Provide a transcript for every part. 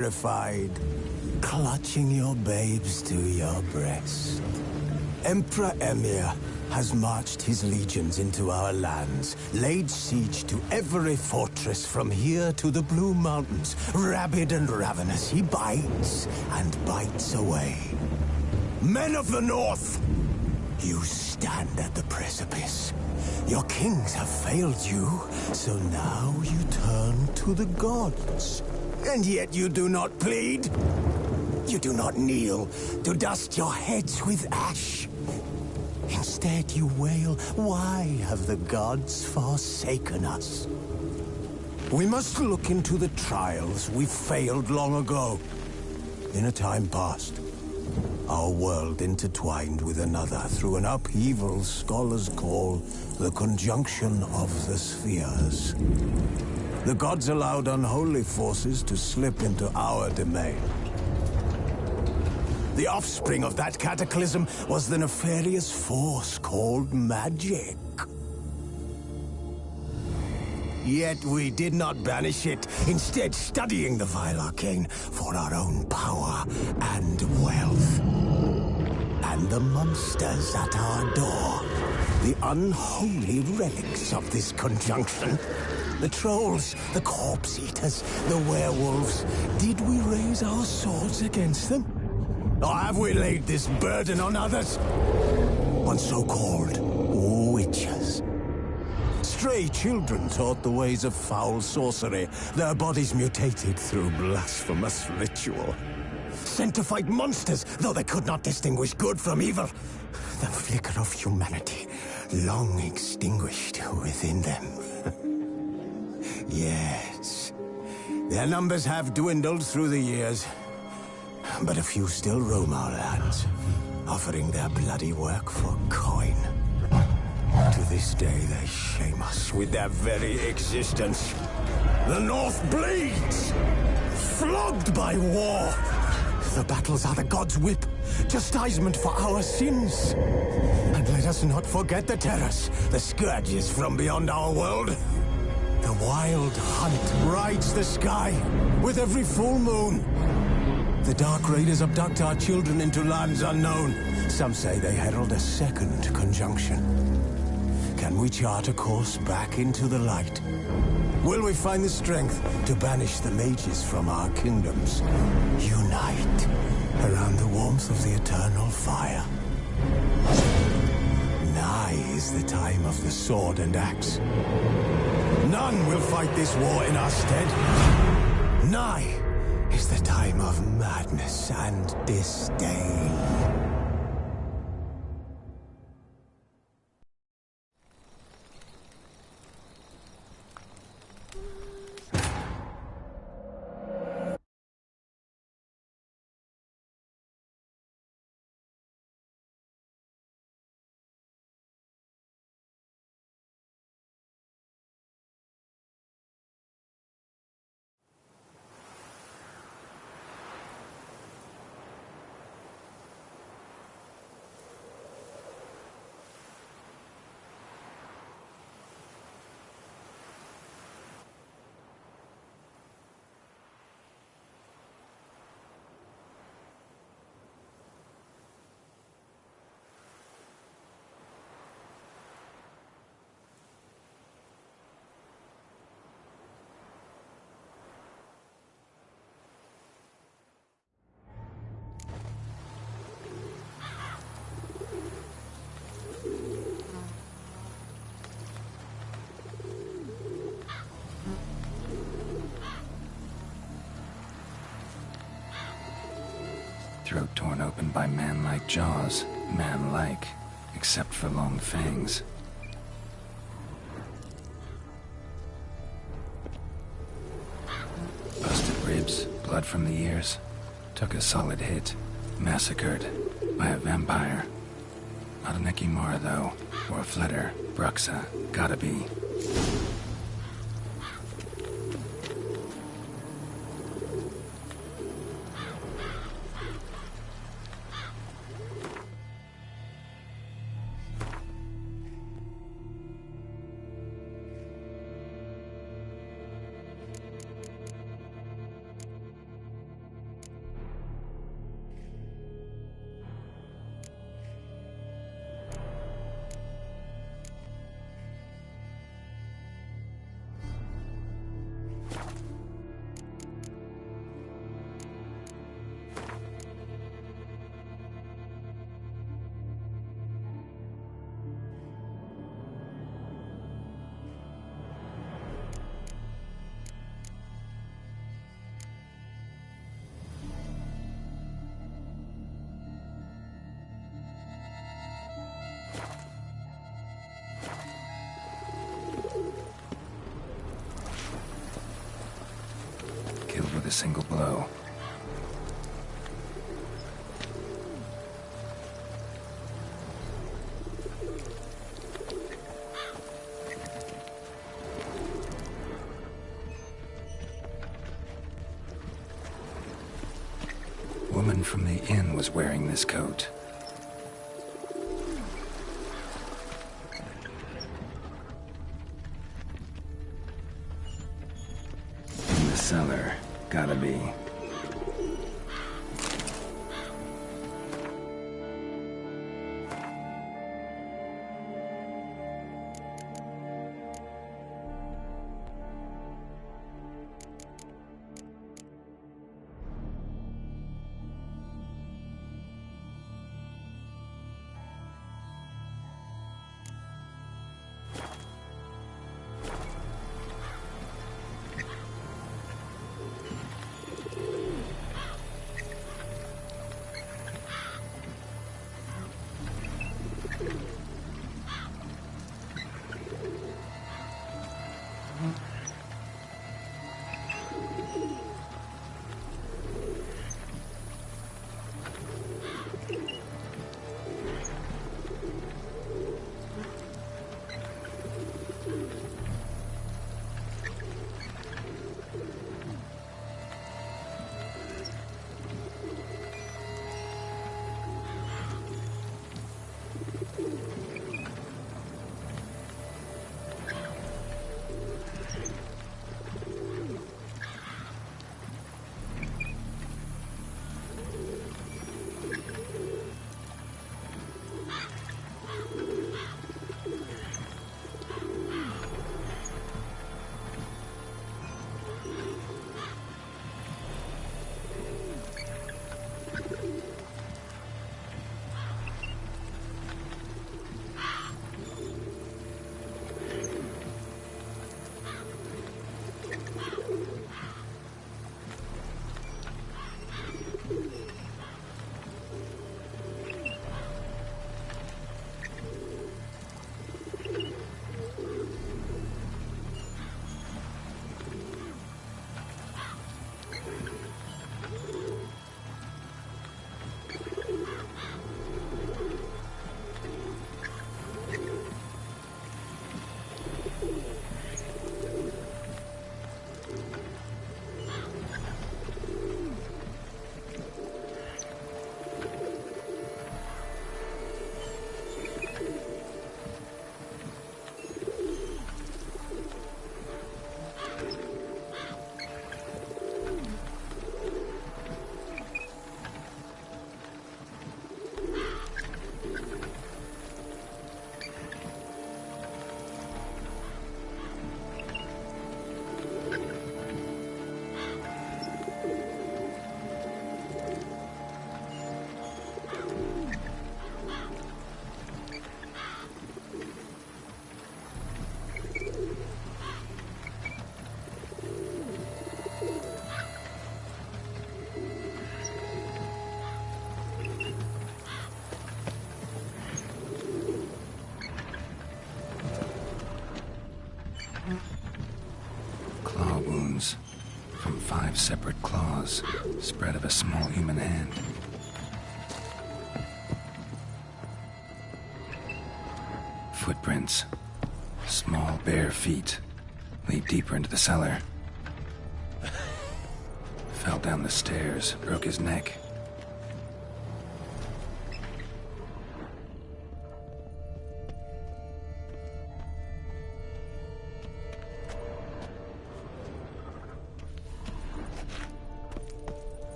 terrified, clutching your babes to your breast. Emperor Emir has marched his legions into our lands, laid siege to every fortress from here to the Blue Mountains. Rabid and ravenous, he bites and bites away. Men of the North, you stand at the precipice. Your kings have failed you, so now you turn to the gods. And yet you do not plead. You do not kneel to dust your heads with ash. Instead you wail, why have the gods forsaken us? We must look into the trials we failed long ago. In a time past, our world intertwined with another through an upheaval scholars call the conjunction of the spheres. The gods allowed unholy forces to slip into our domain. The offspring of that cataclysm was the nefarious force called magic. Yet we did not banish it, instead studying the vile arcane for our own power and wealth. And the monsters at our door, the unholy relics of this conjunction. The trolls, the corpse-eaters, the werewolves. Did we raise our swords against them? Or have we laid this burden on others? On so-called witches. Stray children taught the ways of foul sorcery, their bodies mutated through blasphemous ritual. Sent to fight monsters, though they could not distinguish good from evil. The flicker of humanity, long extinguished within them. Yes, their numbers have dwindled through the years, but a few still roam our lands, offering their bloody work for coin. To this day, they shame us with their very existence. The North bleeds, flogged by war. The battles are the gods' whip, chastisement for our sins. And let us not forget the terrors, the scourges from beyond our world. The wild hunt rides the sky with every full moon. The Dark Raiders abduct our children into lands unknown. Some say they herald a second conjunction. Can we chart a course back into the light? Will we find the strength to banish the mages from our kingdoms? Unite around the warmth of the eternal fire. Nigh is the time of the sword and axe. None will fight this war in our stead. Nigh is the time of madness and disdain. Throat torn open by man-like jaws. Man-like, except for long fangs. Busted ribs, blood from the ears. Took a solid hit. Massacred by a vampire. Not an Ekimara, though. Or a Fletter. Bruxa. Gotta be. single blow. Woman from the inn was wearing this coat. In the cellar, gotta be. From 5 separate claws, spread of a small human hand. Footprints. Small bare feet. Lead deeper into the cellar. Fell down the stairs, broke his neck.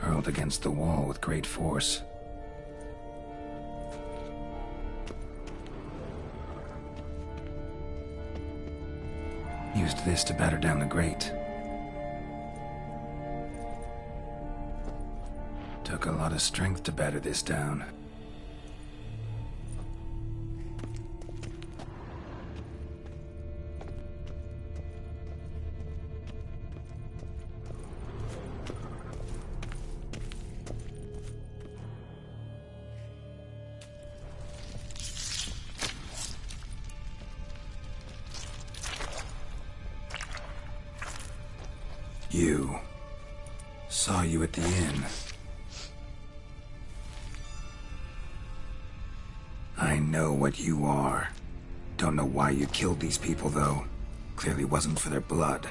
Hurled against the wall with great force. Used this to batter down the grate. Took a lot of strength to batter this down. You. Saw you at the inn. I know what you are. Don't know why you killed these people, though. Clearly wasn't for their blood.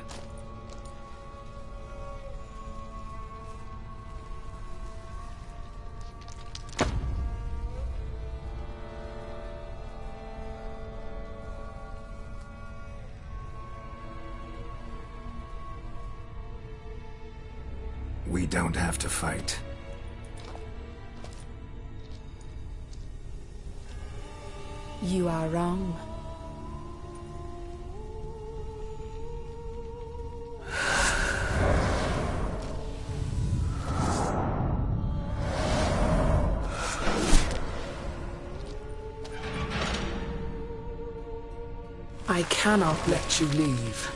We don't have to fight. You are wrong. I cannot let you leave.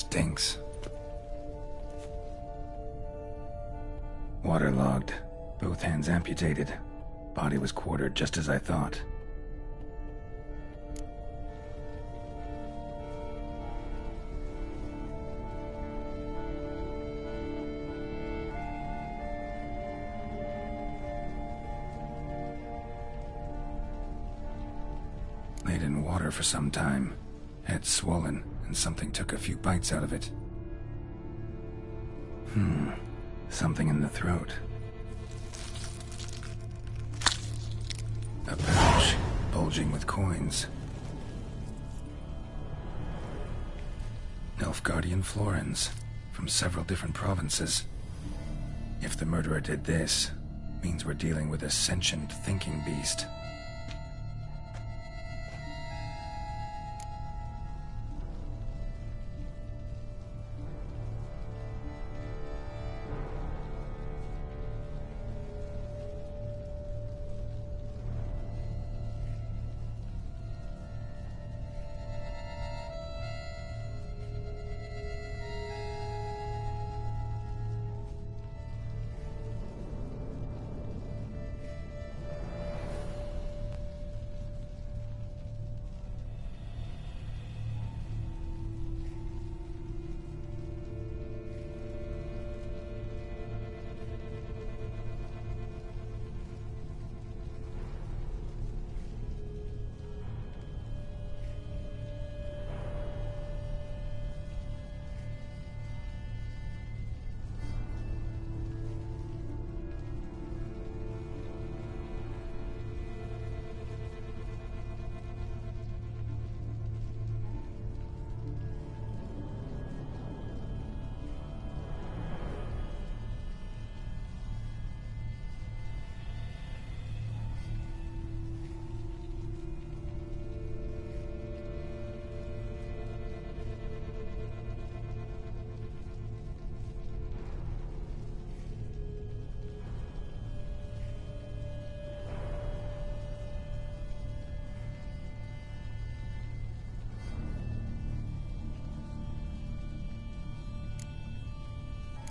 stinks. Waterlogged. Both hands amputated. Body was quartered just as I thought. Laid in water for some time. Head swollen, and something took a few bites out of it. Something in the throat. A pouch, bulging with coins. Nilfgaardian florins, from several different provinces. If the murderer did this, means we're dealing with a sentient thinking beast.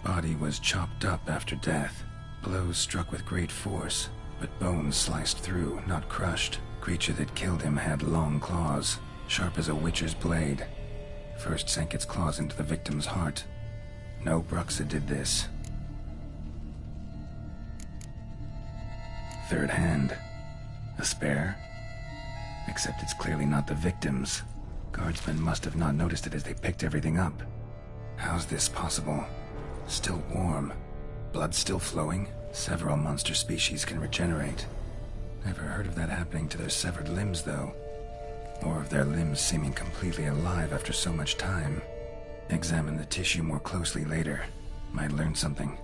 Body was chopped up after death. Blows struck with great force, but bones sliced through, not crushed. Creature that killed him had long claws, sharp as a witcher's blade. First sank its claws into the victim's heart. No Bruxa did this. Third hand. A spare? Except it's clearly not the victim's. Guardsmen must have not noticed it as they picked everything up. How's this possible? Still warm. Blood still flowing? Several monster species can regenerate. Never heard of that happening to their severed limbs, though. Or of their limbs seeming completely alive after so much time. Examine the tissue more closely later. Might learn something.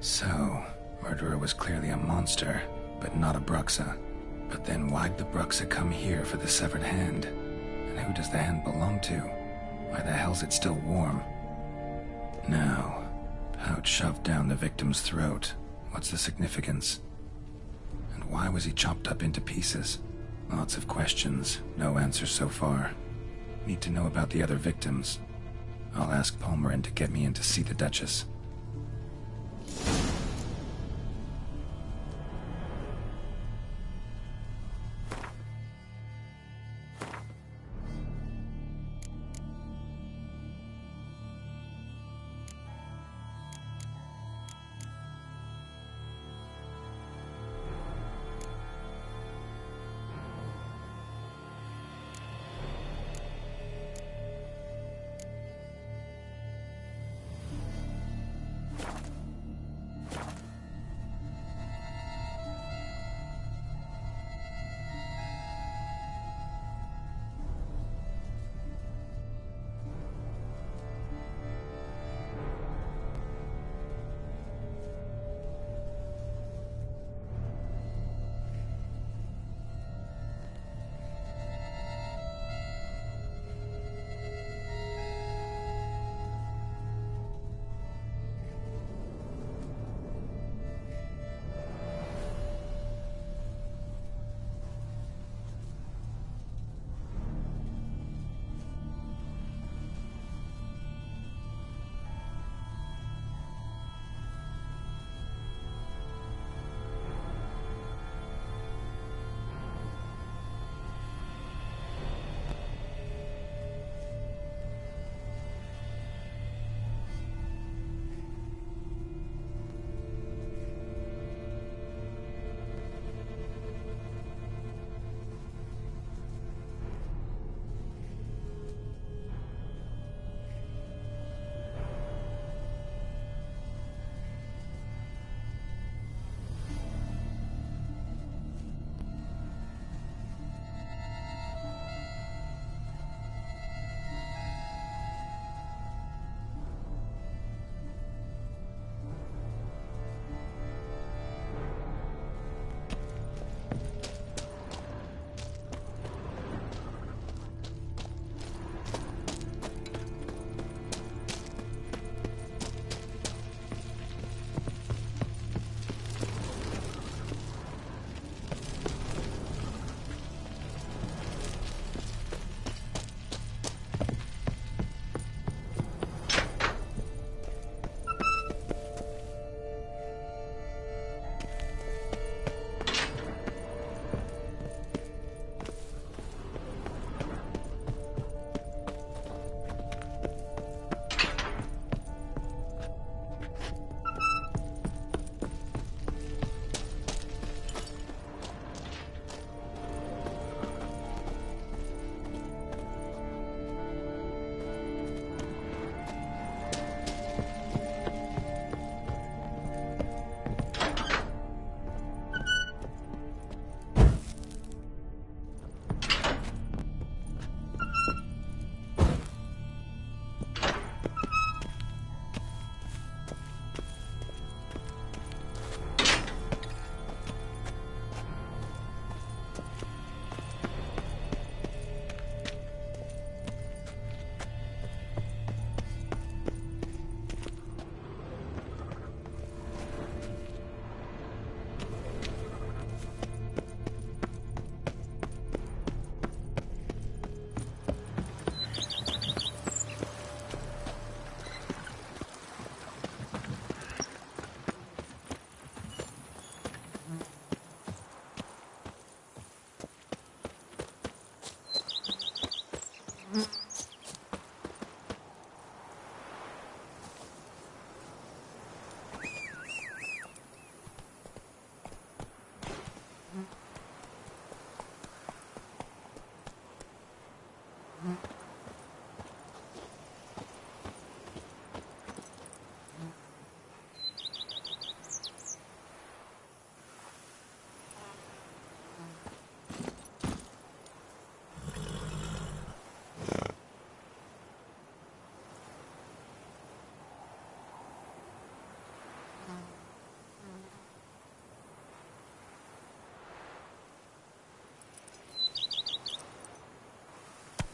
So, murderer was clearly a monster, but not a Bruxa. But then why'd the Bruxa come here for the severed hand? And who does the hand belong to? Why the hell's it still warm? Now, pouch shoved down the victim's throat. What's the significance? And why was he chopped up into pieces? Lots of questions, no answers so far. Need to know about the other victims. I'll ask Palmerin to get me in to see the Duchess.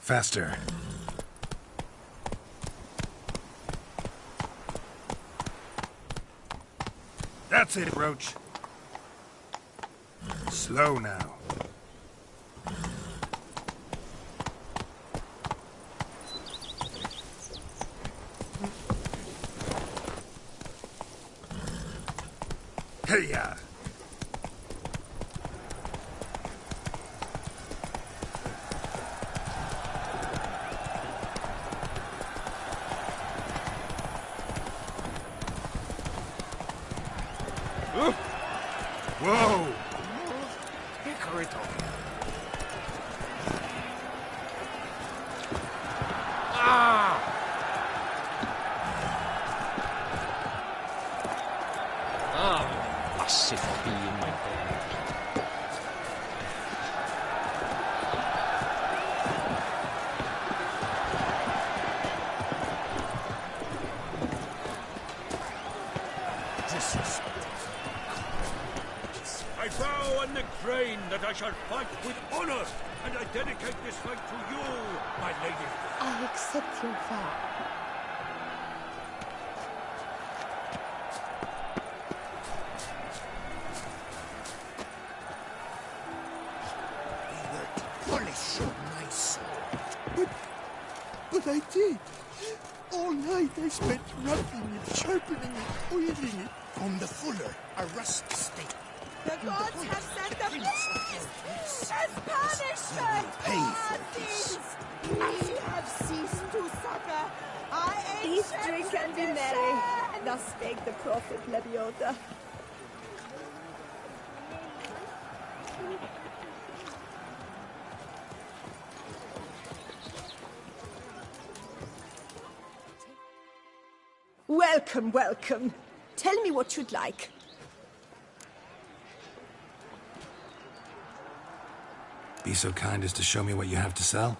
Faster. That's it, Roach. Slow now. Hey-ya! Whoa! Hickoryto. Ah! Passi förbi mig. I vow on the crane that I shall fight with honor, and I dedicate this fight to you, my lady. I accept your vow. Polish my sword. But I did. All night I spent roughing it, sharpening it, oiling it. From the fuller, a rust state. The gods have sent the beast as punishment Pay for our for this. sins. We have ceased to succor our Eat, ancient drink, and be merry. Thus spake the prophet Lebiota. Welcome, welcome. Tell me what you'd like. Be so kind as to show me what you have to sell?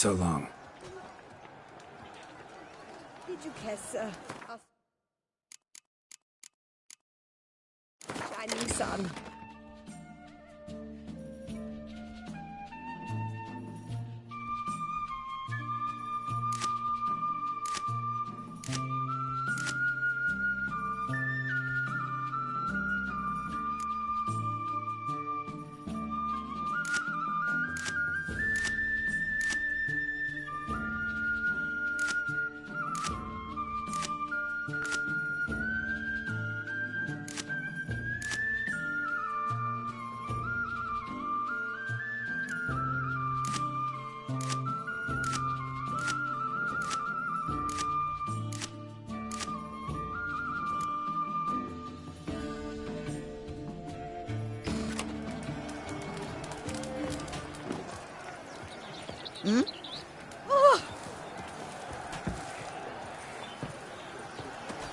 So long. Did you kiss shining sun?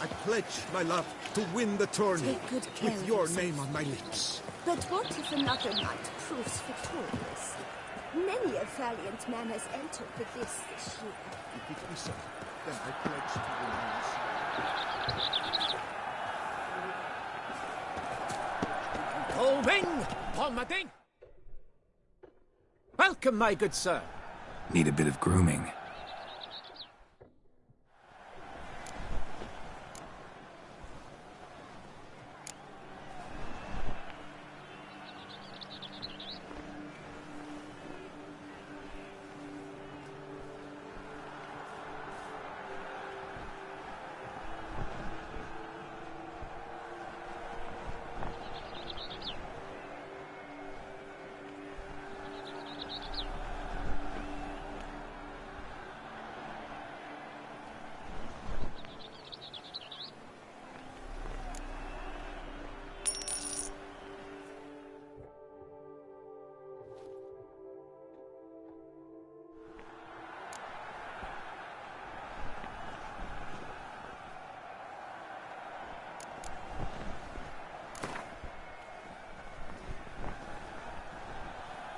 I pledge my love to win the tourney Take good care with of your yourself. name on my lips. But what if another knight proves victorious? Many a valiant man has entered the list this year. If it be so, then I pledge to win yours. Oh, Wing! On my ding! Welcome, my good sir. Need a bit of grooming.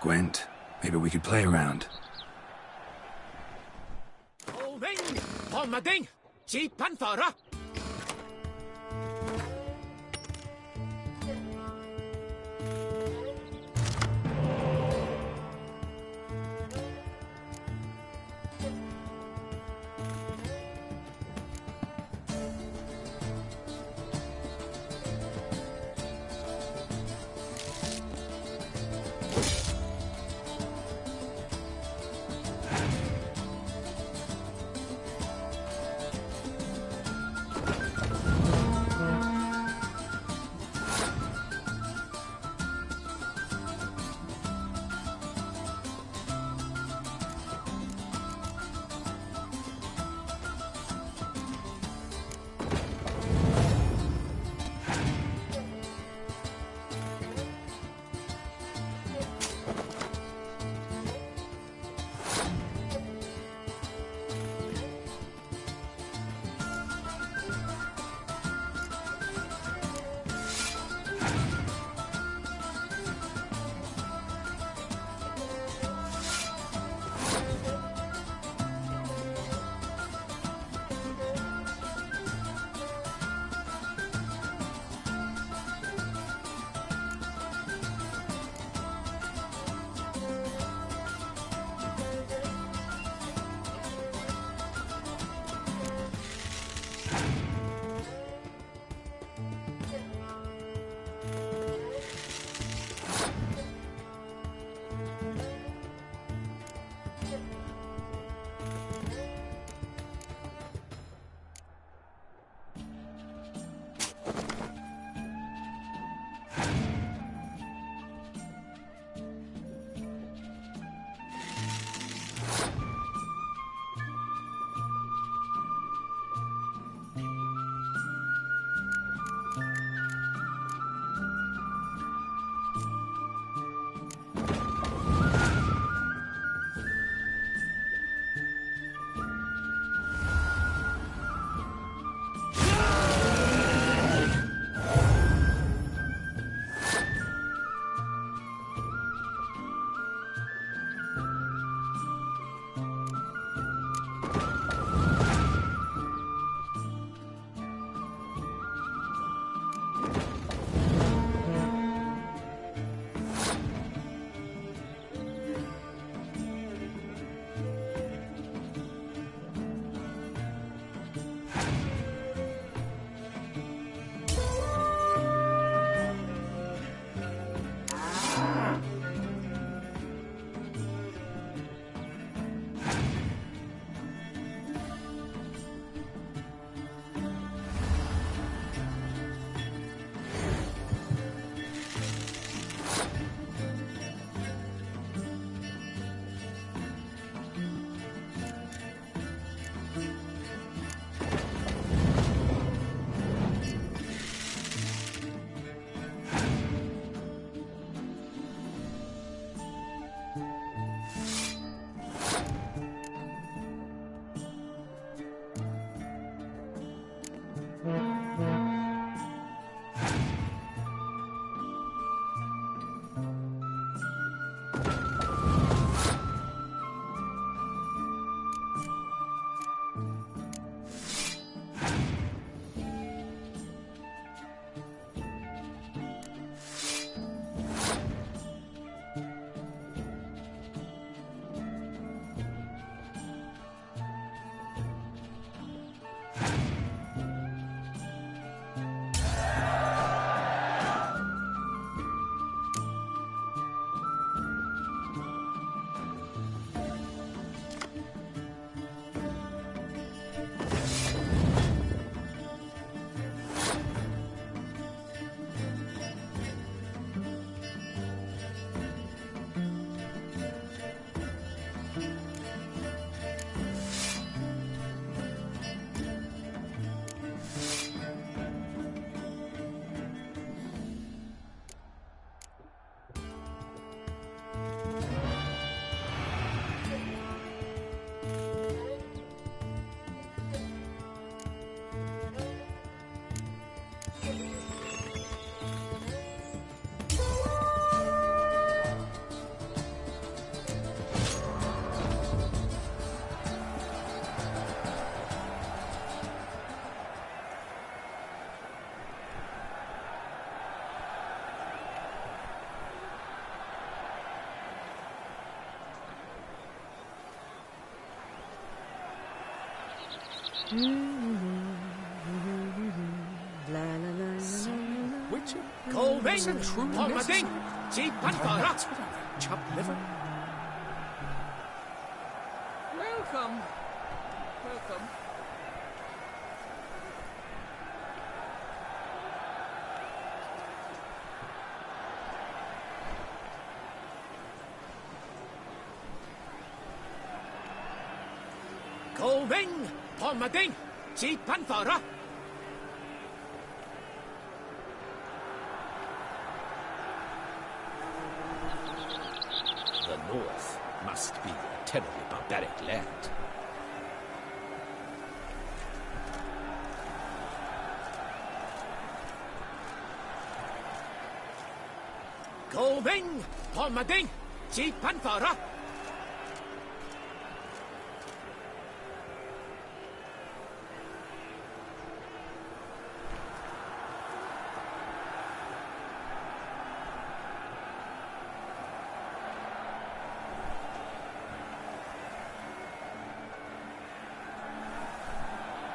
Gwent, maybe we could play around. Oh, Wing! On my ding! Cheap and fara! Witcher? Colvin! Pomading! Cheap Panthera! Chopped liver. Welcome. Welcome. Colvin! Pomading! Cheap Panthera! The North must be a terribly barbaric land. Colvin! Pomading! Cheap Panthera!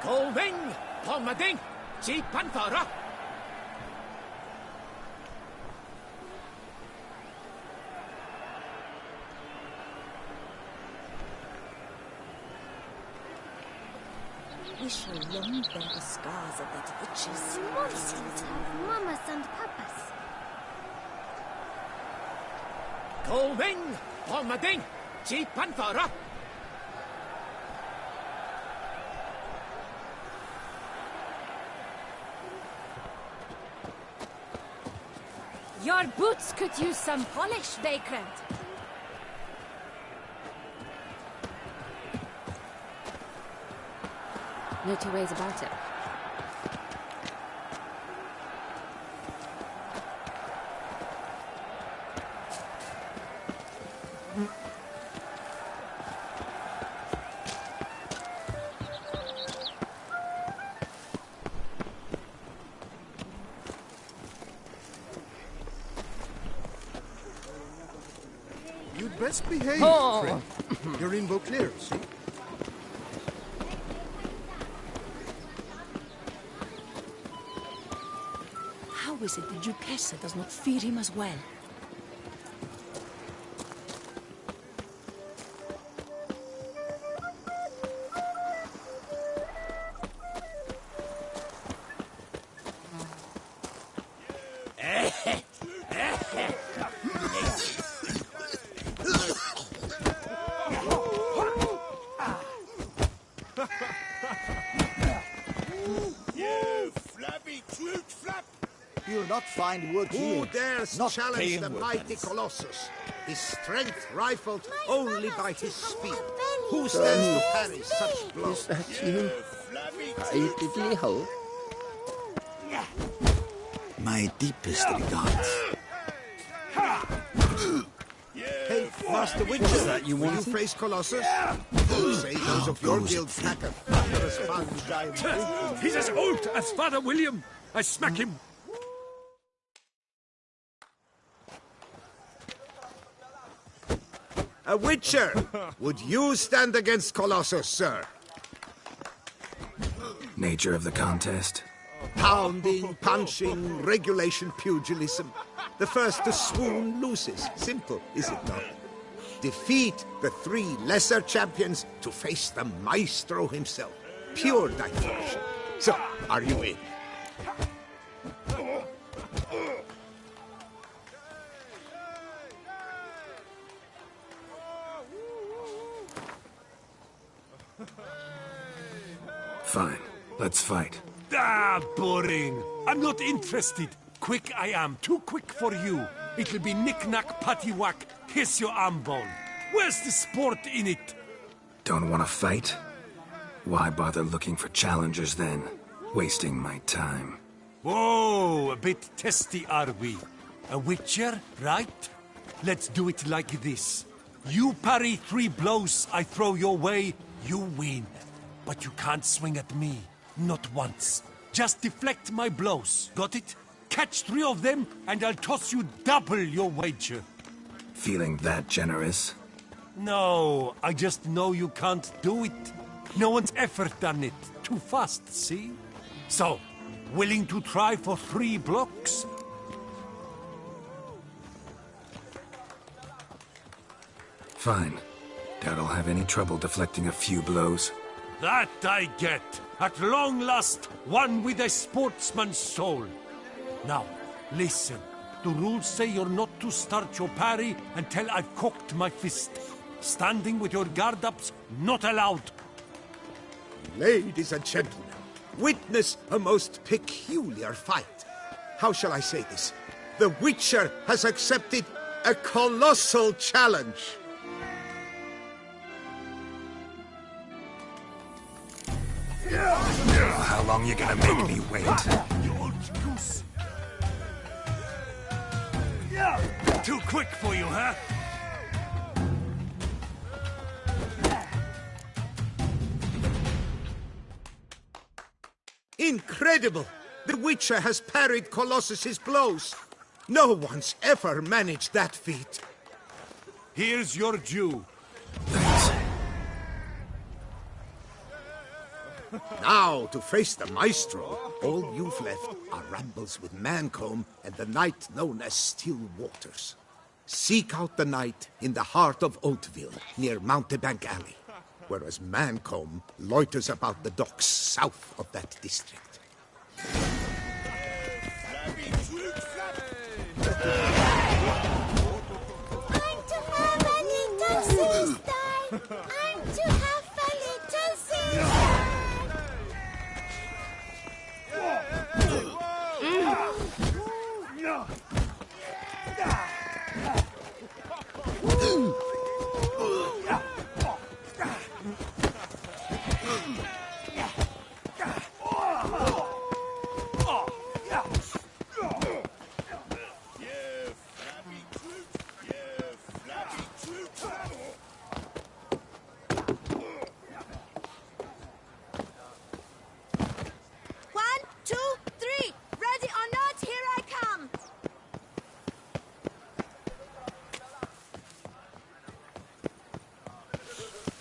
Colvin! Pomading! Cheap Panthera! We shall long bear the scars of that witch's Monsters have mamas and papas. Colvin! Pomading! Cheap Panthera! Your boots could use some polish, vagrant. No two ways about it. You'd best behave, friend. You're in Beauclair, see? How is it the Duchessa does not fear him as well? You'll not find work here. Who dares Not challenge paying the work mighty pennies. Colossus? His strength rifled only by his speed. Who stands to parry such blows? Is that you? I little hope. My deepest regards. Hey, Master Witcher, you will you wanted? face Colossus? You say those of your guild packer under a sponge. He's as old as Father William. I smack him. A Witcher! Would you stand against Colossus, sir? Nature of the contest? Pounding, punching, regulation pugilism. The first to swoon loses. Simple, is it not? Defeat the three lesser champions to face the maestro himself. Pure diversion. So, are you in? Fine. Let's fight. Ah, boring. I'm not interested. Quick I am. Too quick for you. It'll be knick-knack, patty-whack. Here's your arm bone. Where's the sport in it? Don't want to fight? Why bother looking for challengers then? Wasting my time. Whoa, a bit testy are we? A Witcher, right? Let's do it like this. You parry 3 blows I throw your way, you win. But you can't swing at me. Not once. Just deflect my blows. Got it? Catch 3 of them, and I'll toss you double your wager. Feeling that generous? No, I just know you can't do it. No one's ever done it. Too fast, see? So, willing to try for 3 blocks? Fine. Doubt I'll have any trouble deflecting a few blows. That I get. At long last, one with a sportsman's soul. Now, listen. The rules say you're not to start your parry until I've cocked my fist. Standing with your guard ups, not allowed. Ladies and gentlemen, witness a most peculiar fight. How shall I say this? The Witcher has accepted a colossal challenge. How long you gonna make me wait? You old goose. Too quick for you, huh? Incredible! The Witcher has parried Colossus's blows. No one's ever managed that feat. Here's your due. Now, to face the Maestro, all you've left are rambles with Mancomb and the knight known as Still Waters. Seek out the knight in the heart of Oatville, near Mountebank Alley, whereas Mancomb loiters about the docks south of that district. I'm to have a little sister. I'm to have a little sister.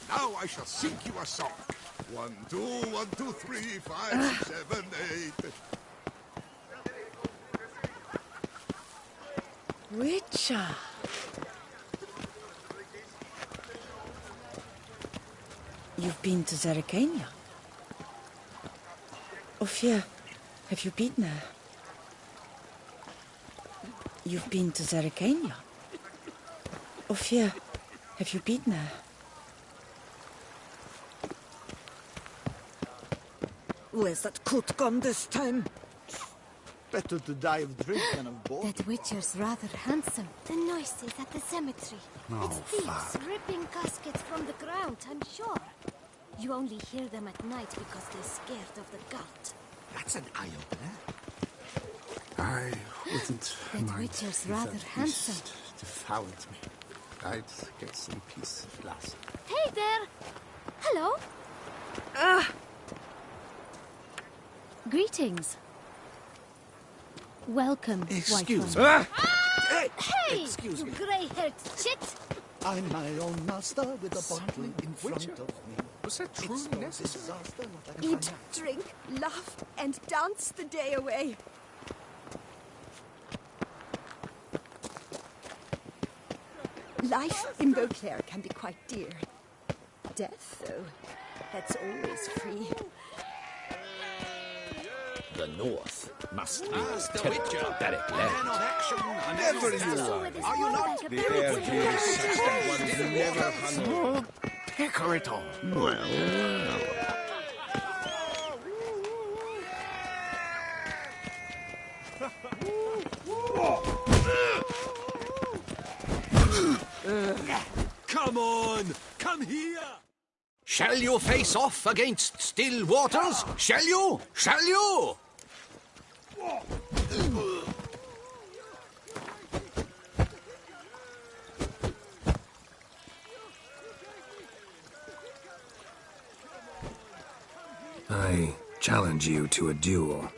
Now I shall sing you a song. 1, 2, 1, 2, 3, 5, 6, 7, 8. Witcher. You've been to Zerrikania? Ophir, have you been there? You've been to Zerrikania? Ophir, have you been there? Where's that coot gone this time? Better to die of drink than of boredom. That Witcher's rather handsome. The noises at the cemetery. Oh, It's thieves fuck. ripping caskets from the ground, I'm sure. You only hear them at night because they're scared of the gut. That's an eye-opener. I wouldn't That mind Witcher's if rather that handsome. beast devoured me. I'd get some peace at last. Hey there! Hello? Greetings. Welcome, Excuse white me. one. Hey! Excuse you me. grey-haired chit! I'm my own master with a bottle in front of me. Was that truly It's no necessary? disaster what I Eat, find out. drink, laugh, and dance the day away. Life in Beauclair can be quite dear. Death, though, that's always free. The North must be as terrible barbaric land. Never you are. Are you not? The air here is such that one is never hungry. Pecker it all. Come on! Come here! Shall you face off against Still Waters? Shall you? Shall you? I challenge you to a duel.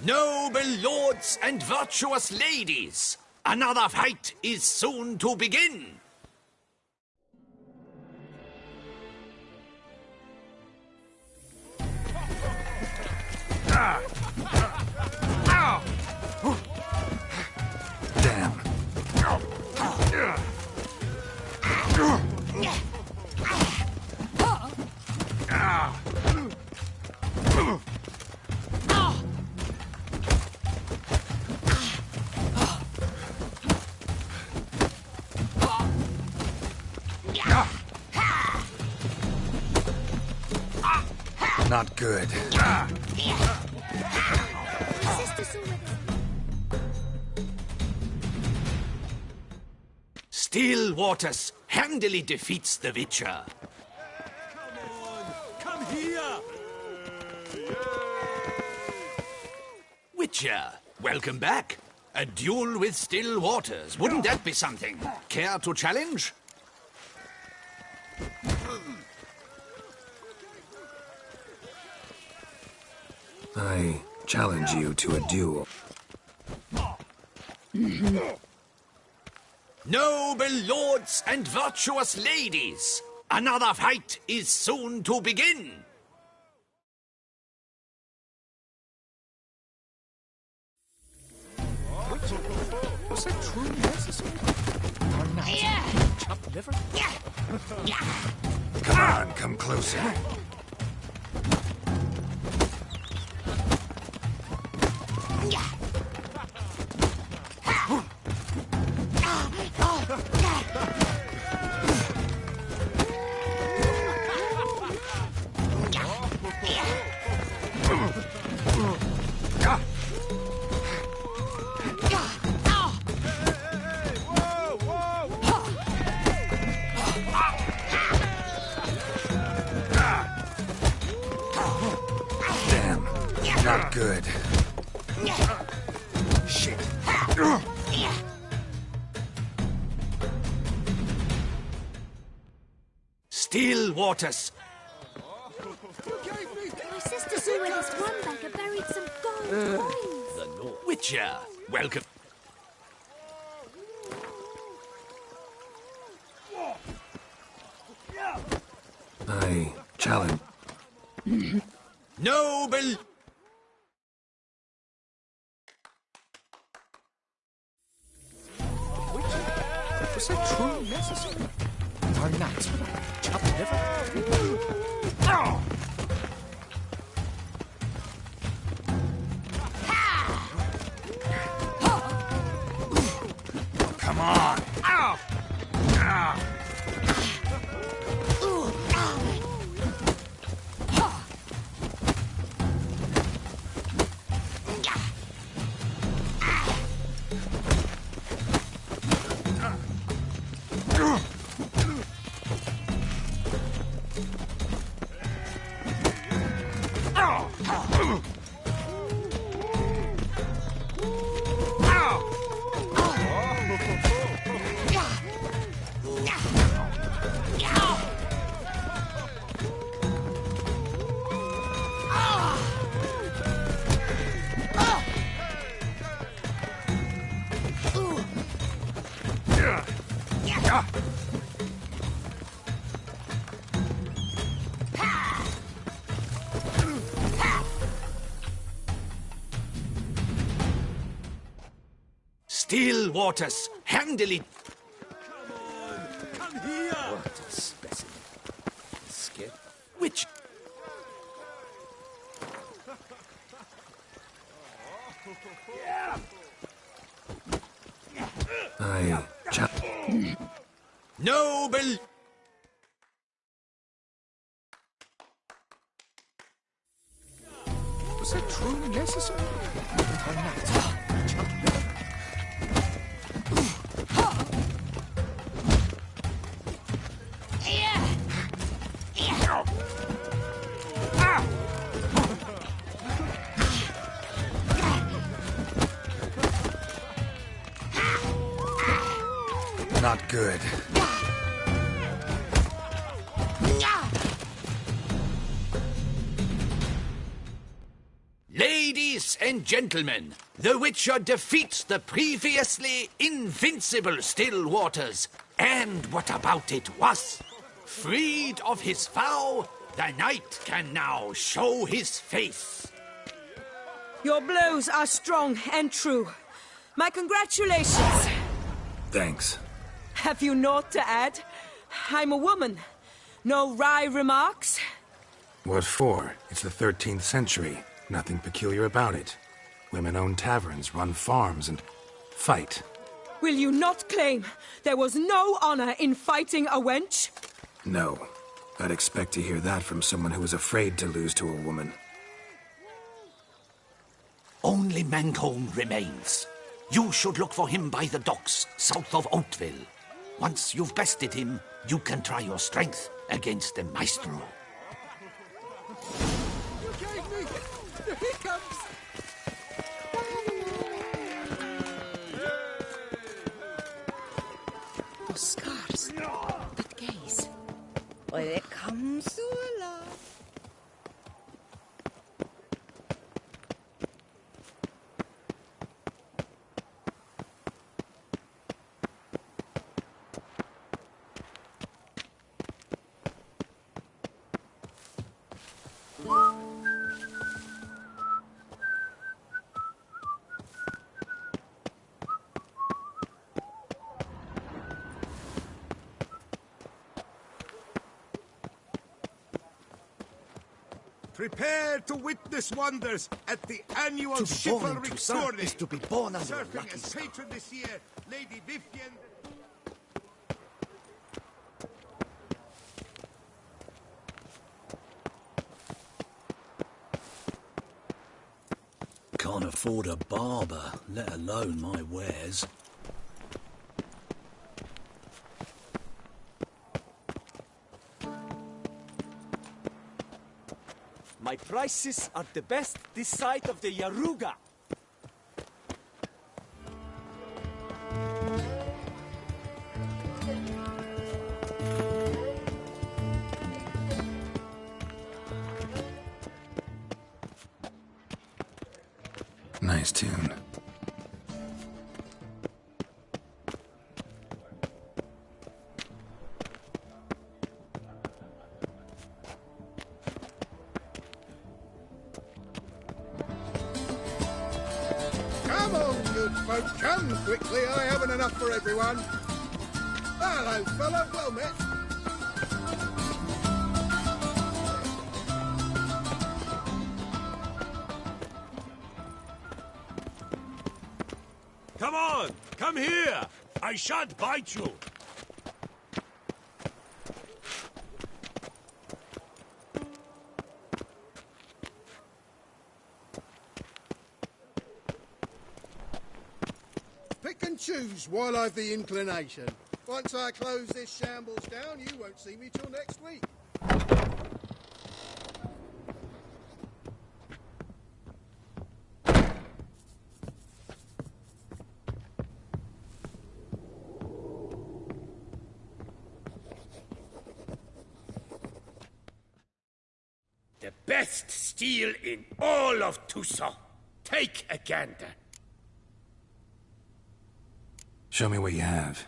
Noble lords and virtuous ladies, Another fight is soon to begin. Damn. Not good. Still Waters handily defeats the Witcher. Come here! Witcher, welcome back. A duel with Still Waters. Wouldn't that be something? Care to challenge? I challenge you to a duel. Noble lords and virtuous ladies, another fight is soon to begin. Was that truly necessary? Or not? Chopped liver? Come on, come closer. Damn, not good. Shit. Still Waters. My sister saw in his one bag had buried some gold coins. The Lord Witcher, welcome. I challenge. Noble. Was that truly necessary? Or not? Chopped liver? Come on. Still Waters handily. Come here! What a specimen. Skip. Which? I challenge. Noble. Was that truly necessary? Or not? Chopped liver? Not good. Ladies and gentlemen, The Witcher defeats the previously invincible still waters. And what about it was? Freed of his vow, the knight can now show his face. Your blows are strong and true. My congratulations. Thanks. Have you naught to add? I'm a woman. No wry remarks? What for? It's the 13th century. Nothing peculiar about it. Women own taverns, run farms, and fight. Will you not claim there was no honor in fighting a wench? No. I'd expect to hear that from someone who was afraid to lose to a woman. Only Mancomb remains. You should look for him by the docks, south of Oatville. Once you've bested him, you can try your strength against the Maestro. You gave me the hiccups! Those scars. That gaze. Well, it comes to alive. Prepare to witness wonders at the annual chivalry tournament. Is to be born under a Surfing lucky as star. patron this year, Lady Vivian. Can't afford a barber, let alone my wares. My prices are the best this side of the Yaruga. Nice tune. Come on, good folk, come quickly. I haven't enough for everyone. Hello, fella. Well met. Come on! Come here! I shan't bite you! Pick and choose while I've the inclination. Once I close this shambles down, you won't see me till next week. The best steel in all of Tucson. Take a gander. Show me what you have.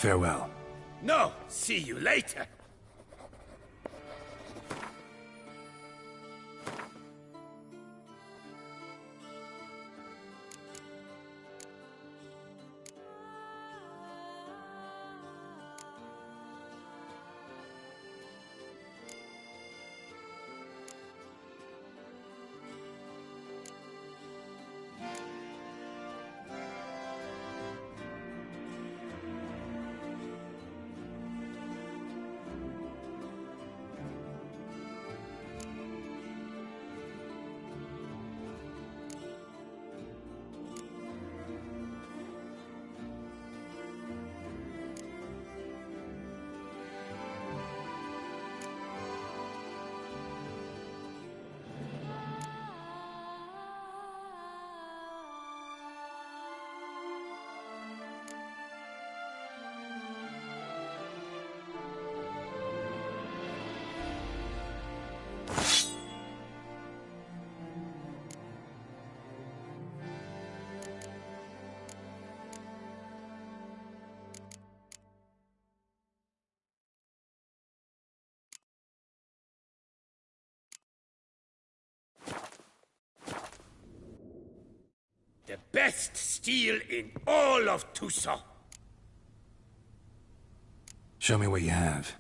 Farewell. No, see you later. The best steel in all of Tucson. Show me what you have.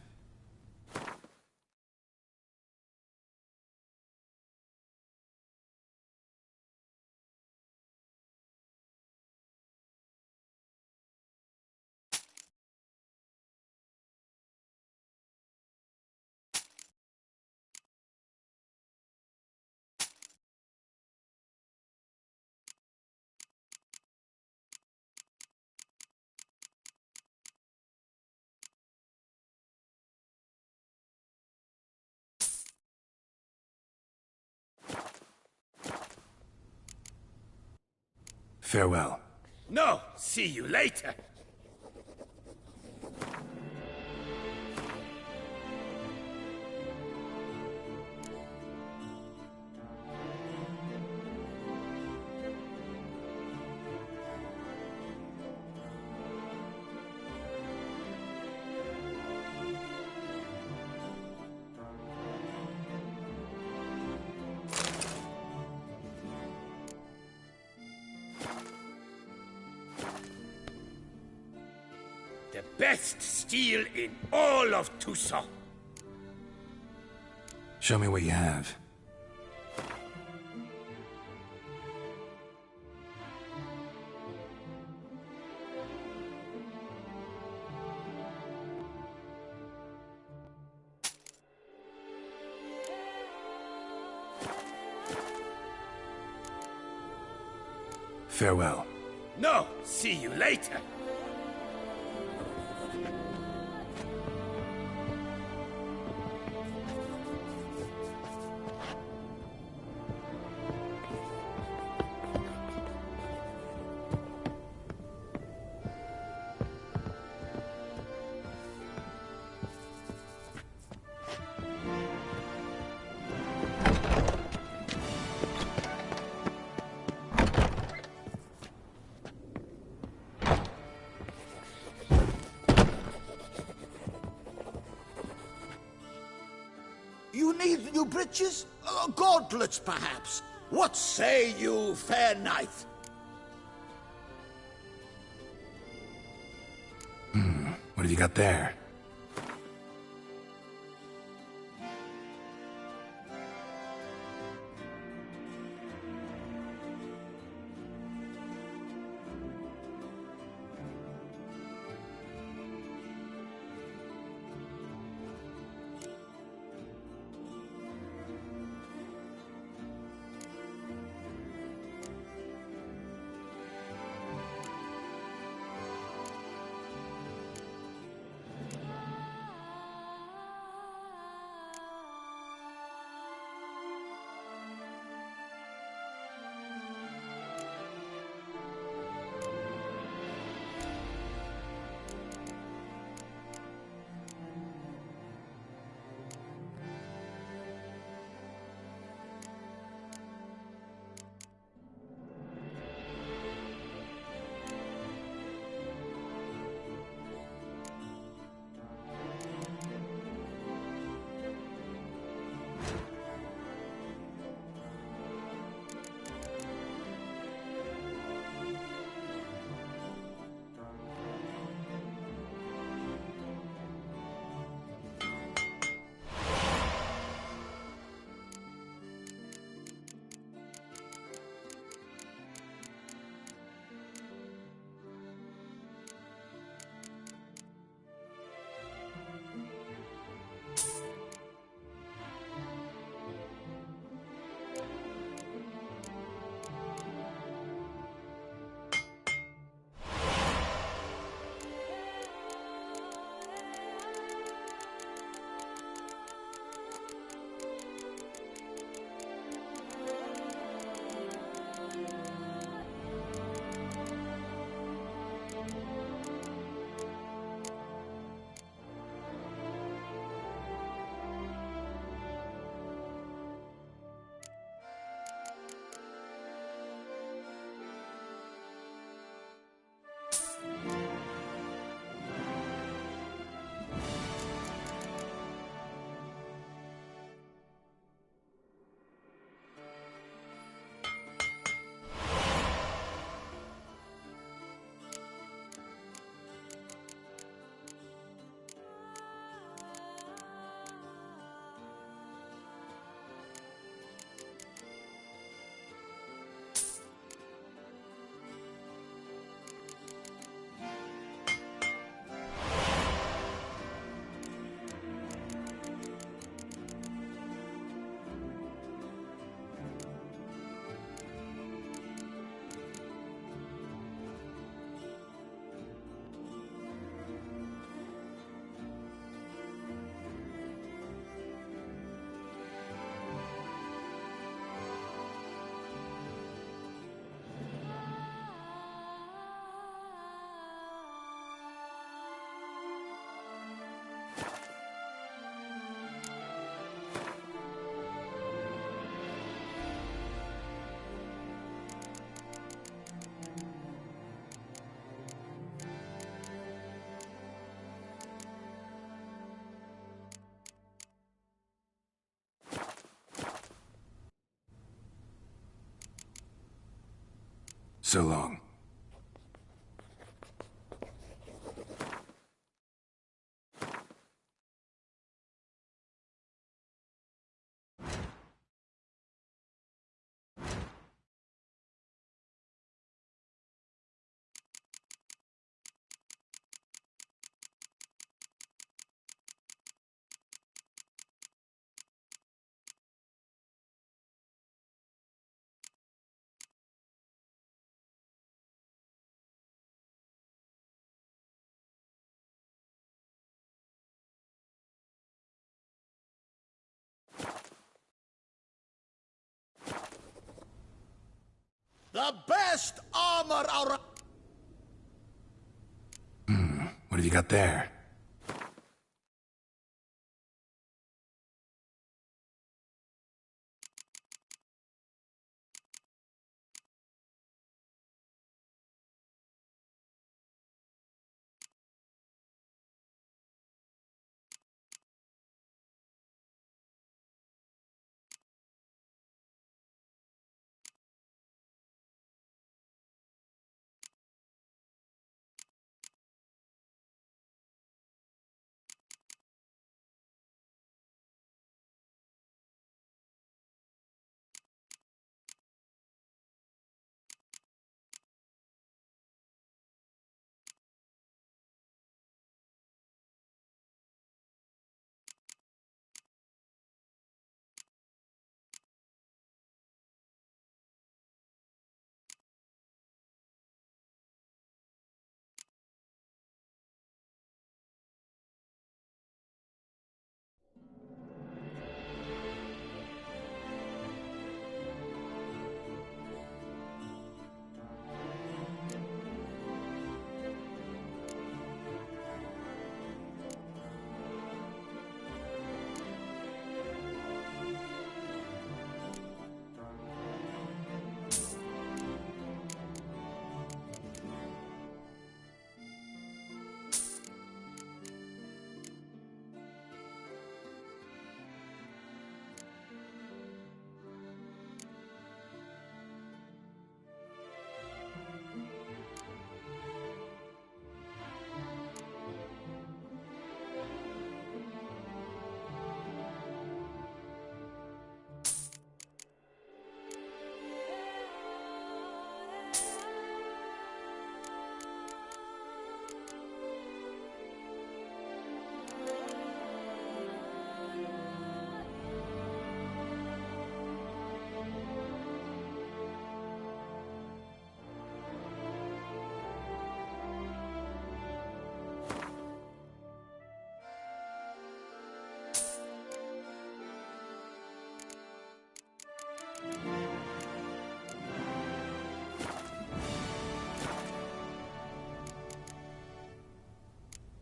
Farewell. No, see you later. The best steel in all of Tucson. Show me what you have. Farewell. No, see you later. You need new breeches? Gauntlets, perhaps? What say you, fair knight? What have you got there? So long. The best armor around. What have you got there?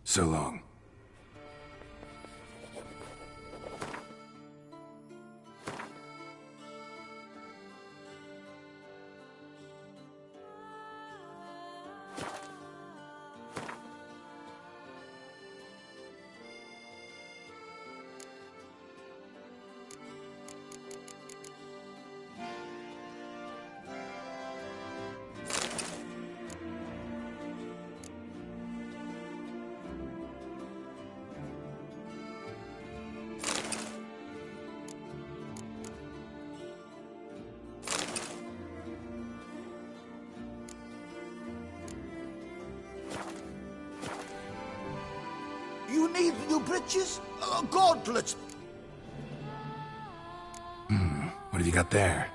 So long. You need new bridges? Gauntlets. What have you got there?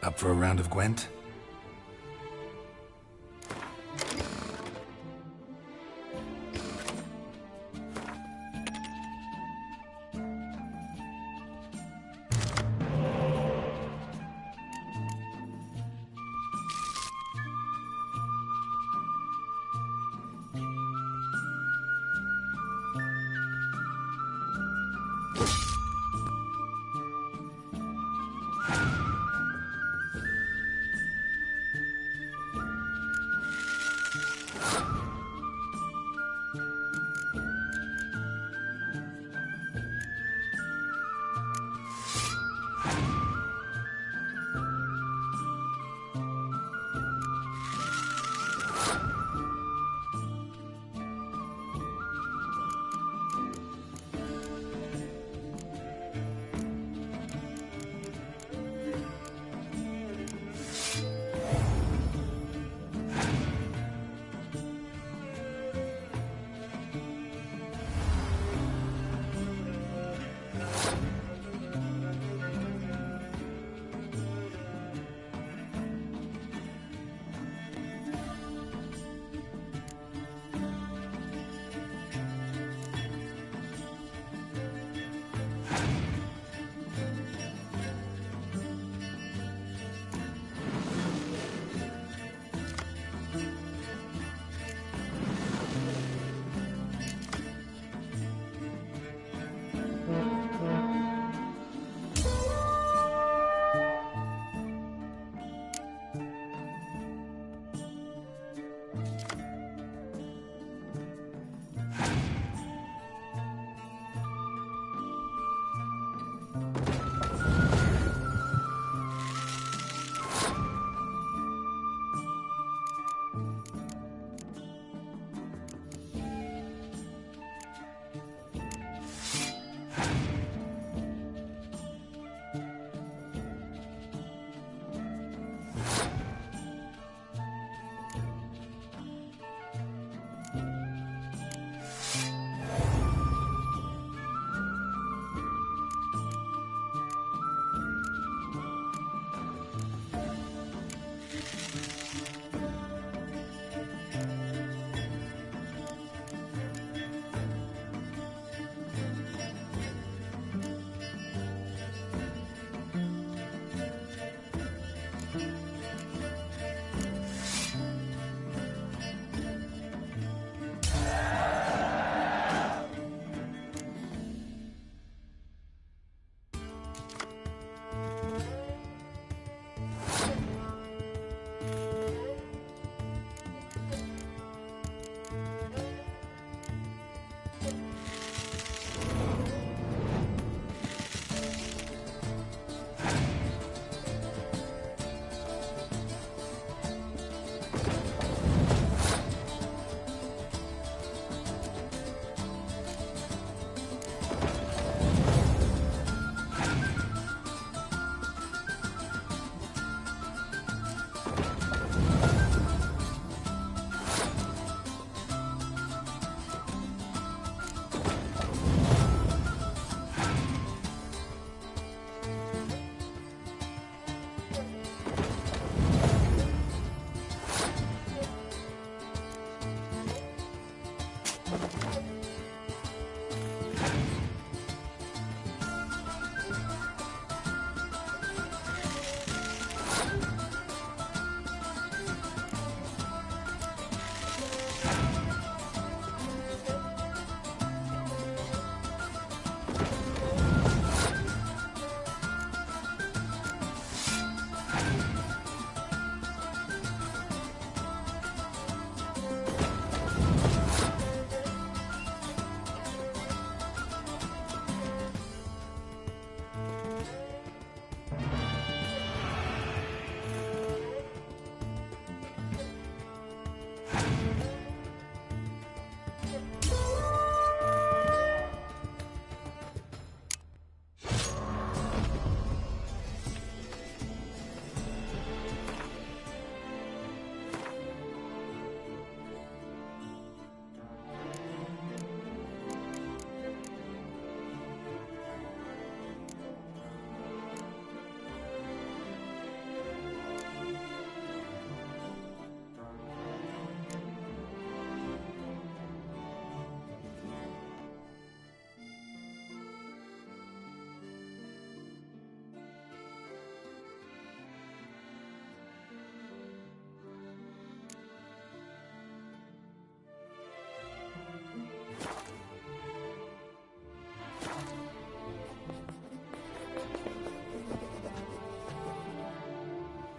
Up for a round of Gwent?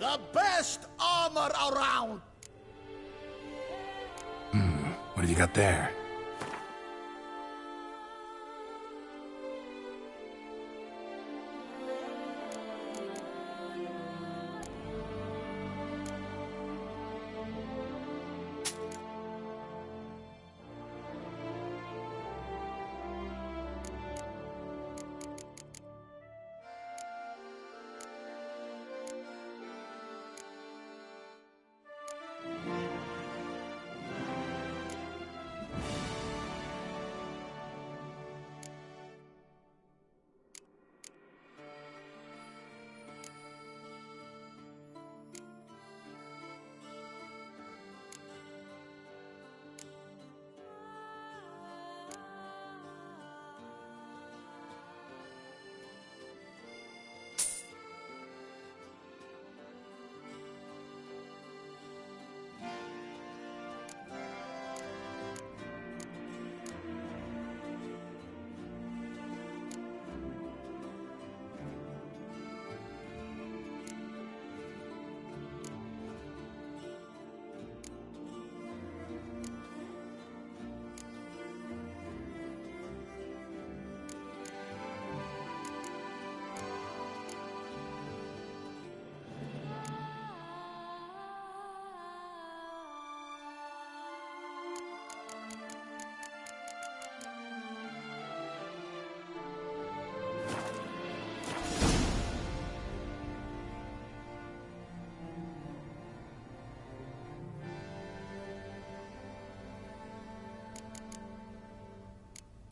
The best armor around! What have you got there?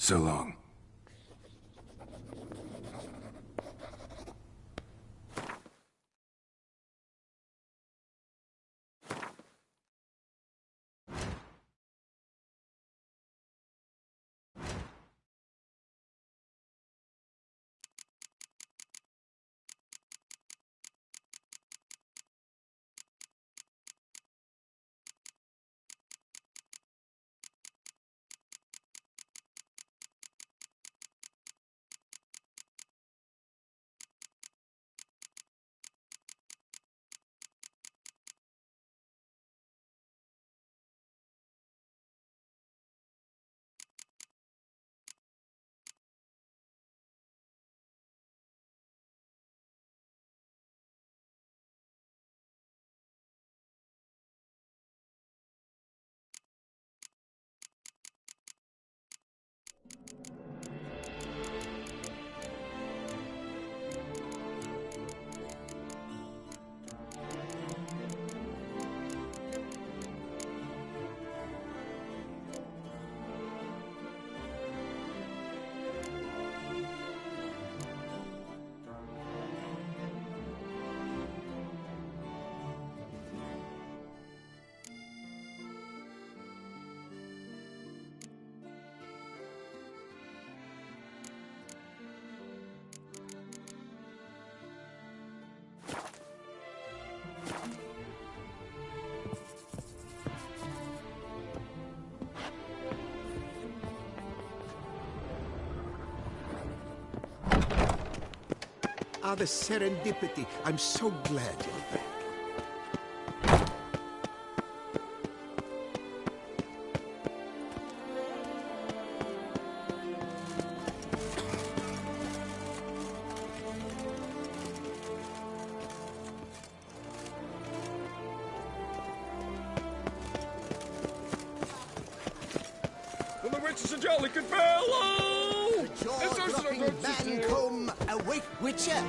So long. Ah, the serendipity. I'm so glad you're back. Well, the witch is a jolly good fellow! Jaw-dropping Mancomb, awake, Witcher.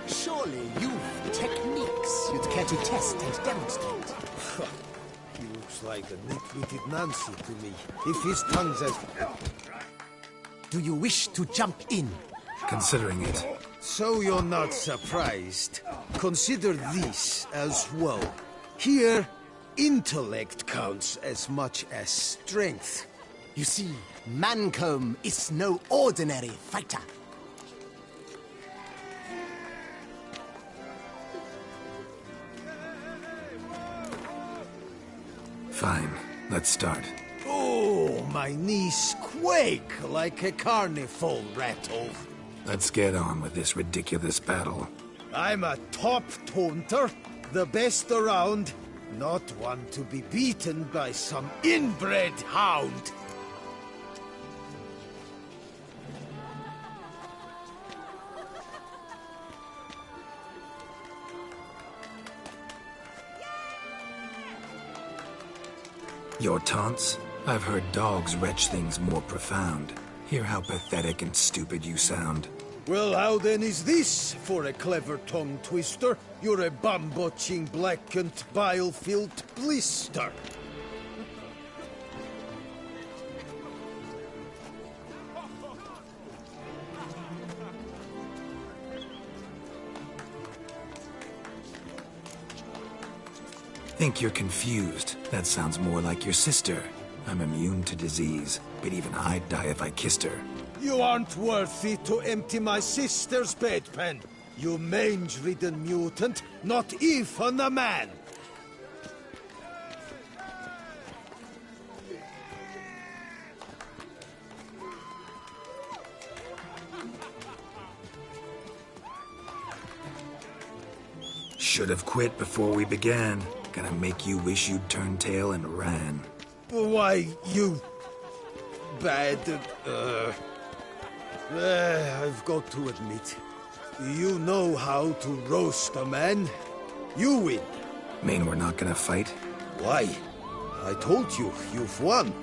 Surely you've techniques you'd care to test and demonstrate. He looks like a neat-witted Nancy to me. If his tongue's as... Do you wish to jump in? Considering it. So you're not surprised. Consider this as well. Here, intellect counts as much as strength. You see, Mancomb is no ordinary fighter. Fine. Let's start. Oh, my knees quake like a carnival rattle. Let's get on with this ridiculous battle. I'm a top taunter, The best around, not one to be beaten by some inbred hound. Your taunts? I've heard dogs retch things more profound. Hear how pathetic and stupid you sound. Well, how then is this for a clever tongue twister? You're a bum-botching, blackened, bile-filled blister. Think you're confused. That sounds more like your sister. I'm immune to disease, but even I'd die if I kissed her. You aren't worthy to empty my sister's bedpan. You mange-ridden mutant, not even a man. Should have quit before we began. Gonna make you wish you'd turned tail and ran. Why, you... bad... I've got to admit, you know how to roast a man. You win. Mean we're not gonna fight? Why? I told you, you've won.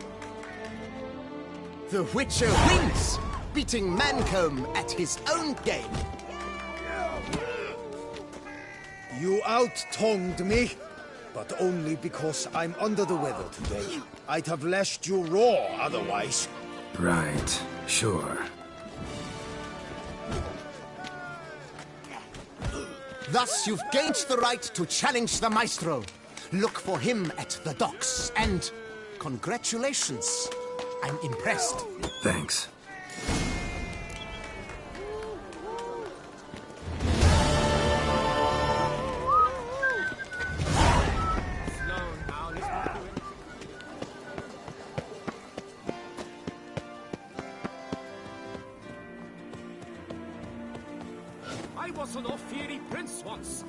The Witcher wins, beating Mancomb at his own game. You out-tongued me, but only because I'm under the weather today. I'd have lashed you raw otherwise. Right, sure. Thus, you've gained the right to challenge the Maestro. Look for him at the docks, and congratulations. I'm impressed. Thanks. I was an off-fiery prince once.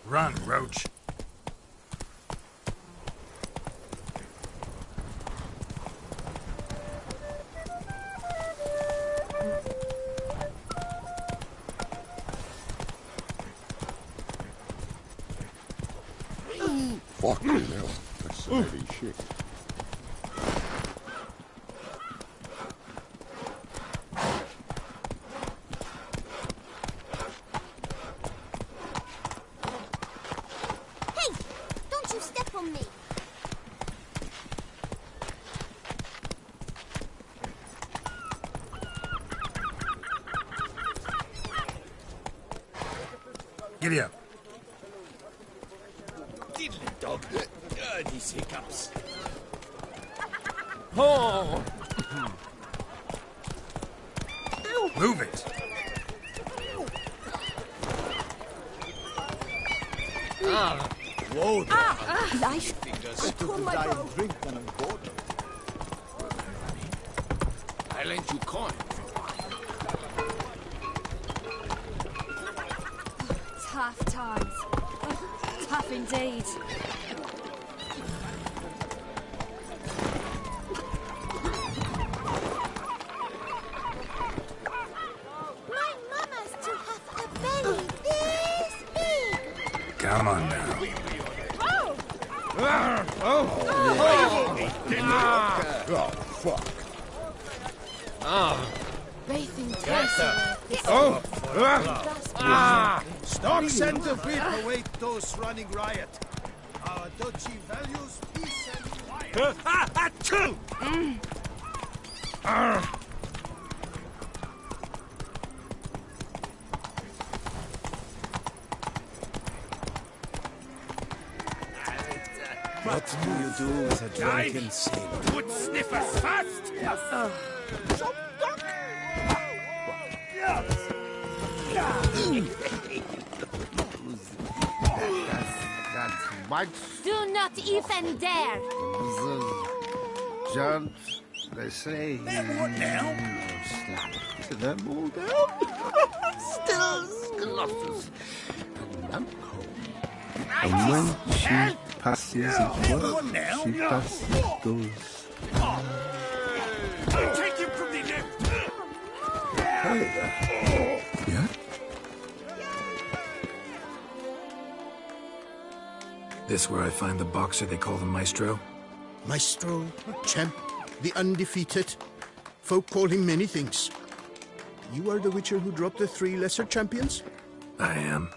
Run, Roach. Fucking hell. That's some heavy shit. Hey! Don't you step on me! Giddy up. Diddly dog. These hiccups. Oh! Move it. Ah. Whoa there. Life. Fingers I call my bow. drink when I'm bored. I lent you coin. tough times. Tough indeed. My mama's to have a belly this big. Come on now. Oh, fuck. Bathing Tessie. Stock centipede await those running riot. Our duchy values peace and quiet. What do you do with a drunken sailor? Would sniff us fast! That's much. Do not even dare! Jump, they say. What now? Slap to them all down. Still Colossus. And and when she passes it, what she passes goes. Take him from the left! Yeah? This where I find the boxer they call the Maestro? Maestro, champ, the undefeated. Folk call him many things. You are the Witcher who dropped the 3 lesser champions? I am.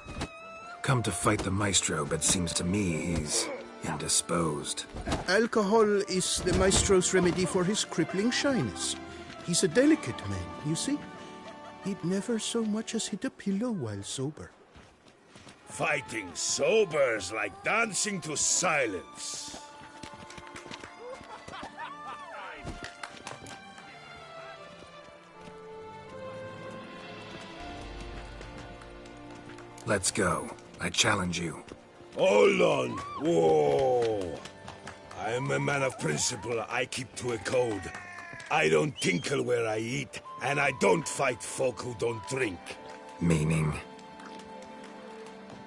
Come to fight the Maestro, but seems to me he's indisposed. Alcohol is the Maestro's remedy for his crippling shyness. He's a delicate man, you see. He'd never so much as hit a pillow while sober. Fighting sober's like dancing to silence. Let's go. I challenge you. Hold on. Whoa. I'm a man of principle. I keep to a code. I don't tinkle where I eat, and I don't fight folk who don't drink. Meaning?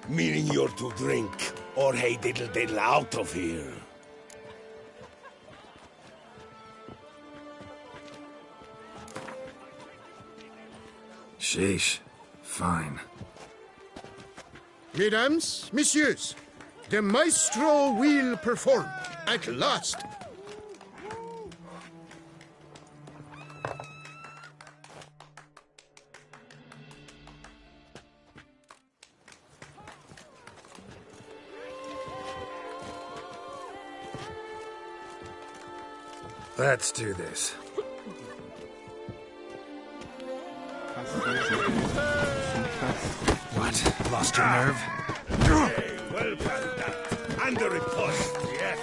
Meaning you're to drink, or hey diddle diddle out of here. Sheesh. Fine. Mesdames, messieurs, the Maestro will perform at last. Let's do this. What? Lost your nerve? Hey, well done, that. Under riposte, yes.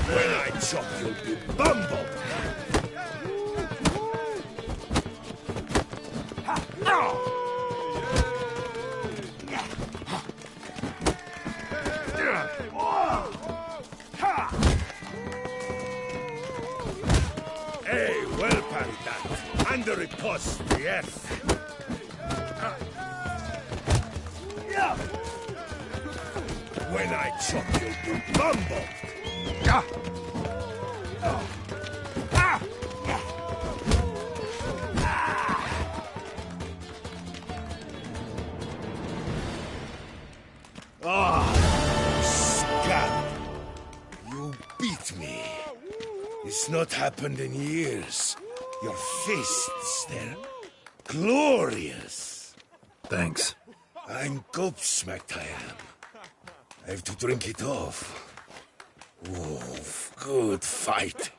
When I chop, you'll be bumbled. Hey, well parried that. Under riposte, yes. When I chop, you'll be bumbled. Scab! You beat me. It's not happened in years. Your fists, they're glorious. Thanks. I'm gobsmacked, I am. I have to drink it off. Oh, good fight.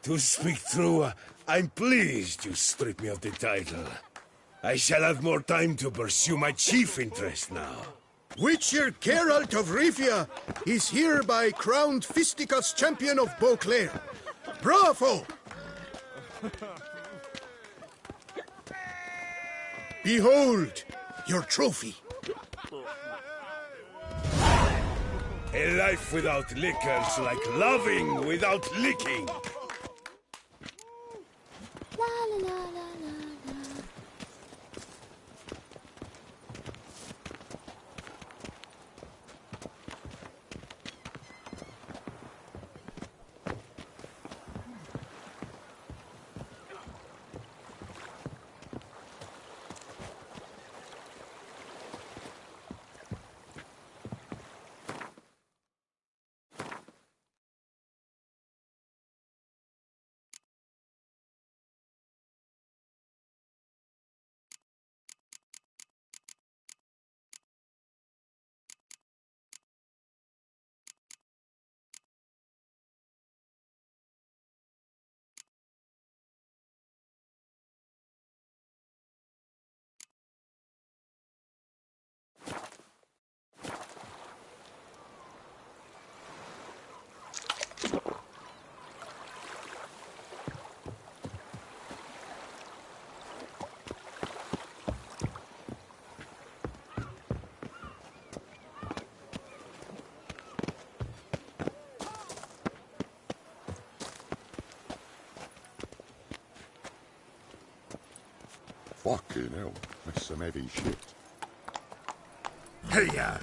To speak true, I'm pleased you stripped me of the title. I shall have more time to pursue my chief interest now. Witcher Geralt of Rivia is hereby crowned Fisticuffs champion of Beauclair. Bravo! Behold your trophy. A life without liquor's like loving without licking. La la la la. Fucking hell, that's some heavy shit. Hey-ya!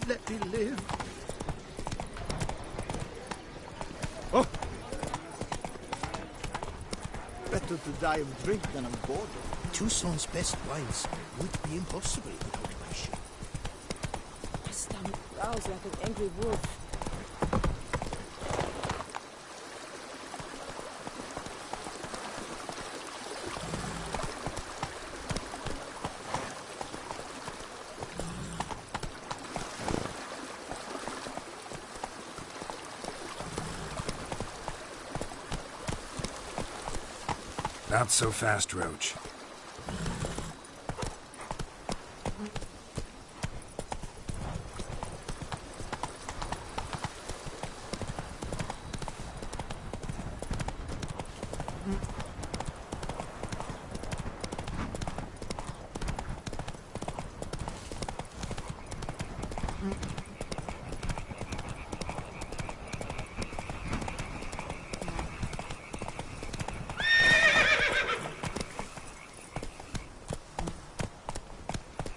Let me live. Oh! Better to die of drink than of boredom. Tucson's best wines would be impossible without my ship. My stomach growls like an angry wolf. Not so fast, Roach.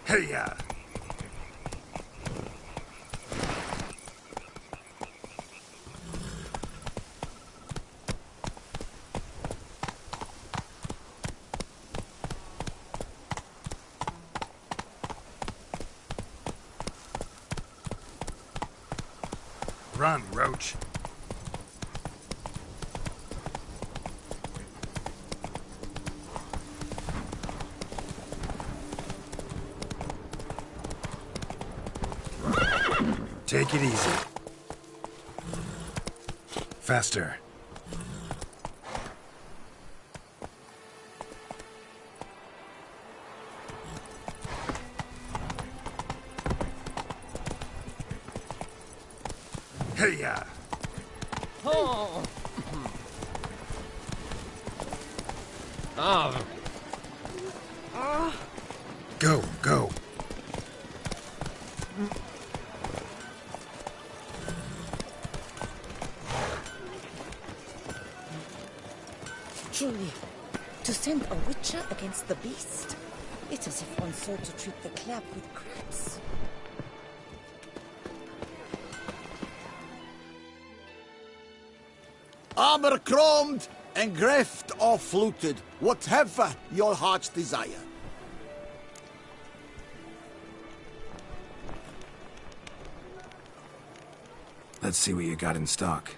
Hey-ya! Run, Roach. Take it easy. Faster. Hey-ya! Oh! Oh! Go, go. Truly, to send a witcher against the beast, it's as if one sought to treat the clap with crabs. Armor chromed and greft or fluted, whatever your heart's desire. Let's see what you got in stock.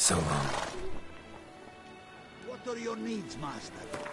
So long. What are your needs, master?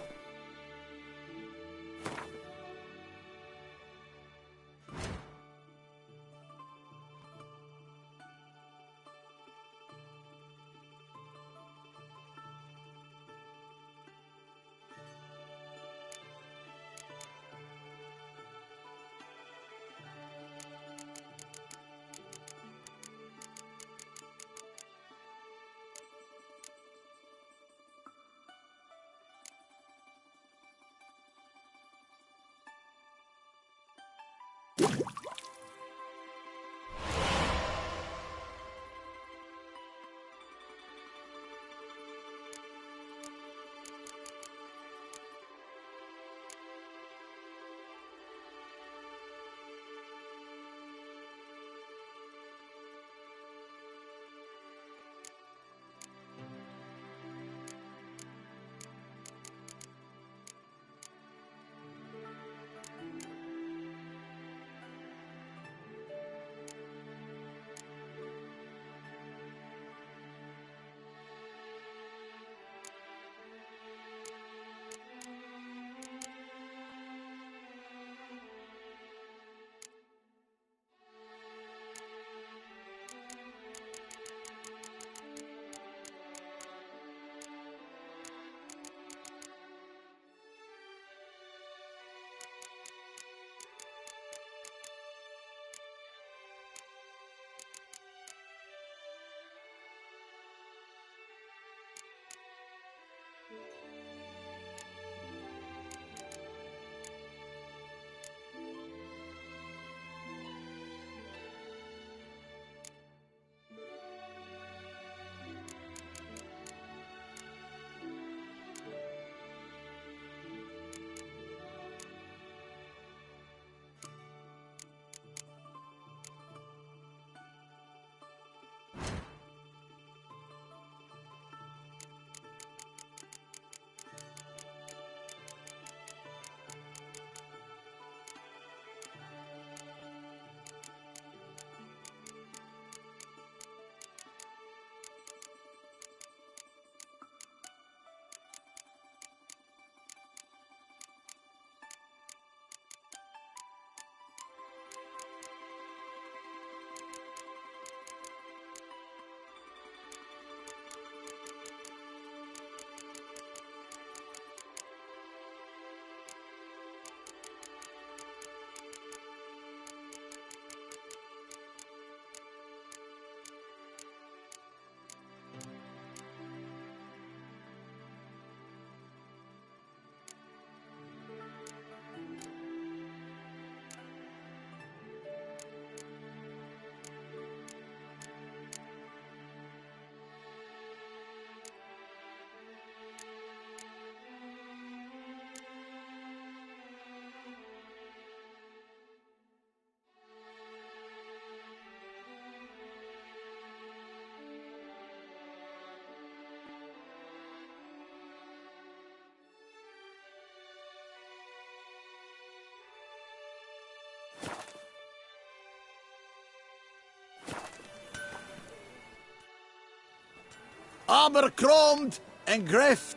Armor chromed and greft.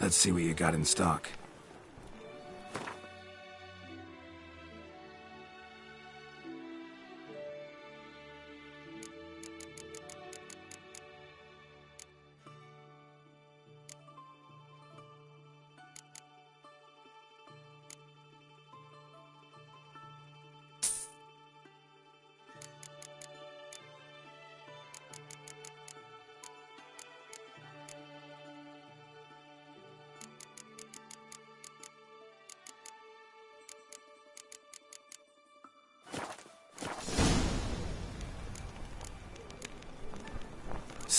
Let's see what you got in stock.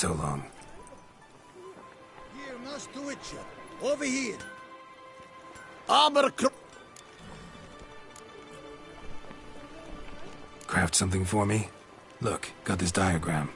So long. Here, Master Witcher. Over here. Armor Craft something for me? Look, got this diagram.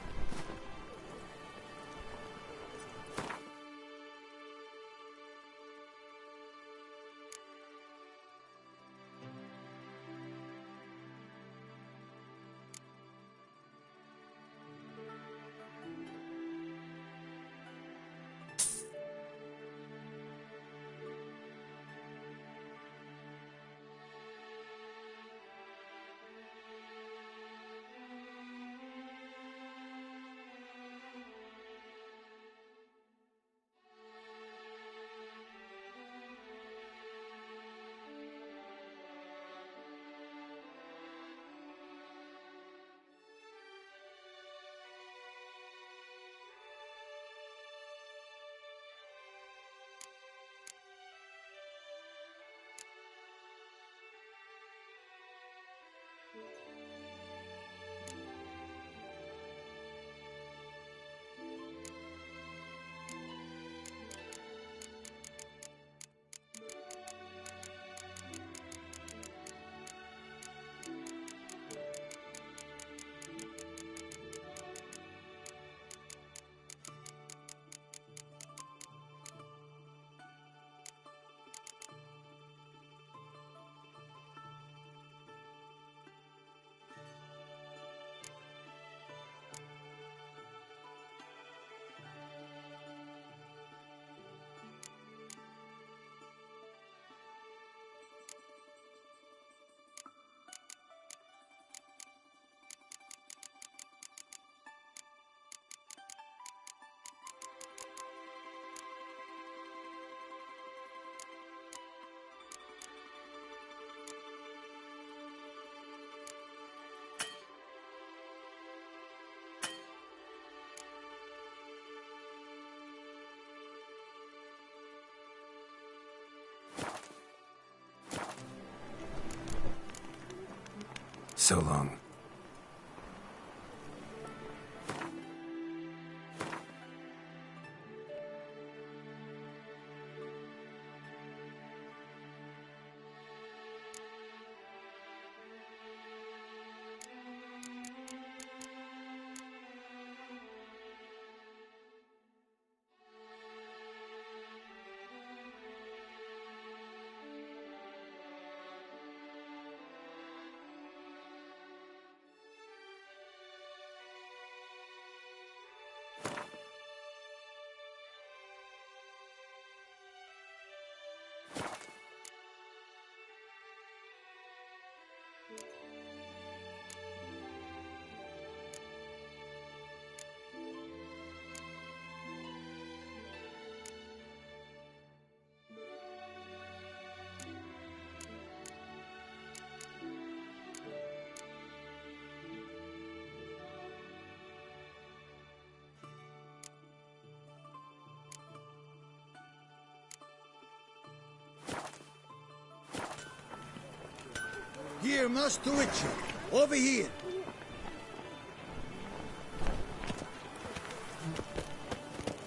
so long. Here, Master Witcher. Over here.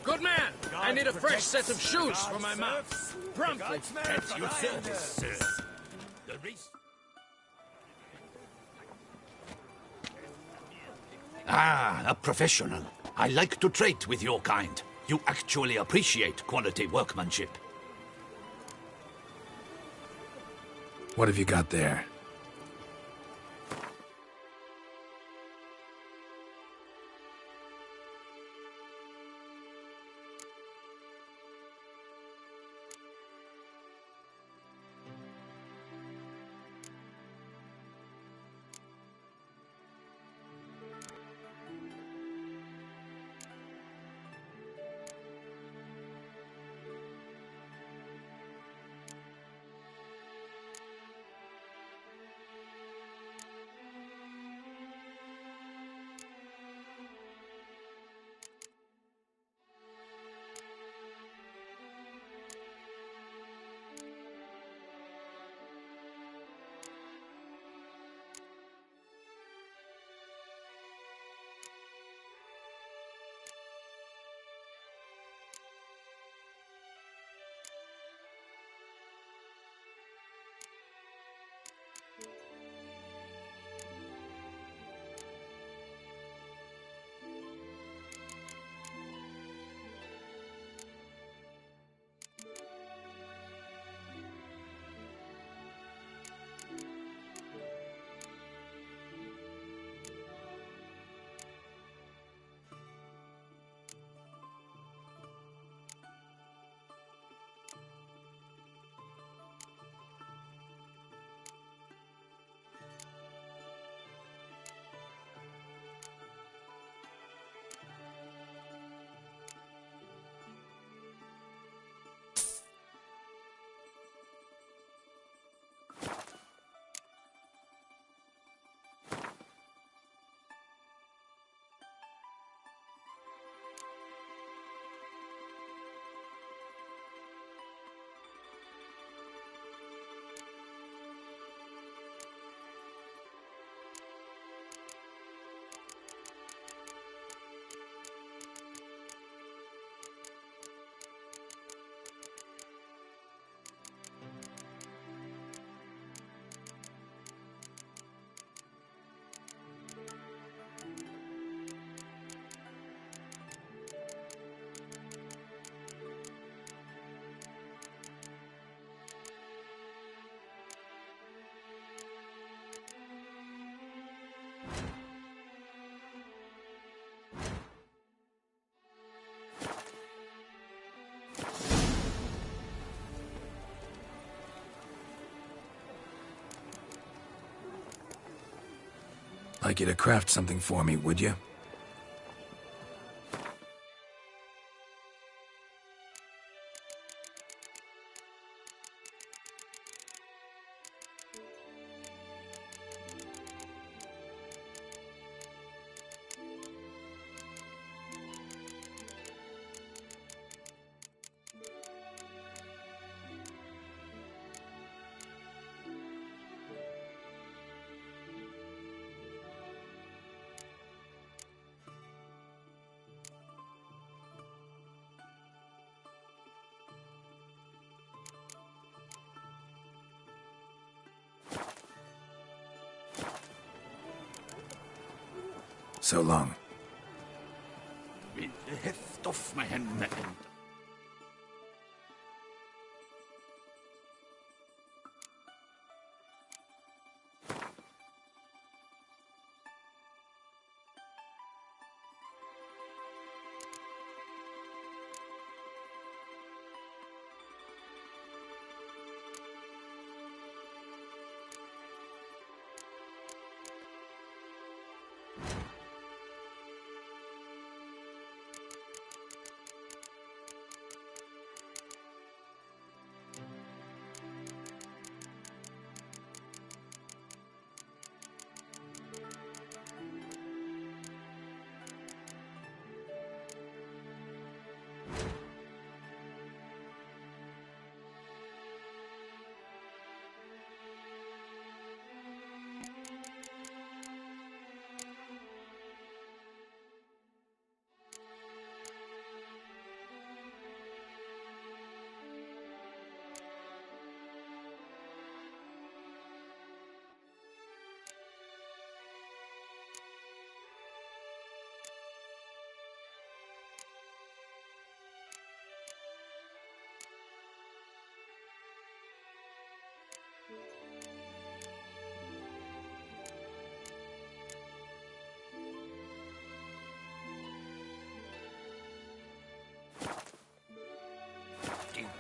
Good man! I need a fresh set of shoes for my mouth. Promptly. At your service, sir. The race... Ah, a professional. I like to trade with your kind. You actually appreciate quality workmanship. What have you got there? Like you to craft something for me, would you? So long. With the heft of my hand and...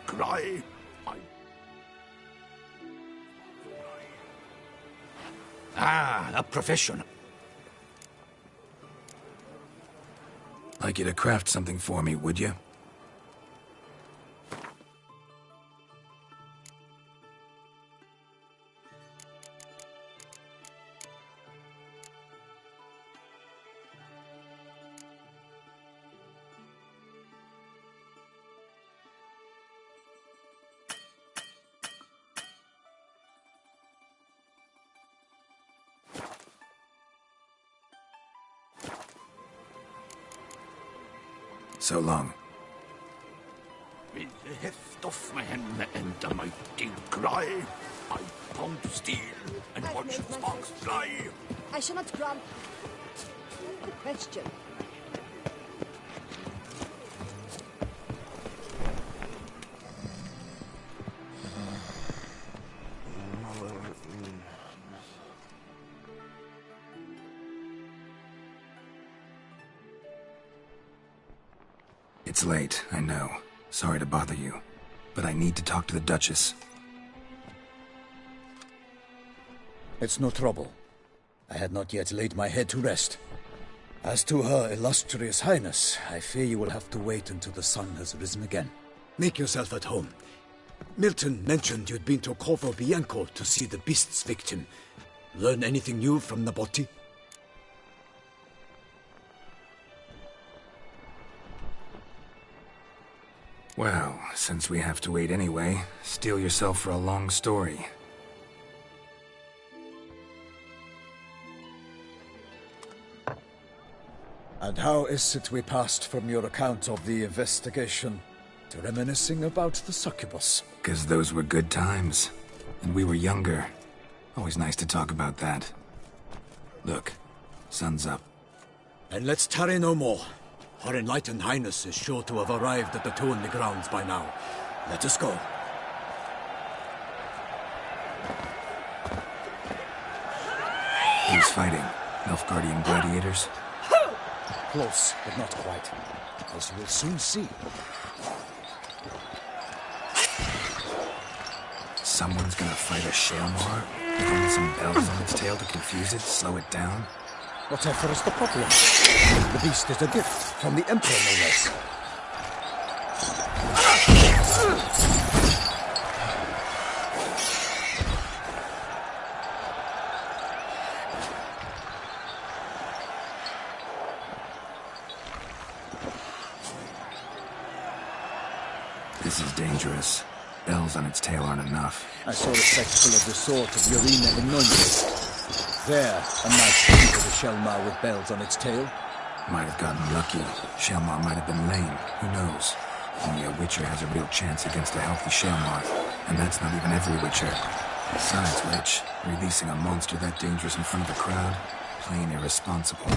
Cry. Ah, a professional. Like you to craft something for me, would you? So long. With the heft of my hand and a mighty cry, I pound steel and watch sparks fly. I shall not grant the question. It's late, I know. Sorry to bother you. But I need to talk to the Duchess. It's no trouble. I had not yet laid my head to rest. As to her illustrious highness, I fear you will have to wait until the sun has risen again. Make yourself at home. Milton mentioned you'd been to Corvo Bianco to see the beast's victim. Learn anything new from Nabotti? Well, since we have to wait anyway, steel yourself for a long story. And how is it we passed from your account of the investigation to reminiscing about the succubus? 'Cause those were good times. And we were younger. Always nice to talk about that. Look, sun's up. And let's tarry no more. Her Enlightened Highness is sure to have arrived at the Tourney grounds by now. Let us go. Who's fighting? Nilfgaardian gladiators? Close, but not quite. As we'll soon see. Someone's gonna fight a Shalmar? With only some bells on its tail to confuse it, slow it down? Whatever is the problem? The beast is a gift from the Emperor, no less. This is dangerous. Bells on its tail aren't enough. I saw a spectacle of the sort of Urina in Noinville. There, a nice thing for the Shalmar with bells on its tail. Might have gotten lucky. Shalmar might have been lame. Who knows? Only a Witcher has a real chance against a healthy Shalmar. And that's not even every Witcher. Besides which, releasing a monster that dangerous in front of a crowd? Plain irresponsible.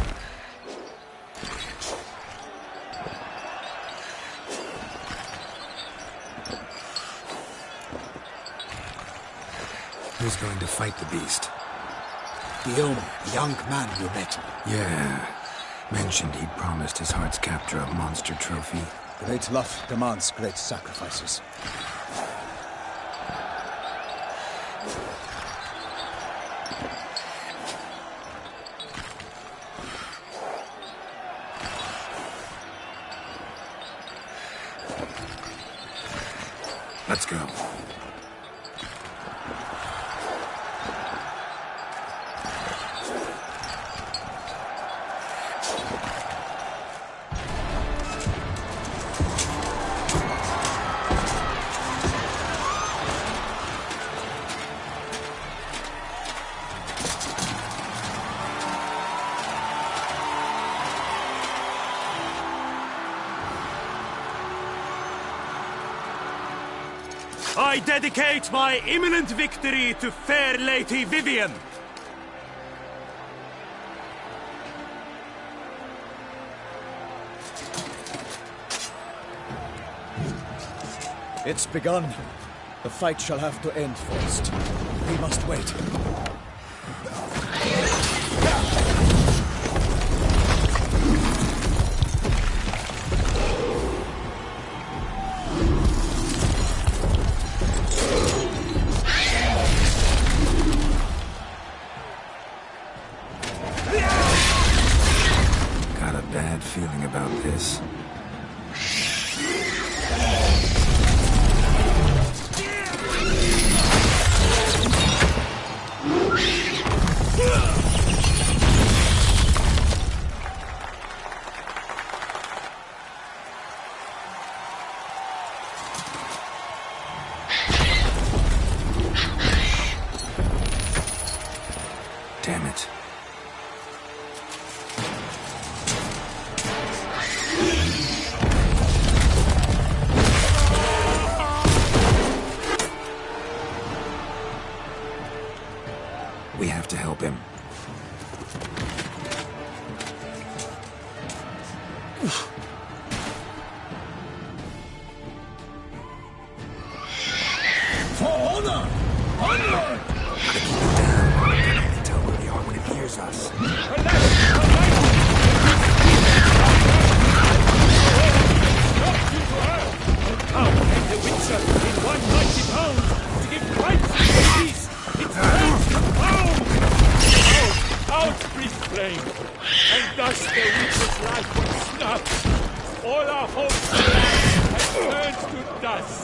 Who's going to fight the beast? Guillaume, the young man you met. Yeah. Mentioned he'd promised his heart's captor a monster trophy. Great love demands great sacrifices. Let's go. I dedicate my imminent victory to fair Lady Vivian. It's begun. The fight shall have to end first. We must wait. Got a bad feeling about this. Damn it. We have to help him. For honor! Onward! Tell where we are when it hears us. And the Witcher in one mighty pound to give life to the beast. Its rage compound. Out, priest flame, and thus the Witcher's life was snuffed. All our hopes have turned to dust.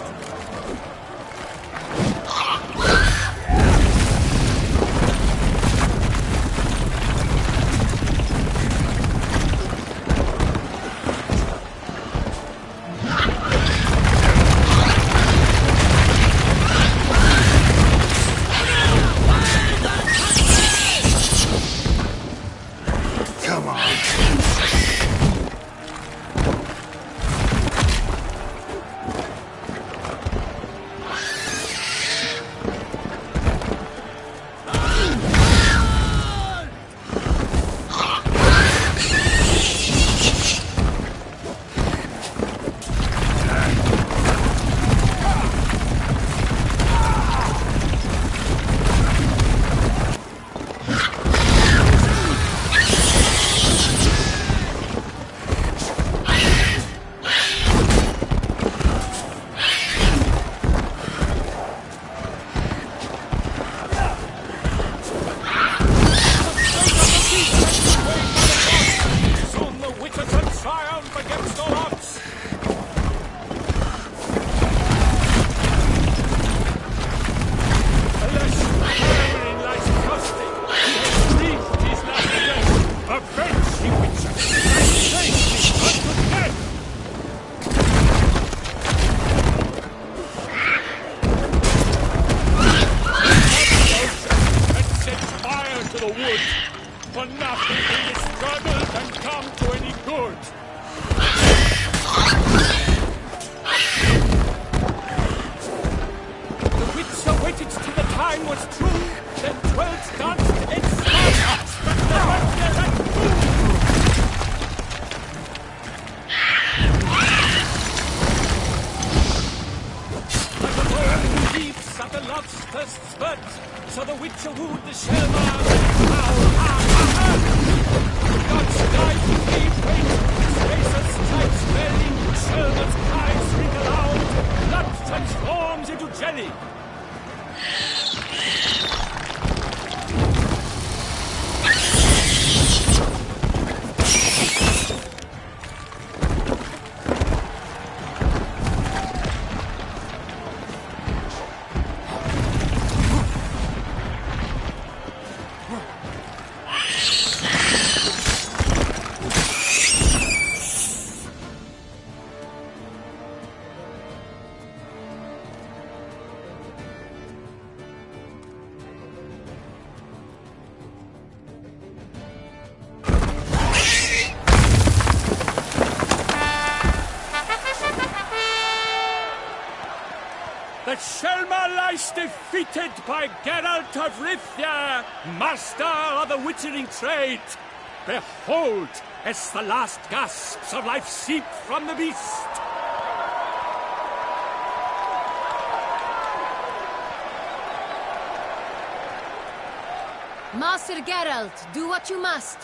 like a lobster's spurt, so the Witcher wooed the Shelmar. God's guide feed wait, Spacer's stripes belly, Shelmar's cries ring aloud, blood transforms into jelly. The Shelmar lies defeated by Geralt of Rivia, master of the witchering trade. Behold, as the last gasps of life seep from the beast. Master Geralt, do what you must.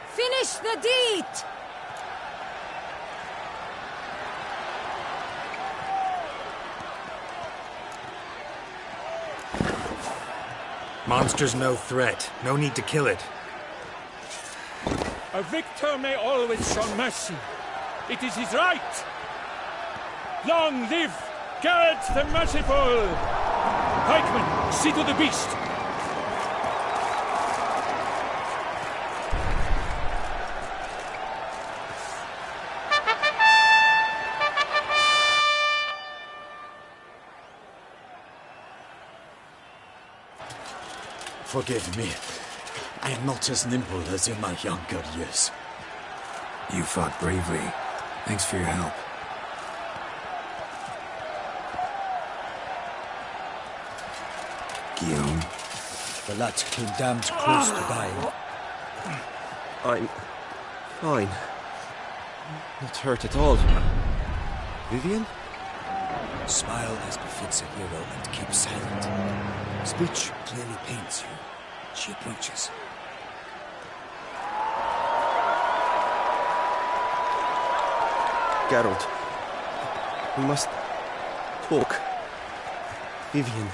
Finish the deed! Monster's no threat. No need to kill it. A victor may always show mercy. It is his right. Long live Geralt the Merciful! Pikeman, see to the beast! Forgive me. I am not as nimble as in my younger years. You fought bravely. Thanks for your help. Guillaume? The lad came damned close to dying. I'm fine. Not hurt at all. Vivian? Smile as befits a hero and keep silent. Speech clearly pains you. She approaches. Geralt, we must talk. Vivian.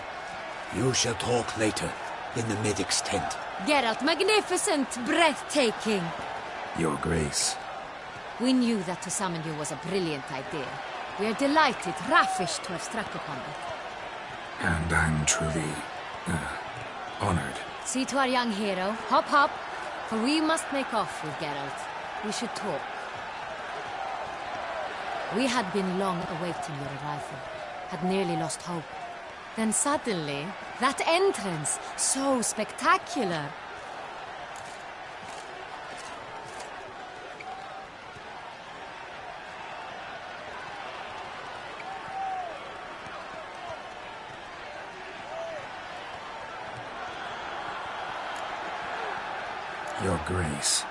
You shall talk later, in the medic's tent. Geralt, magnificent, breathtaking. Your Grace. We knew that to summon you was a brilliant idea. We are delighted, ravished to have struck upon it. And I'm truly, honored. See to our young hero. Hop, hop. For we must make off with Geralt. We should talk. We had been long awaiting your arrival. Had nearly lost hope. Then suddenly, that entrance, so spectacular. Your Grace.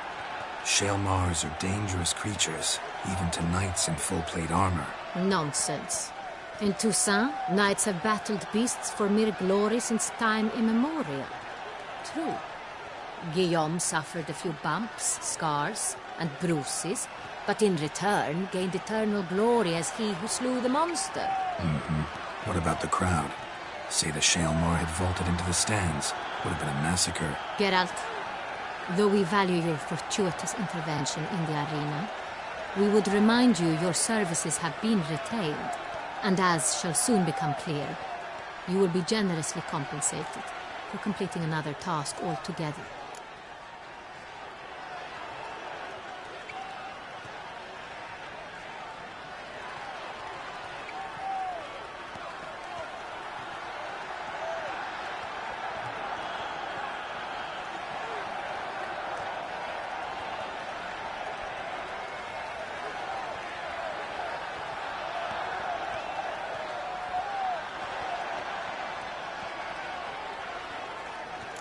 Shaelmars are dangerous creatures, even to knights in full-plate armor. Nonsense. In Toussaint, knights have battled beasts for mere glory since time immemorial. True. Guillaume suffered a few bumps, scars, and bruises, but in return gained eternal glory as he who slew the monster. Mm-hmm. What about the crowd? Say the Shaelmar had vaulted into the stands. Would have been a massacre. Geralt, though we value your fortuitous intervention in the arena, we would remind you your services have been retained, and as shall soon become clear, you will be generously compensated for completing another task altogether.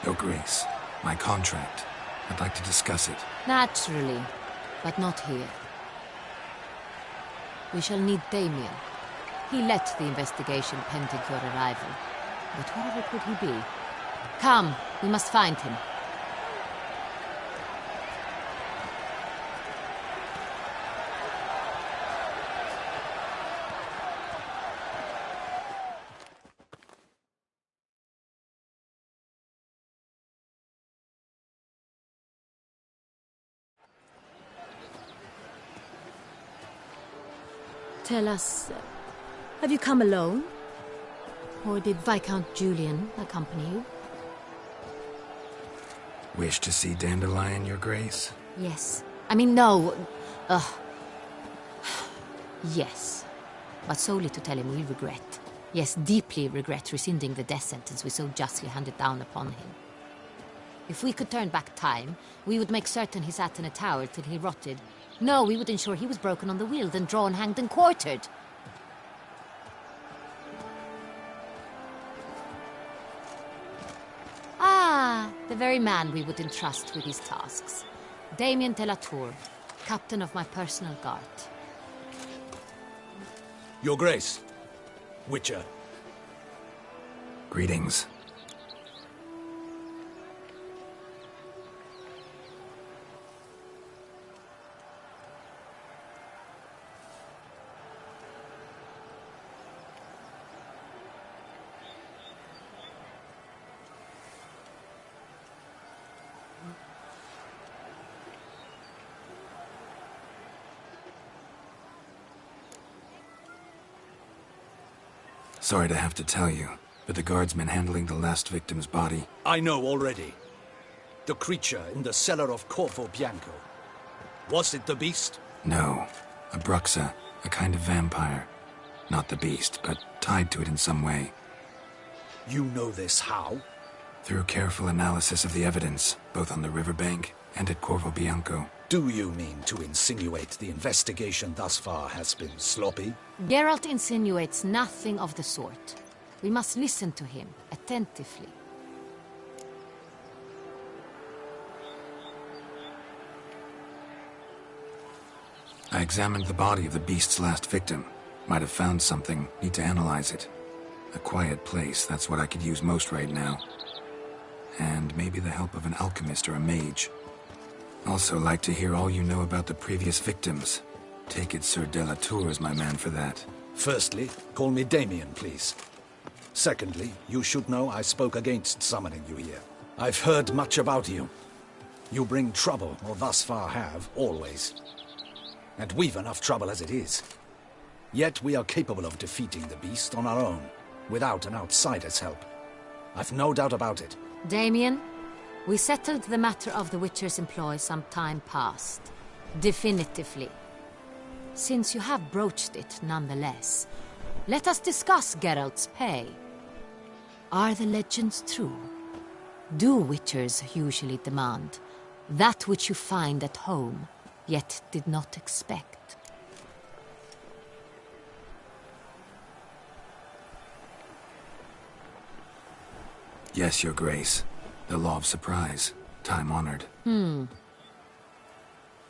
Your Grace, my contract. I'd like to discuss it. Naturally, but not here. We shall need Damien. He led the investigation pending your arrival. But whoever could he be? Come, we must find him. Tell us, have you come alone? Or did Viscount Julian accompany you? Wish to see Dandelion, Your Grace? Yes. I mean, no. Yes. But solely to tell him we regret. Yes, deeply regret rescinding the death sentence we so justly handed down upon him. If we could turn back time, we would make certain he sat in a tower till he rotted. No, we would ensure he was broken on the wheel, then drawn, hanged, and quartered. Ah, the very man we would entrust with these tasks. Damien de la Tour, captain of my personal guard. Your Grace. Witcher. Greetings. Sorry to have to tell you, but the guardsman handling the last victim's body... I know already. The creature in the cellar of Corvo Bianco. Was it the beast? No. A bruxa, a kind of vampire. Not the beast, but tied to it in some way. You know this how? Through careful analysis of the evidence, both on the riverbank and at Corvo Bianco. Do you mean to insinuate the investigation thus far has been sloppy? Geralt insinuates nothing of the sort. We must listen to him attentively. I examined the body of the beast's last victim. Might have found something, need to analyze it. A quiet place, that's what I could use most right now. And maybe the help of an alchemist or a mage. Also like to hear all you know about the previous victims. Take it Sir de la Tour is my man for that. Firstly, call me Damien, please. Secondly, you should know I spoke against summoning you here. I've heard much about you. You bring trouble, or thus far have, always. And we've enough trouble as it is. Yet we are capable of defeating the beast on our own, without an outsider's help. I've no doubt about it. Damien, we settled the matter of the Witcher's employ some time past. Definitively. Since you have broached it nonetheless, let us discuss Geralt's pay. Are the legends true? Do Witchers usually demand that which you find at home, yet did not expect? Yes, Your Grace. The law of surprise. Time-honored.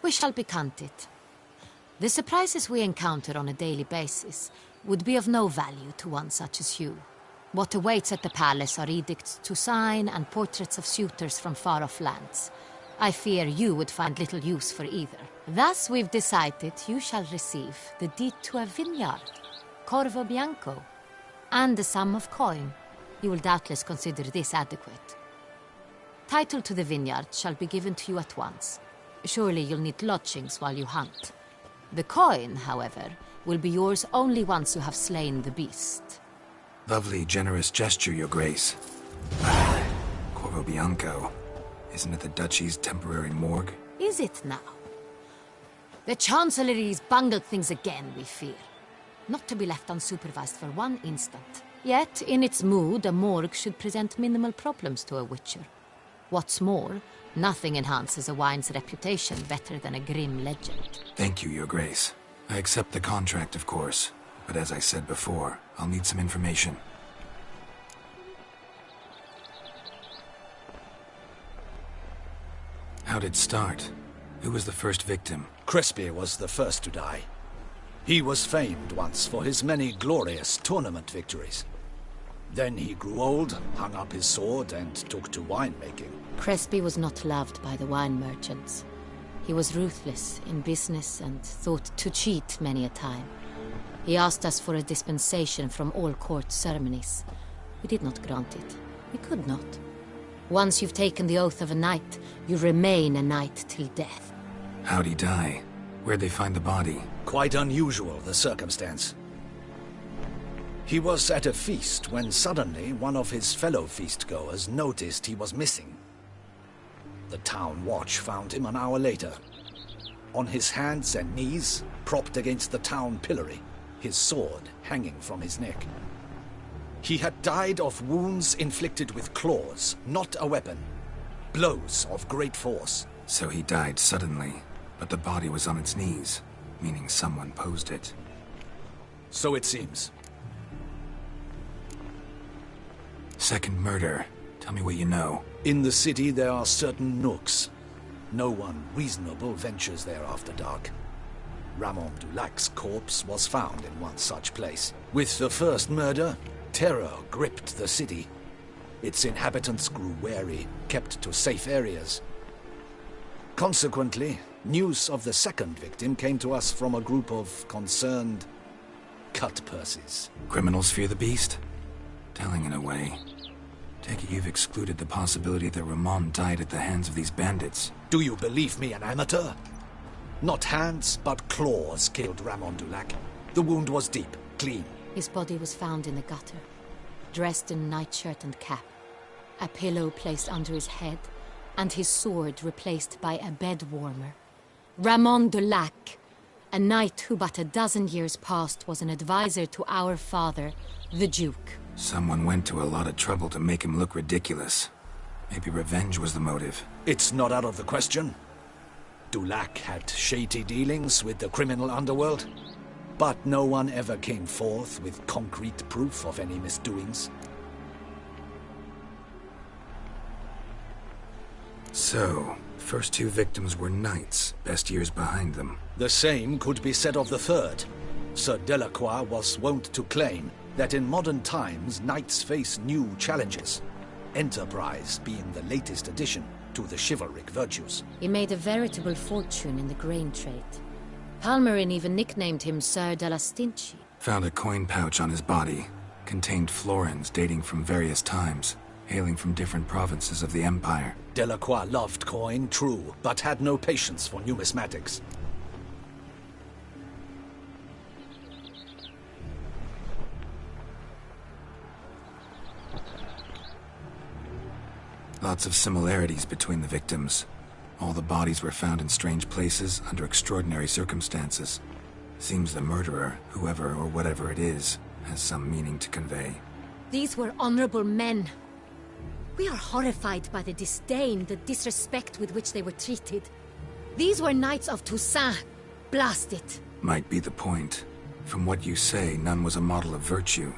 We shall becant it. The surprises we encounter on a daily basis would be of no value to one such as you. What awaits at the palace are edicts to sign and portraits of suitors from far-off lands. I fear you would find little use for either. Thus we've decided you shall receive the deed to a vineyard, Corvo Bianco, and a sum of coin. You will doubtless consider this adequate. Title to the vineyard shall be given to you at once. Surely you'll need lodgings while you hunt. The coin, however, will be yours only once you have slain the beast. Lovely, generous gesture, Your Grace. Corvo Bianco. Isn't it the Duchy's temporary morgue? Is it now? The Chancellery's bungled things again, we fear. Not to be left unsupervised for one instant. Yet, in its mood, a morgue should present minimal problems to a Witcher. What's more, nothing enhances a wine's reputation better than a grim legend. Thank you, Your Grace. I accept the contract, of course. But as I said before, I'll need some information. How'd it start? Who was the first victim? Crespi was the first to die. He was famed once for his many glorious tournament victories. Then he grew old, hung up his sword, and took to winemaking. Crespi was not loved by the wine merchants. He was ruthless in business and thought to cheat many a time. He asked us for a dispensation from all court ceremonies. We did not grant it. We could not. Once you've taken the oath of a knight, you remain a knight till death. How'd he die? Where'd they find the body? Quite unusual, the circumstance. He was at a feast when suddenly one of his fellow feastgoers noticed he was missing. The town watch found him an hour later. On his hands and knees, propped against the town pillory, his sword hanging from his neck. He had died of wounds inflicted with claws, not a weapon. Blows of great force. So he died suddenly, but the body was on its knees, meaning someone posed it. So it seems. Second murder. Tell me what you know. In the city there are certain nooks. No one reasonable ventures there after dark. Ramon Dulac's corpse was found in one such place. With the first murder, terror gripped the city. Its inhabitants grew wary, kept to safe areas. Consequently, news of the second victim came to us from a group of concerned cut-purses. Criminals fear the beast? Telling in a way. Take it you've excluded the possibility that Ramon died at the hands of these bandits. Do you believe me an amateur? Not hands, but claws killed Ramon Dulac. The wound was deep, clean. His body was found in the gutter, dressed in nightshirt and cap, a pillow placed under his head, and his sword replaced by a bed warmer. Ramon Dulac, a knight who but a dozen years past was an advisor to our father, the Duke. Someone went to a lot of trouble to make him look ridiculous. Maybe revenge was the motive. It's not out of the question. Dulac had shady dealings with the criminal underworld, but no one ever came forth with concrete proof of any misdoings. So, first two victims were knights, best years behind them. The same could be said of the third. Sir Delacroix was wont to claim that in modern times knights face new challenges, enterprise being the latest addition to the chivalric virtues. He made a veritable fortune in the grain trade. Palmerin even nicknamed him Sir della Stinci. Found a coin pouch on his body. Contained florins dating from various times, hailing from different provinces of the Empire. Delacroix loved coin, true, but had no patience for numismatics. Lots of similarities between the victims. All the bodies were found in strange places under extraordinary circumstances. Seems the murderer, whoever or whatever it is, has some meaning to convey. These were honorable men. We are horrified by the disdain, the disrespect with which they were treated. These were knights of Toussaint. Blast it. Might be the point. From what you say, none was a model of virtue.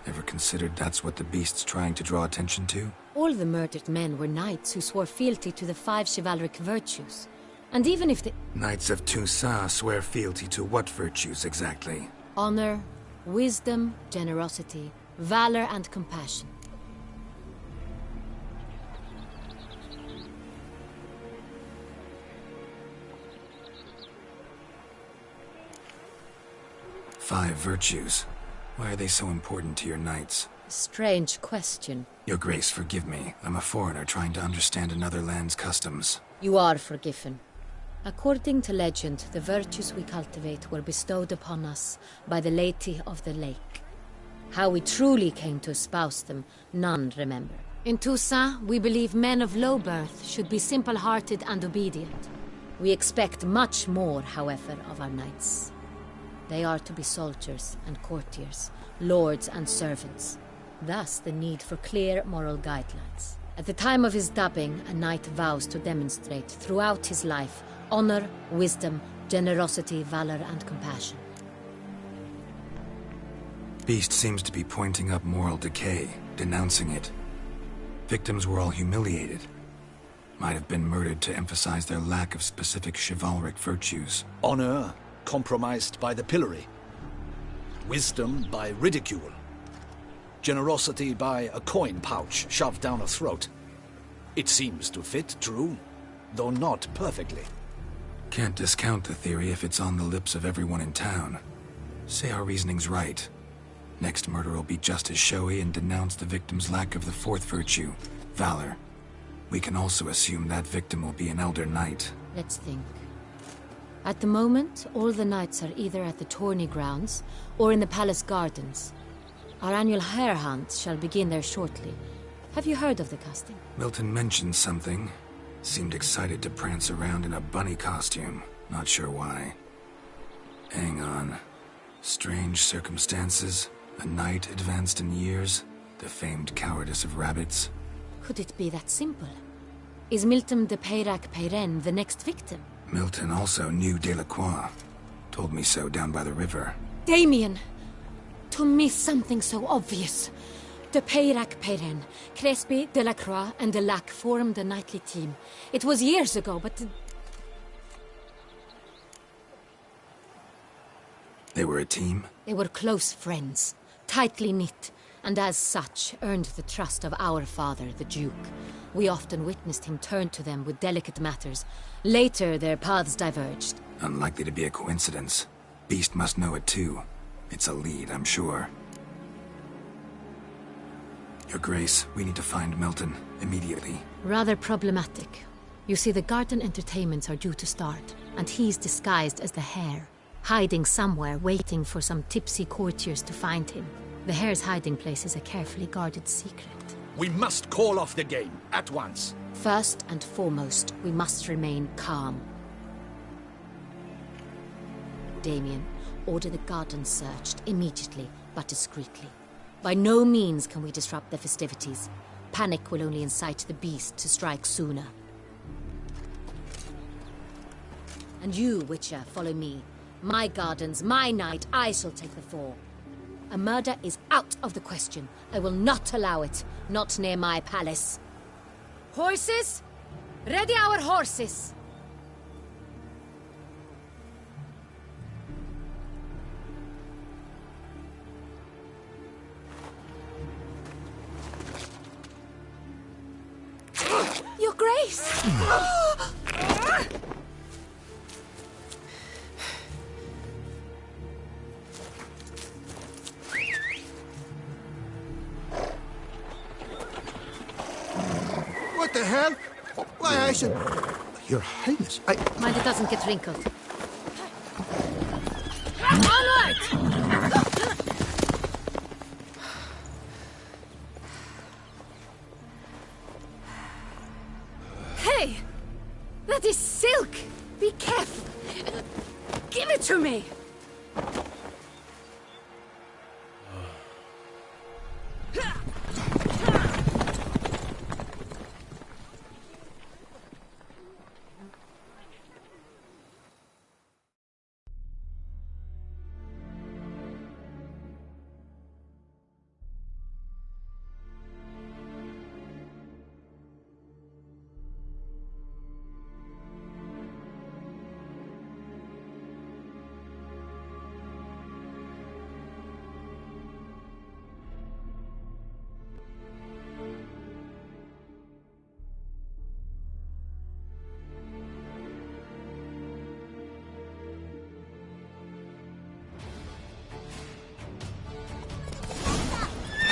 Ever considered that's what the beast's trying to draw attention to? All the murdered men were knights who swore fealty to the 5 chivalric virtues. And even if the... Knights of Toussaint swear fealty to what virtues exactly? Honor, wisdom, generosity, valor, and compassion. Five virtues. Why are they so important to your knights? Strange question. Your Grace, forgive me. I'm a foreigner trying to understand another land's customs. You are forgiven. According to legend, the virtues we cultivate were bestowed upon us by the Lady of the Lake. How we truly came to espouse them, none remember. In Toussaint, we believe men of low birth should be simple-hearted and obedient. We expect much more, however, of our knights. They are to be soldiers and courtiers, lords and servants. Thus, the need for clear moral guidelines. At the time of his dubbing, a knight vows to demonstrate throughout his life honor, wisdom, generosity, valor, and compassion. Beast seems to be pointing up moral decay, denouncing it. Victims were all humiliated. Might have been murdered to emphasize their lack of specific chivalric virtues. Honor compromised by the pillory. Wisdom by ridicule. Generosity by a coin pouch shoved down a throat. It seems to fit, true, though not perfectly. Can't discount the theory if it's on the lips of everyone in town. Say our reasoning's right. Next murder will be just as showy and denounce the victim's lack of the fourth virtue, valor. We can also assume that victim will be an elder knight. Let's think. At the moment, all the knights are either at the tourney grounds or in the palace gardens. Our annual hare hunt shall begin there shortly. Have you heard of the custom? Milton mentioned something. Seemed excited to prance around in a bunny costume. Not sure why. Hang on. Strange circumstances. A knight advanced in years. The famed cowardice of rabbits. Could it be that simple? Is Milton de Peyrac-Peyren the next victim? Milton also knew Delacroix. Told me so down by the river. Damien! To miss something so obvious. De Peyrac-Peyren, Crespi, Delacroix, and Delac formed a knightly team. It was years ago, but... They were a team? They were close friends, tightly knit, and as such earned the trust of our father, the Duke. We often witnessed him turn to them with delicate matters. Later, their paths diverged. Unlikely to be a coincidence. Beast must know it too. It's a lead, I'm sure. Your Grace, we need to find Milton, immediately. Rather problematic. You see, the garden entertainments are due to start, and he's disguised as the hare, hiding somewhere, waiting for some tipsy courtiers to find him. The hare's hiding place is a carefully guarded secret. We must call off the game, at once. First and foremost, we must remain calm. Damien, order the garden searched immediately, but discreetly. By no means can we disrupt the festivities. Panic will only incite the beast to strike sooner. And you, Witcher, follow me. My gardens, my night, I shall take the fall. A murder is out of the question. I will not allow it. Not near my palace. Horses? Ready our horses! Your Grace! What the hell? Why, I said... Your Highness, Mind it doesn't get wrinkled. Onward! Hey! That is silk! Be careful! Give it to me!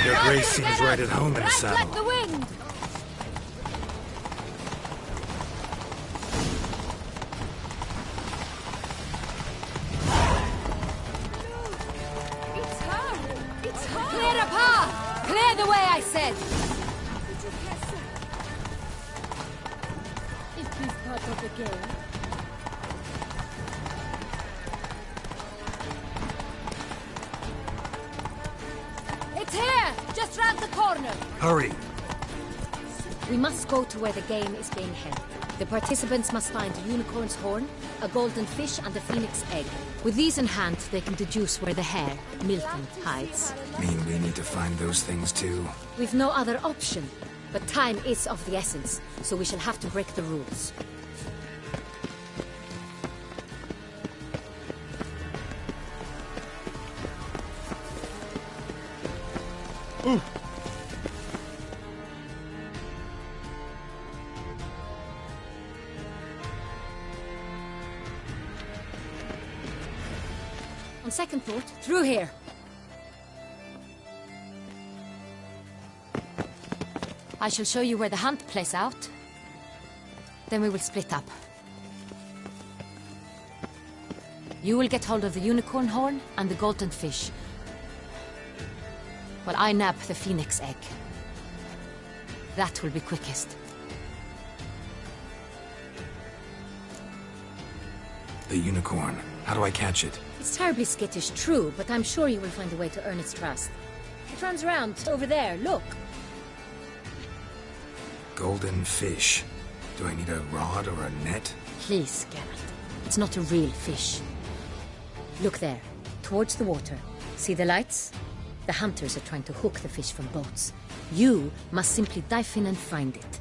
Your Grace seems right at home in a saddle. Like the wind! It's her! It's her! Clear a path! Clear the way, I said! Is this part of the game? It's here! Just round the corner! Hurry! We must go to where the game is being held. The participants must find a unicorn's horn, a golden fish, and a phoenix egg. With these in hand, they can deduce where the hare, Milton, hides. Mean we need to find those things too? We've no other option. But time is of the essence, so we shall have to break the rules. On second thought, through here. I shall show you where the hunt plays out. Then we will split up. You will get hold of the unicorn horn and the golden fish, while I nab the phoenix egg. That will be quickest. The unicorn. How do I catch it? It's terribly skittish, true, but I'm sure you will find a way to earn its trust. It runs around over there, look. Golden fish. Do I need a rod or a net? Please, Geralt. It's not a real fish. Look there, towards the water. See the lights? The hunters are trying to hook the fish from boats. You must simply dive in and find it.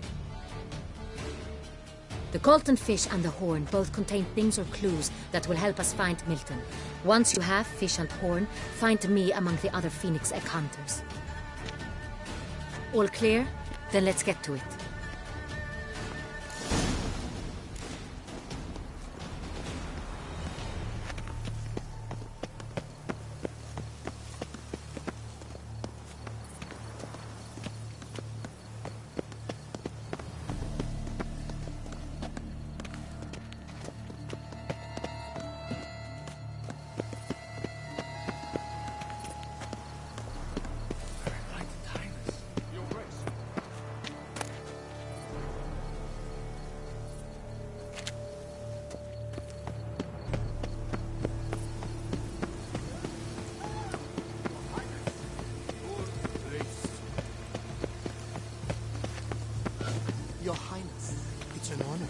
The golden fish and the horn both contain things or clues that will help us find Milton. Once you have fish and horn, find me among the other phoenix egg hunters. All clear? Then let's get to it. Your Highness, it's an honor.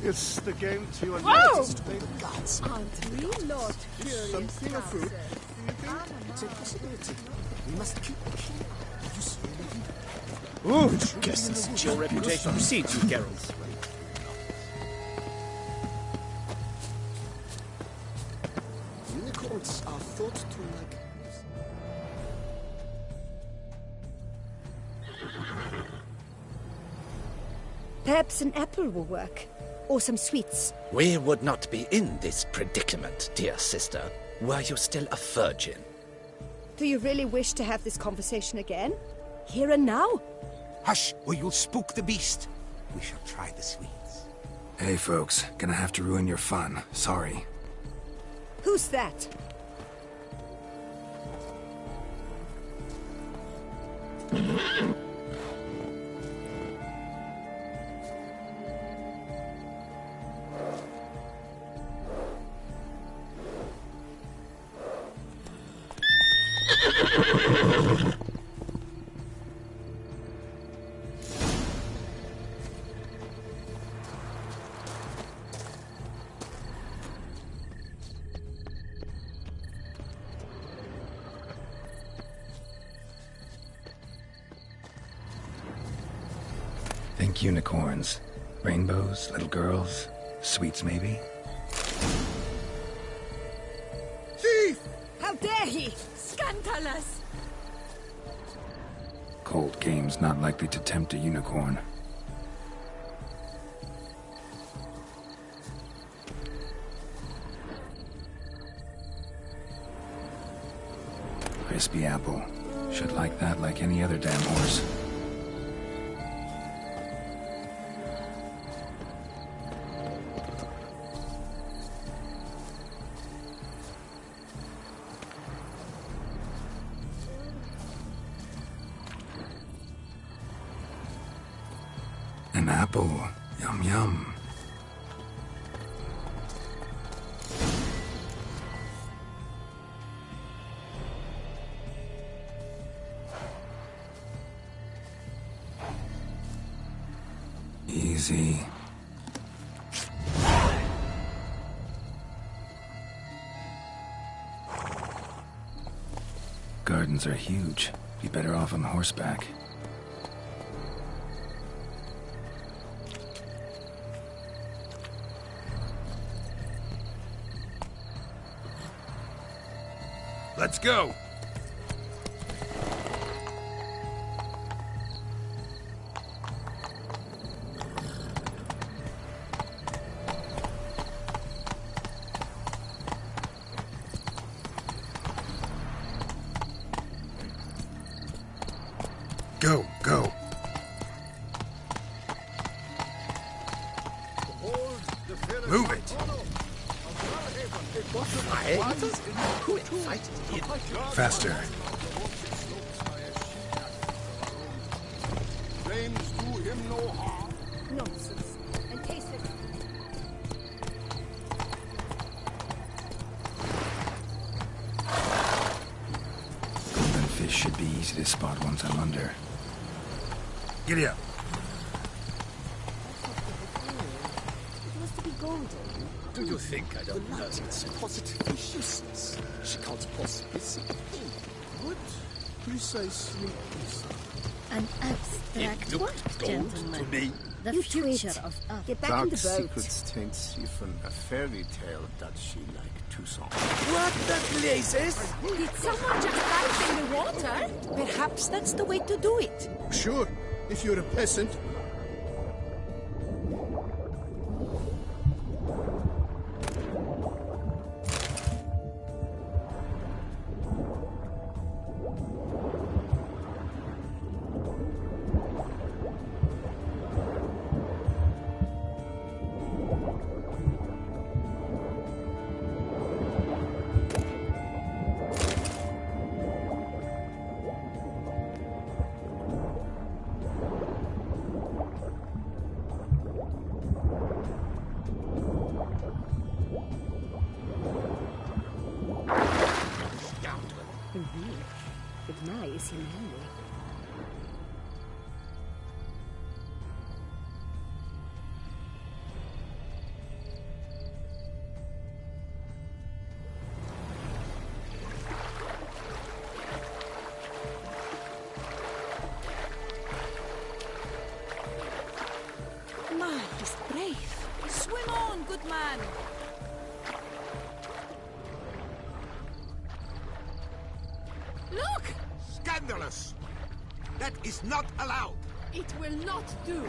It's the game to your Whoa! The gods. Aren't we not curious? Something of fruit. It's a possibility. We must keep keen. Did you see anything? Ooh, guess it's your reputation precedes you, Geralt. Unicorns are thought to like... Perhaps an apple will work. Or some sweets. We would not be in this predicament, dear sister, were you still a virgin. Do you really wish to have this conversation again? Here and now? Hush, or you'll spook the beast. We shall try the sweets. Hey, folks. Gonna have to ruin your fun. Sorry. Who's that? Think unicorns. Rainbows, little girls, sweets maybe? Thief! How dare he! Scandalous! Cold game's not likely to tempt a unicorn. Crispy apple. Should like that like any other damn horse. An apple. Yum yum. Easy. Gardens are huge. Be better off on horseback. Let's go. Go, go. Move it. Who invited him? Faster. Flames do him no harm. Nonsense. And taste it. Golden fish should be easy to spot once I'm under. Giddy up. It was to be golden. Do you think I don't know? It's positively useless. She can't possibly see the thing. What precisely is it? An abstract It what, looked gold gentlemen? to me. The You future twit. of Earth. Get back in Dark the boat. secrets taints even a fairy tale that she like to song. What the blazes? Did someone just dive in the water? Perhaps that's the way to do it. Sure, if you're a peasant. Good nice, him handy. My, he's brave. Swim on, good man. Look! Scandalous! That is not allowed! It will not do.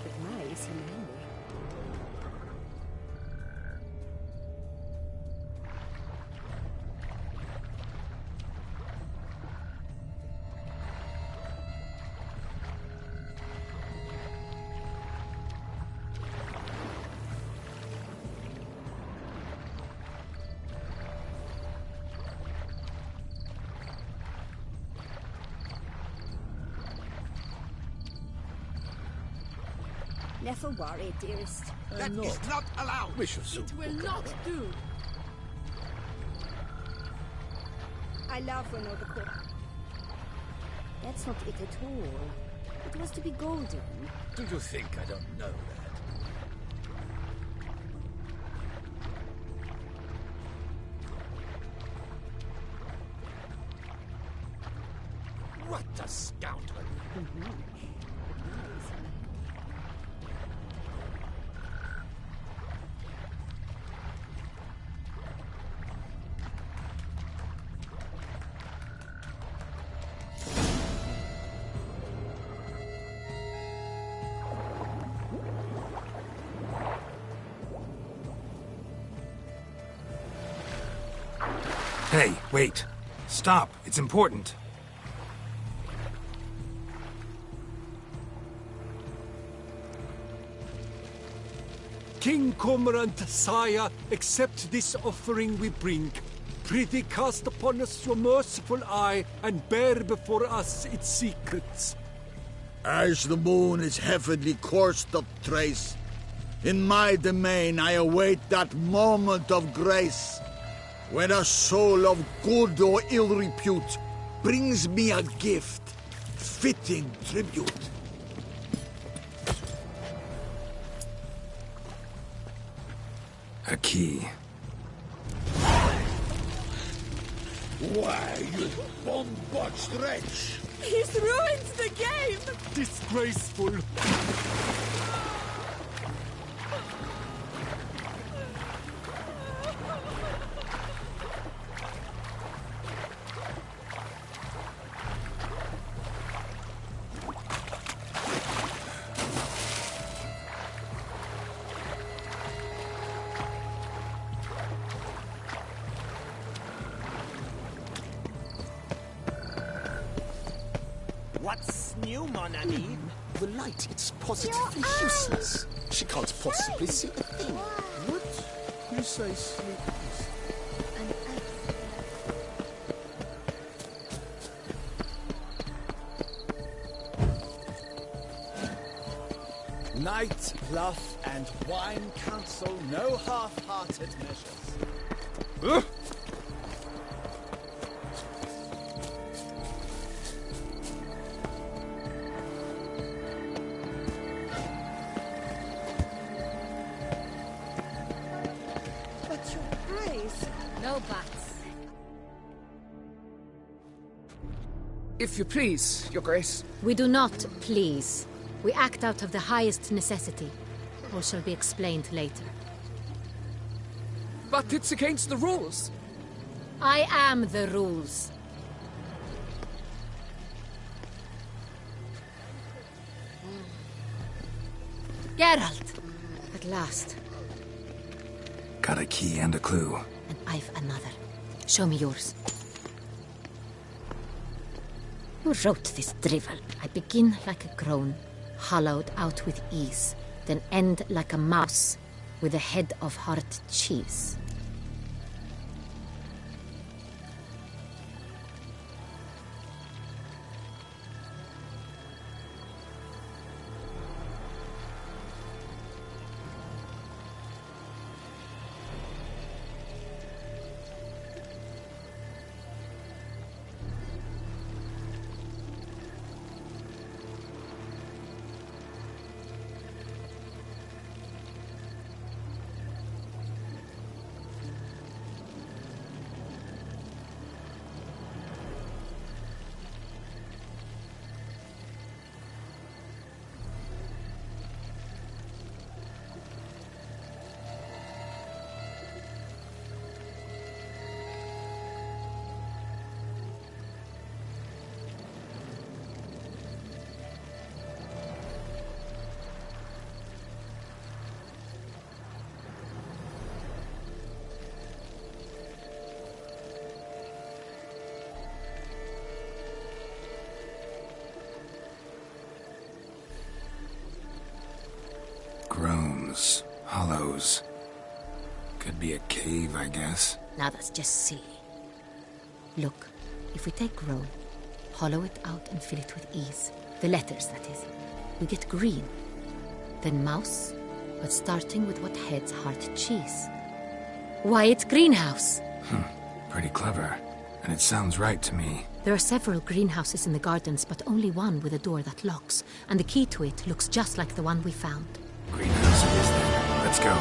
Good nice, him handy. Never worry, dearest. That is not allowed! We shall soon. It will not do. I love when overcooked. That's not it at all. It was to be golden. Do you think I don't know that? What a scoundrel! Hey, wait. Stop. It's important. King Cormorant, sire, accept this offering we bring. Prithee cast upon us your merciful eye, and bear before us its secrets. As the moon is heavenly coursed of trace, in my domain I await that moment of grace, when a soul of good or ill repute brings me a gift, fitting tribute. A key. Why, you bomb-botched wretch! He's ruined the game! Disgraceful. What's new, mon ami? The light, it's positively useless. She can't possibly see a thing. What precisely is Night, bluff, and wine counsel no half-hearted measures. But your grace... No buts. If you please, Your Grace. We do not please. We act out of the highest necessity. All shall be explained later. But it's against the rules. I am the rules. Geralt! At last. Got a key and a clue. And I've another. Show me yours. Who wrote this drivel? I begin like a groan, hollowed out with ease, then end like a mouse with a head of hard cheese. Groans, hollows. Could be a cave, I guess. Now that's just silly. Look, if we take roll, hollow it out and fill it with ease. The letters, that is. We get green. Then mouse, but starting with what heads heart cheese. Why, it's greenhouse. Pretty clever. And it sounds right to me. There are several greenhouses in the gardens, but only one with a door that locks. And the key to it looks just like the one we found. Greenhouse it is then. Let's go.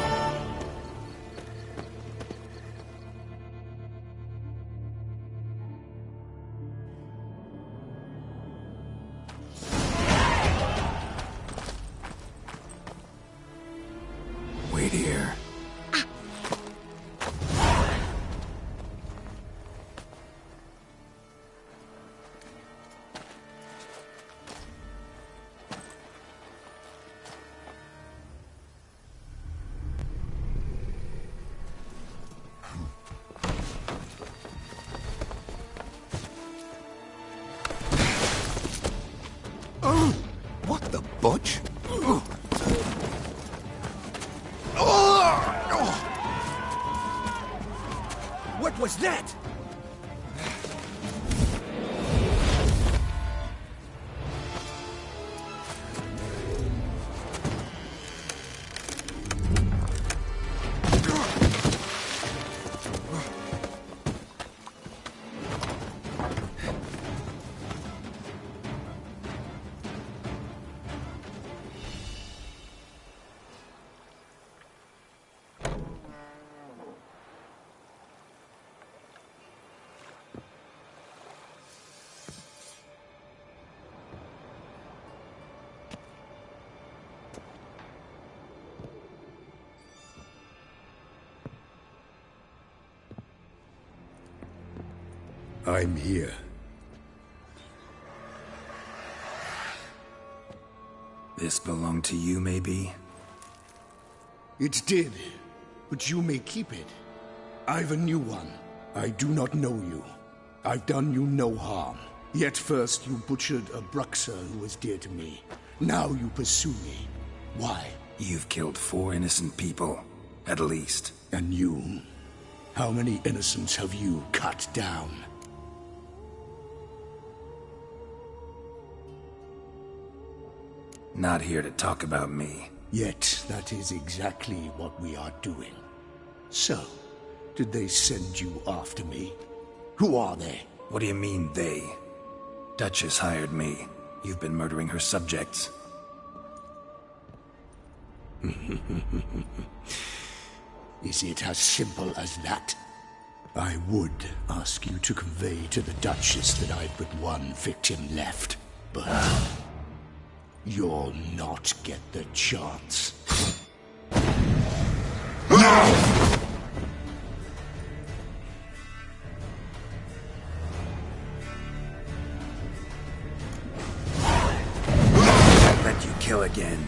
Wait here. What the butch? What was that? I'm here. This belonged to you, maybe? It did, but you may keep it. I've a new one. I do not know you. I've done you no harm. Yet first you butchered a Bruxa who was dear to me. Now you pursue me. Why? You've killed 4 innocent people, at least. And you? How many innocents have you cut down? Not here to talk about me. Yet that is exactly what we are doing. So, did they send you after me? Who are they? What do you mean, they? Duchess hired me. You've been murdering her subjects. Is it as simple as that? I would ask you to convey to the Duchess that I've but one victim left, but you'll not get the chance. Let you kill again.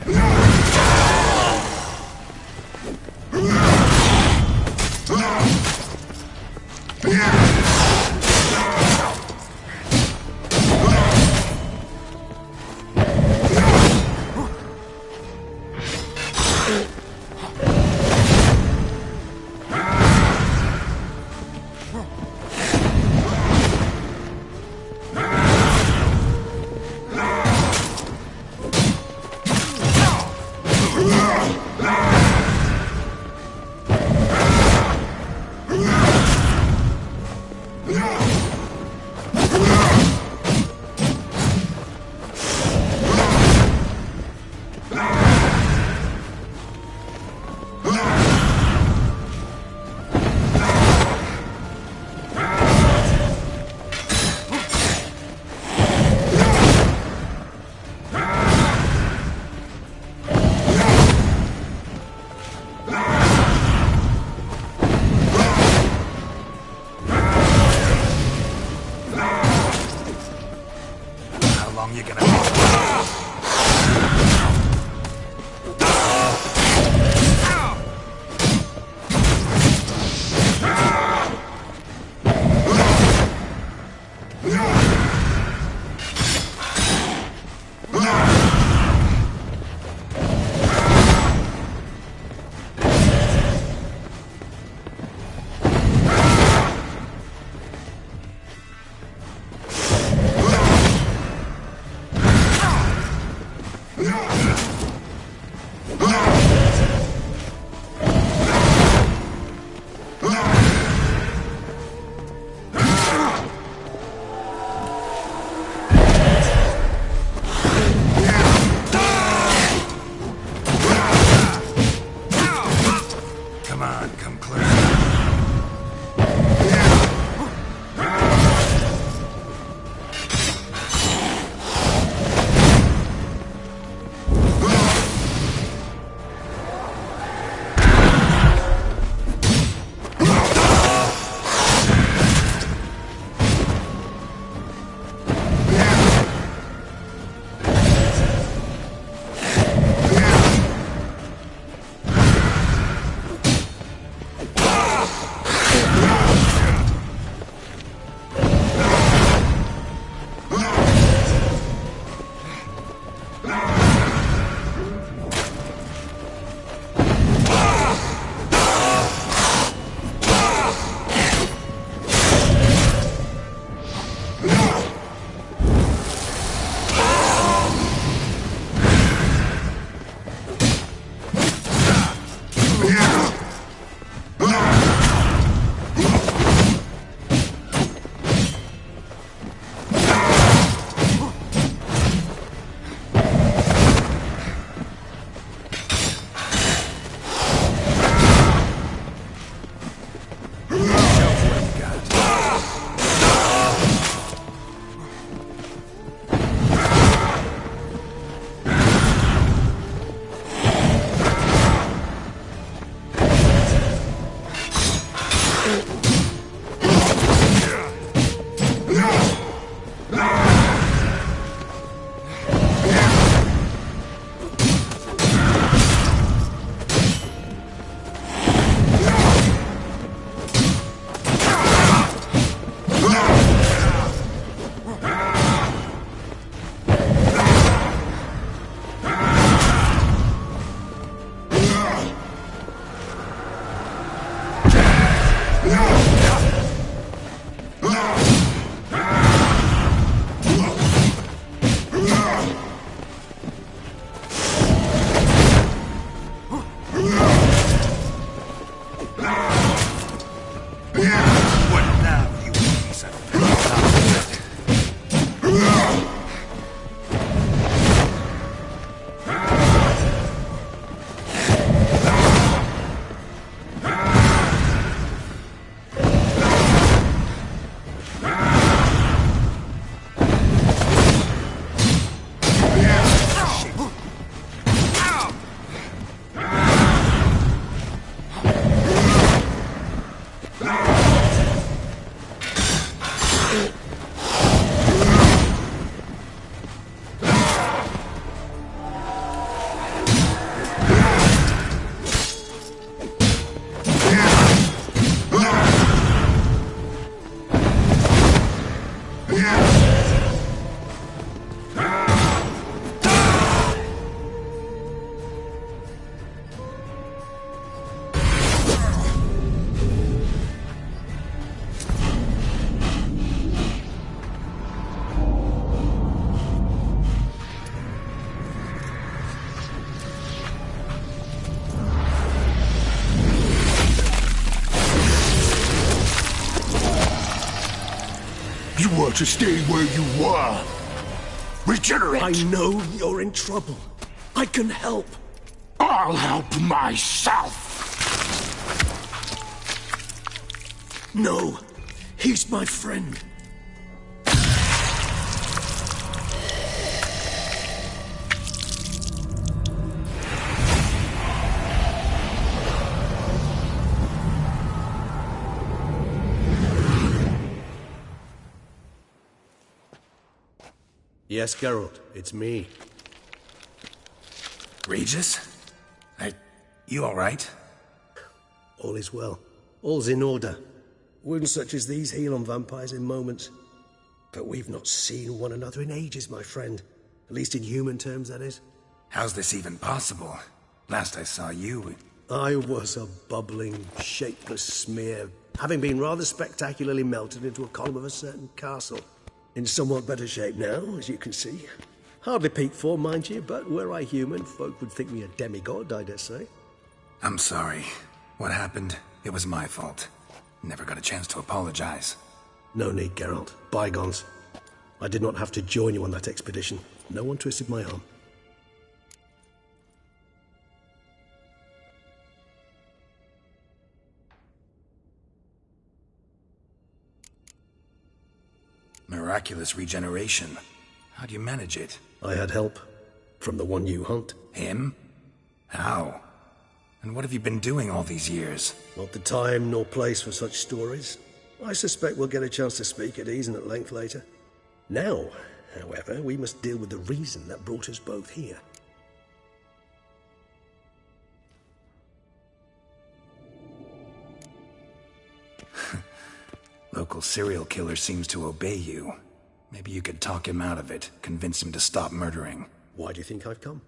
were to stay where you were. Regenerate! I know you're in trouble. I can help. I'll help myself! No, he's my friend. Yes, Geralt, it's me. Regis? You all right? All is well. All's in order. Wounds such as these heal on vampires in moments. But we've not seen one another in ages, my friend. At least in human terms, that is. How's this even possible? Last I saw you... I was a bubbling, shapeless smear, having been rather spectacularly melted into a column of a certain castle. In somewhat better shape now, as you can see. Hardly peak form, mind you, but were I human, folk would think me a demigod, I dare say. I'm sorry. What happened, it was my fault. Never got a chance to apologize. No need, Geralt. Bygones. I did not have to join you on that expedition. No one twisted my arm. Miraculous regeneration. How do you manage it? I had help. From the one you hunt. Him? How? And what have you been doing all these years? Not the time nor place for such stories. I suspect we'll get a chance to speak at ease and at length later. Now, however, we must deal with the reason that brought us both here. Local serial killer seems to obey you. Maybe you could talk him out of it, convince him to stop murdering. Why do you think I've come?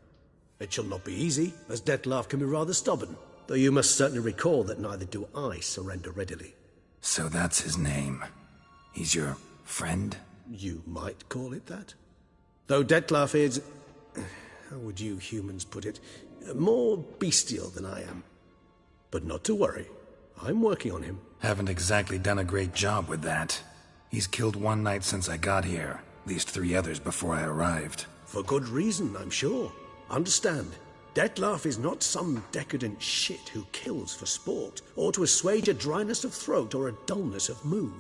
It shall not be easy, as Dettlaff can be rather stubborn. Though you must certainly recall that neither do I surrender readily. So that's his name. He's your friend? You might call it that. Though Dettlaff is... how would you humans put it? More bestial than I am. But not to worry. I'm working on him. Haven't exactly done a great job with that. He's killed one knight since I got here. At least 3 others before I arrived. For good reason, I'm sure. Understand, Dettlaff is not some decadent shit who kills for sport, or to assuage a dryness of throat or a dullness of mood.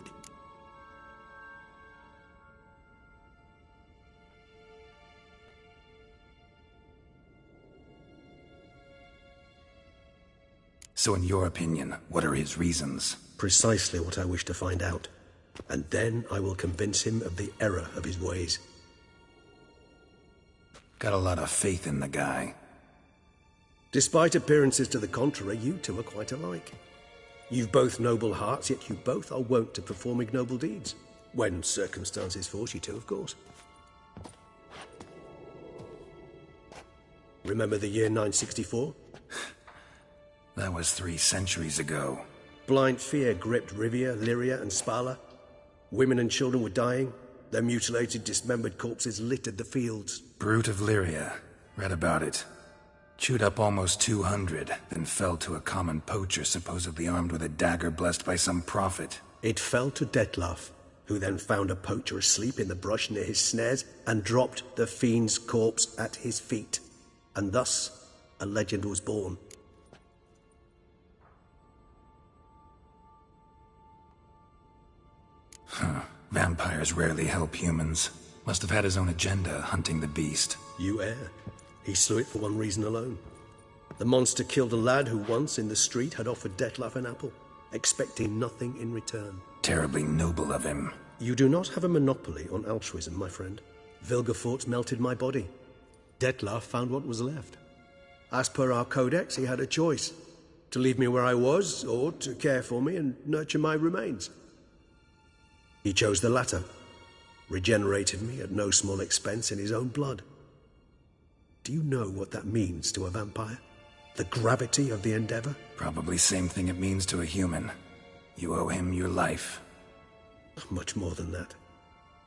So in your opinion, what are his reasons? Precisely what I wish to find out. And then I will convince him of the error of his ways. Got a lot of faith in the guy. Despite appearances to the contrary, you two are quite alike. You've both noble hearts, yet you both are wont to perform ignoble deeds. When circumstances force you to, of course. Remember the year 964? That was 3 centuries ago. Blind fear gripped Rivia, Lyria, and Spala. Women and children were dying. Their mutilated, dismembered corpses littered the fields. Brute of Lyria. Read about it. Chewed up almost 200, then fell to a common poacher supposedly armed with a dagger blessed by some prophet. It fell to Dettlaff, who then found a poacher asleep in the brush near his snares and dropped the fiend's corpse at his feet. And thus, a legend was born. Huh. Vampires rarely help humans. Must have had his own agenda, hunting the beast. You err. He slew it for one reason alone. The monster killed a lad who once, in the street, had offered Dettlaff an apple, expecting nothing in return. Terribly noble of him. You do not have a monopoly on altruism, my friend. Vilgefortz melted my body. Dettlaff found what was left. As per our codex, he had a choice. To leave me where I was, or to care for me and nurture my remains. He chose the latter. Regenerated me at no small expense in his own blood. Do you know what that means to a vampire? The gravity of the endeavor? Probably same thing it means to a human. You owe him your life. Much more than that.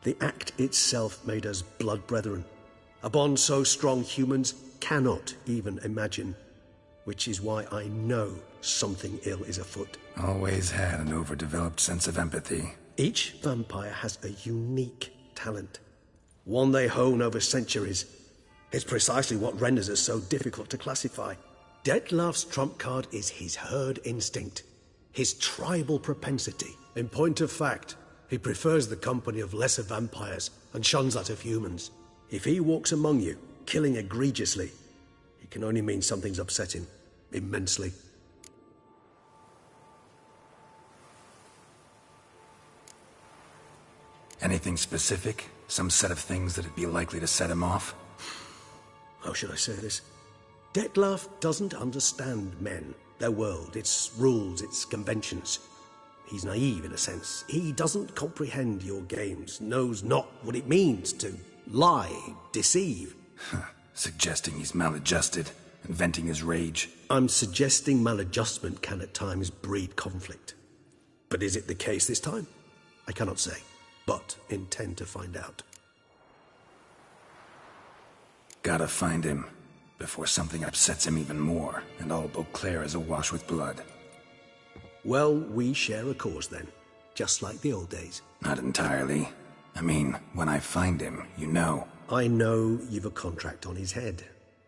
The act itself made us blood brethren. A bond so strong humans cannot even imagine. Which is why I know something ill is afoot. Always had an overdeveloped sense of empathy. Each vampire has a unique talent, one they hone over centuries. It's precisely what renders us so difficult to classify. Dettlaff's trump card is his herd instinct, his tribal propensity. In point of fact, he prefers the company of lesser vampires and shuns that of humans. If he walks among you, killing egregiously, it can only mean something's upset him immensely. Anything specific? Some set of things that'd be likely to set him off? How should I say this? Dettlaff doesn't understand men, their world, its rules, its conventions. He's naive in a sense. He doesn't comprehend your games, knows not what it means to lie, deceive. Suggesting he's maladjusted, and venting his rage. I'm suggesting maladjustment can at times breed conflict. But is it the case this time? I cannot say, but intend to find out. Gotta find him, before something upsets him even more, and all Beauclair is awash with blood. Well, we share a cause then, just like the old days. Not entirely. I mean, when I find him, you know. I know you've a contract on his head.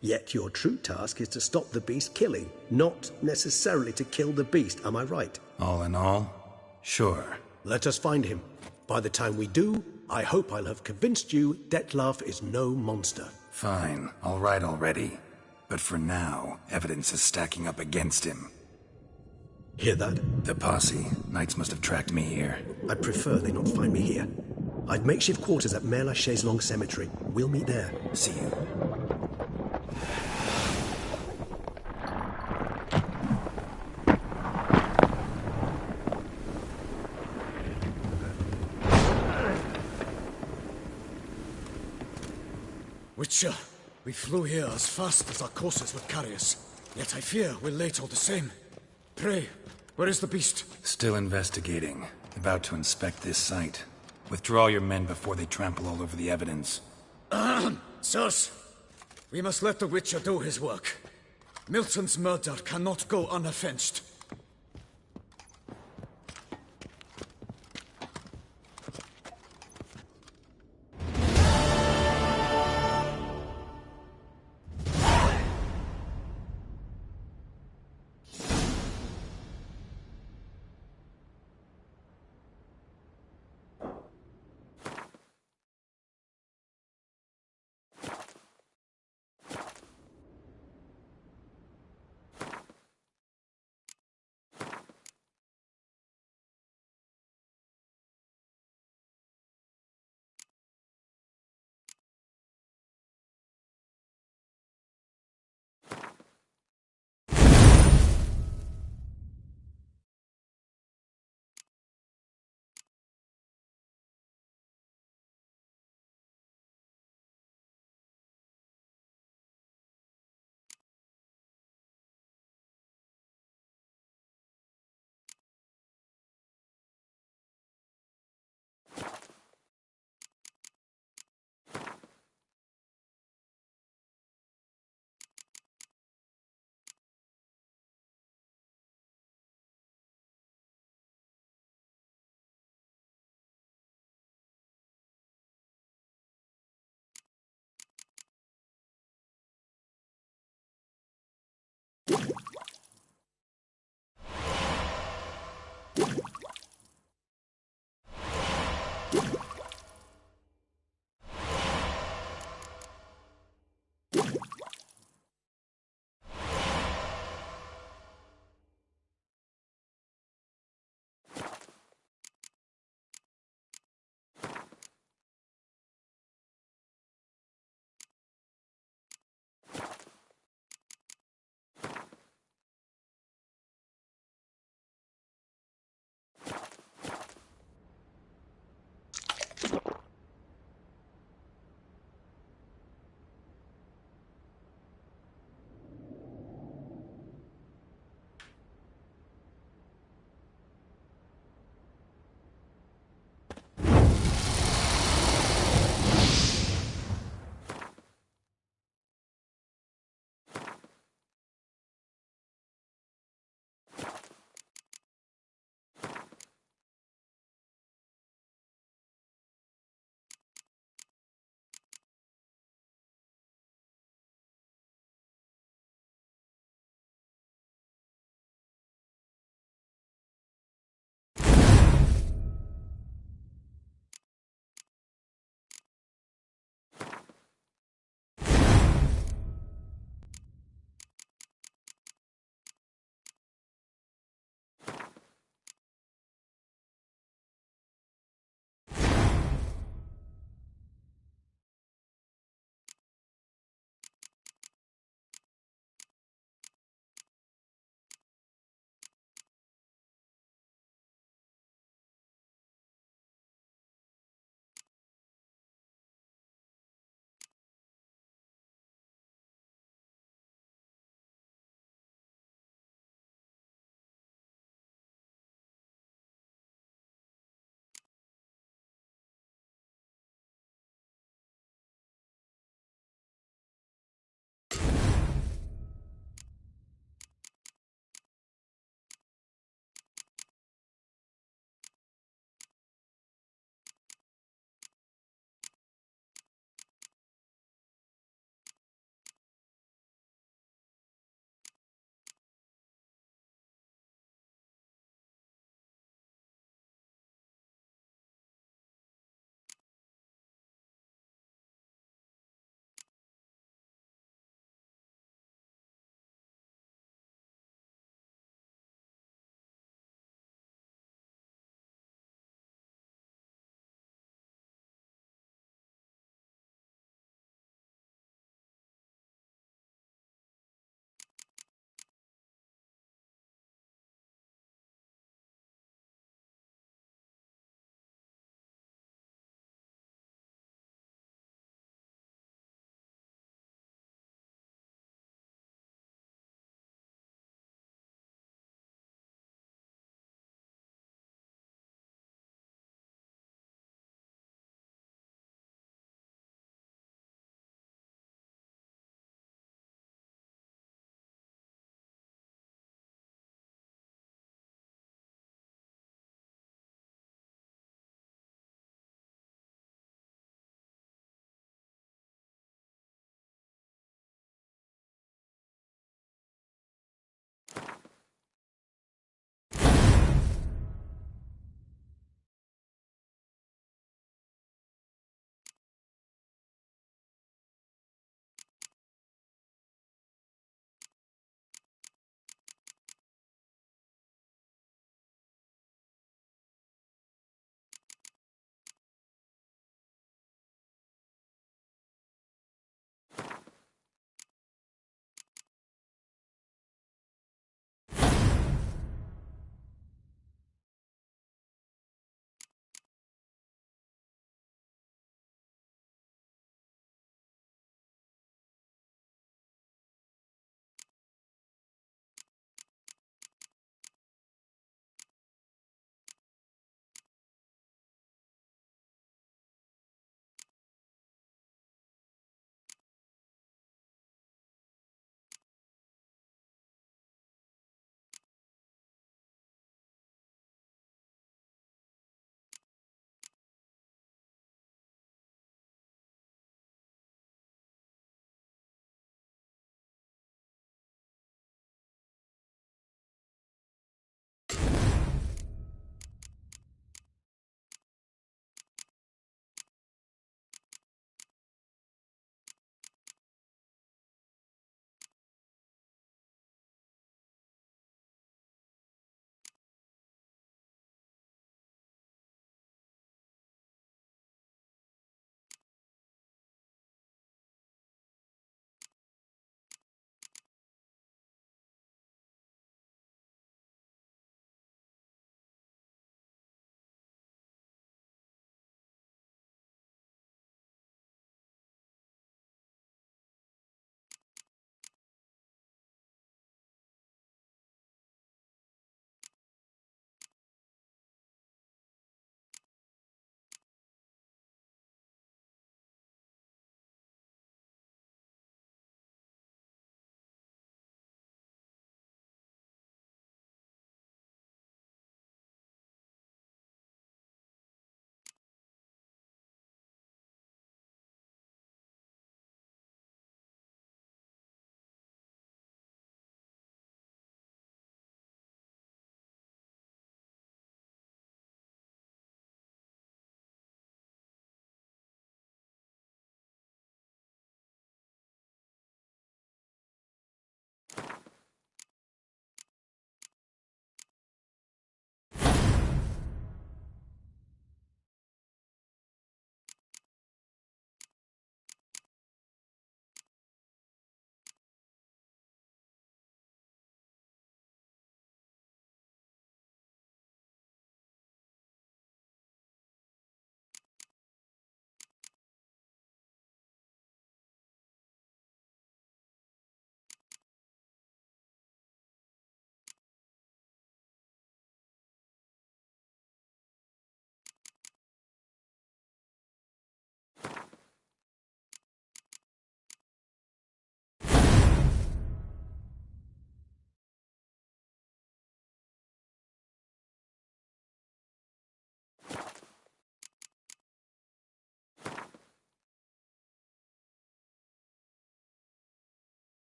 Yet your true task is to stop the beast killing, not necessarily to kill the beast, am I right? All in all, sure. Let us find him. By the time we do, I hope I'll have convinced you Dettlaff is no monster. Fine, all right already. But for now, evidence is stacking up against him. Hear that? The posse. Knights must have tracked me here. I'd prefer they not find me here. I've makeshift quarters at Mère Lachaise Long Cemetery. We'll meet there. See you. Witcher, we flew here as fast as our courses would carry us. Yet I fear we're late all the same. Pray, where is the beast? Still investigating. About to inspect this site. Withdraw your men before they trample all over the evidence. Sirs, we must let the Witcher do his work. Milton's murder cannot go unavenged.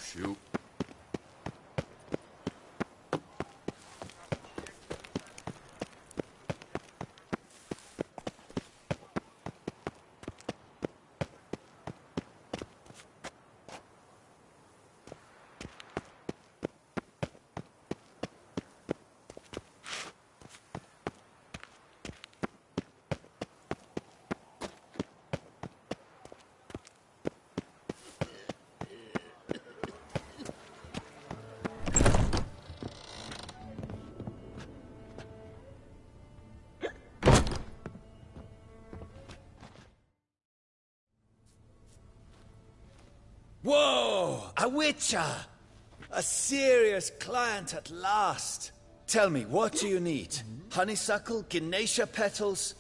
Shoot. Whoa! A witcher! A serious client at last. Tell me, what do you need? Honeysuckle, Ginacia petals?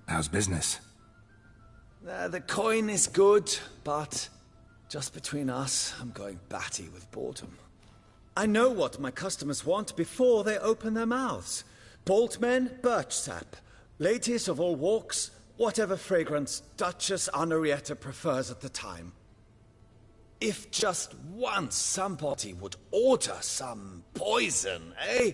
How's business? The coin is good, but just between us, I'm going batty with boredom. I know what my customers want before they open their mouths. Boltmen, birch sap. Ladies of all walks, whatever fragrance Duchess Honoretta prefers at the time. If just once somebody would order some poison, eh?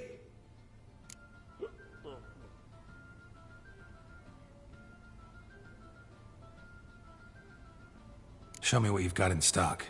Show me what you've got in stock.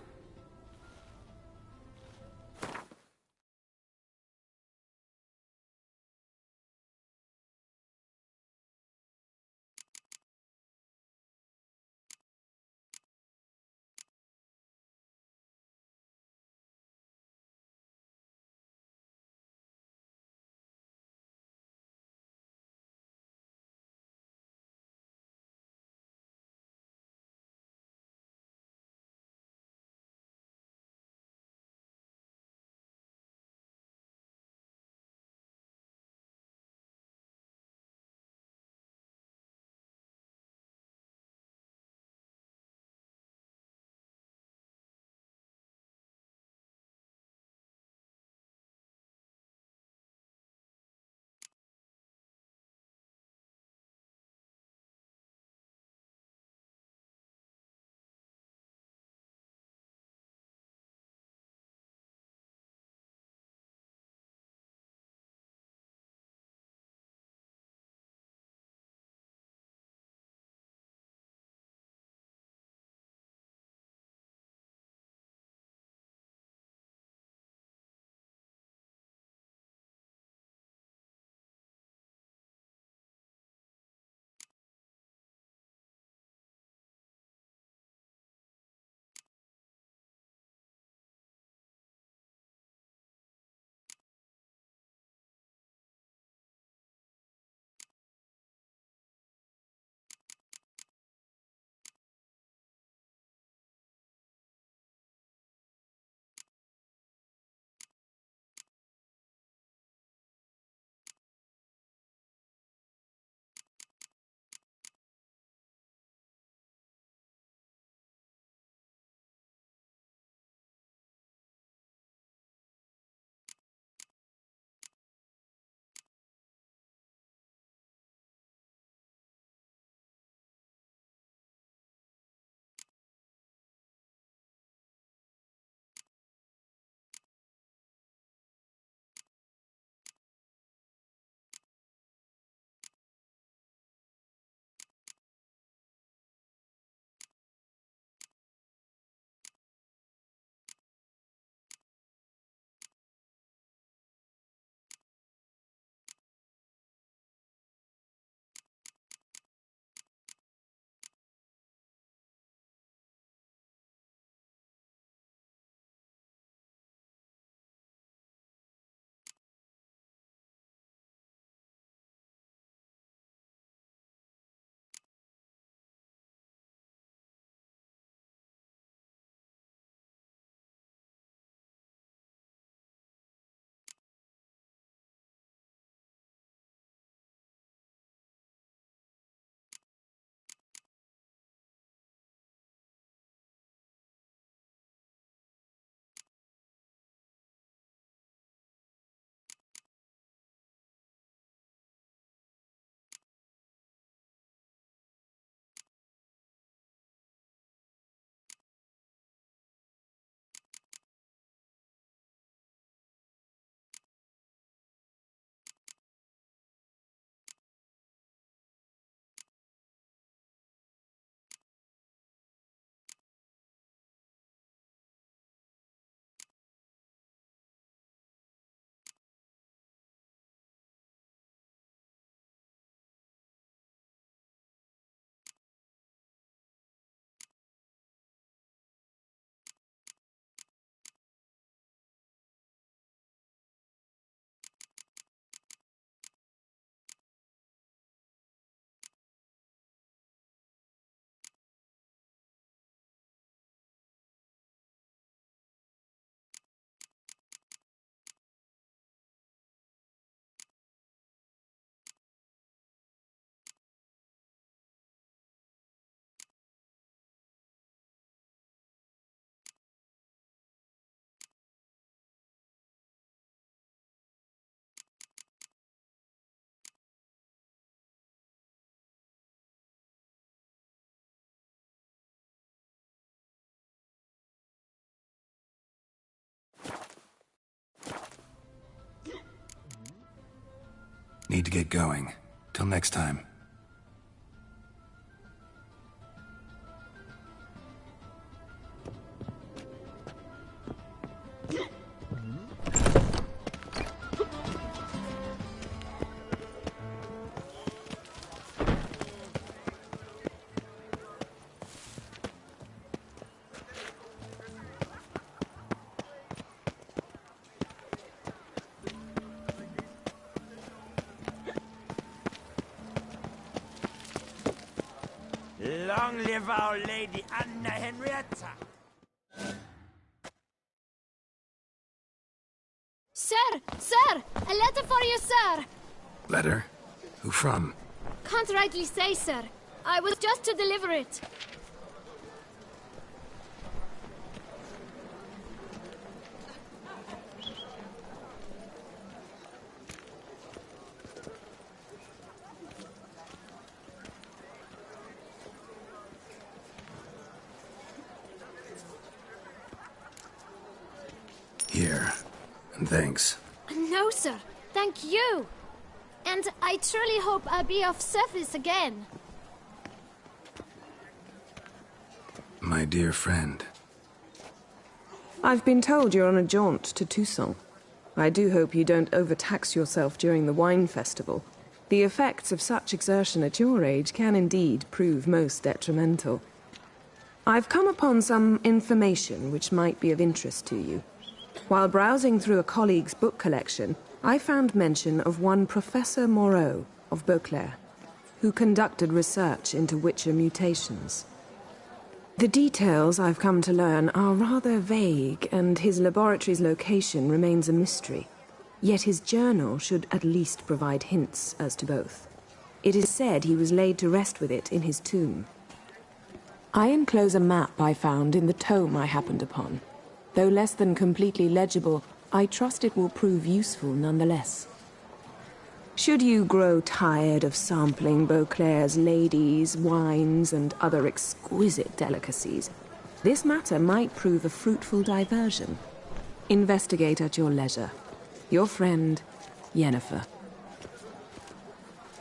Need to get going. Till next time. Long live our Lady Anna Henrietta! Sir! Sir! A letter for you, sir! Letter? Who from? Can't rightly say, sir. I was just to deliver it. Here. And thanks. No, sir. Thank you. And I truly hope I'll be of service again. My dear friend. I've been told you're on a jaunt to Toussaint. I do hope you don't overtax yourself during the wine festival. The effects of such exertion at your age can indeed prove most detrimental. I've come upon some information which might be of interest to you. While browsing through a colleague's book collection, I found mention of one Professor Moreau of Beauclair, who conducted research into Witcher mutations. The details I've come to learn are rather vague, and his laboratory's location remains a mystery. Yet his journal should at least provide hints as to both. It is said he was laid to rest with it in his tomb. I enclose a map I found in the tome I happened upon. Though less than completely legible, I trust it will prove useful nonetheless. Should you grow tired of sampling Beauclair's ladies, wines, and other exquisite delicacies, this matter might prove a fruitful diversion. Investigate at your leisure. Your friend, Yennefer.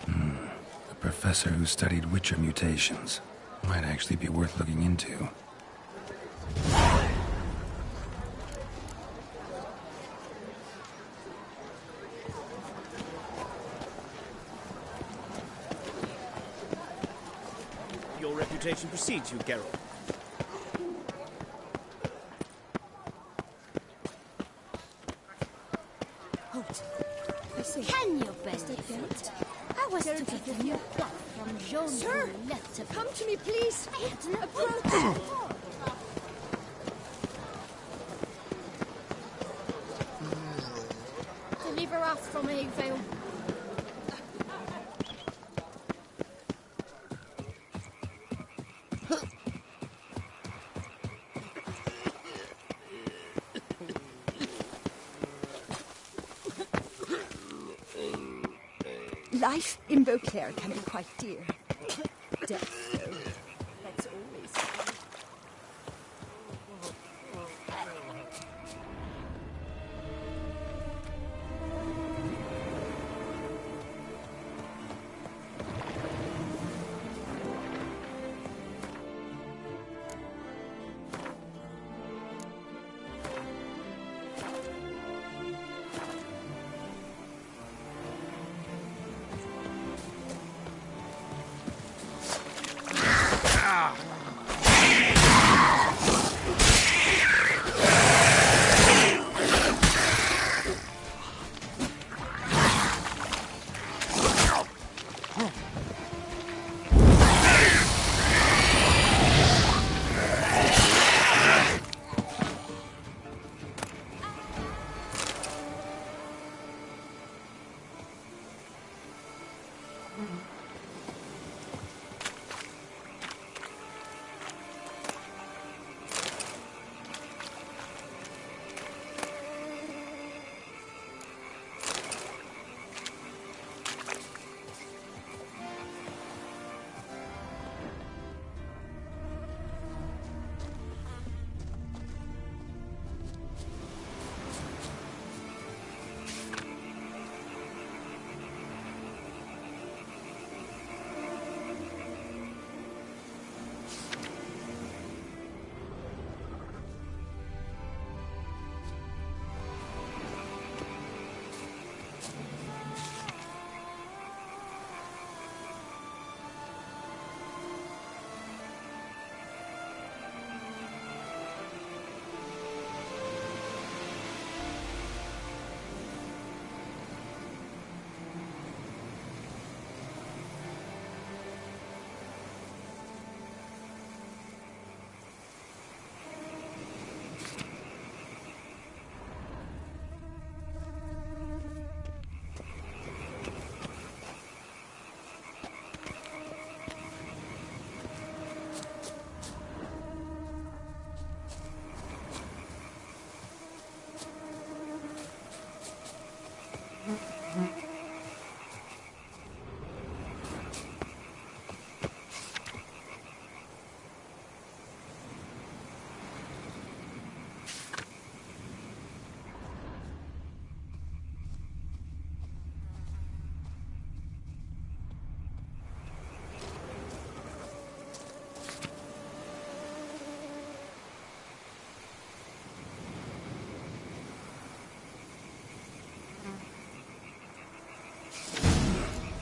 A professor who studied Witcher mutations. Might actually be worth looking into. Your reputation precedes you, Geralt. Halt. Can you believe it? I was to get a new cloth from Jean. Sir, come to me, please. I had an approach. Deliver us from Avale. Life in Beauclair can be quite dear. Death, though, that's always...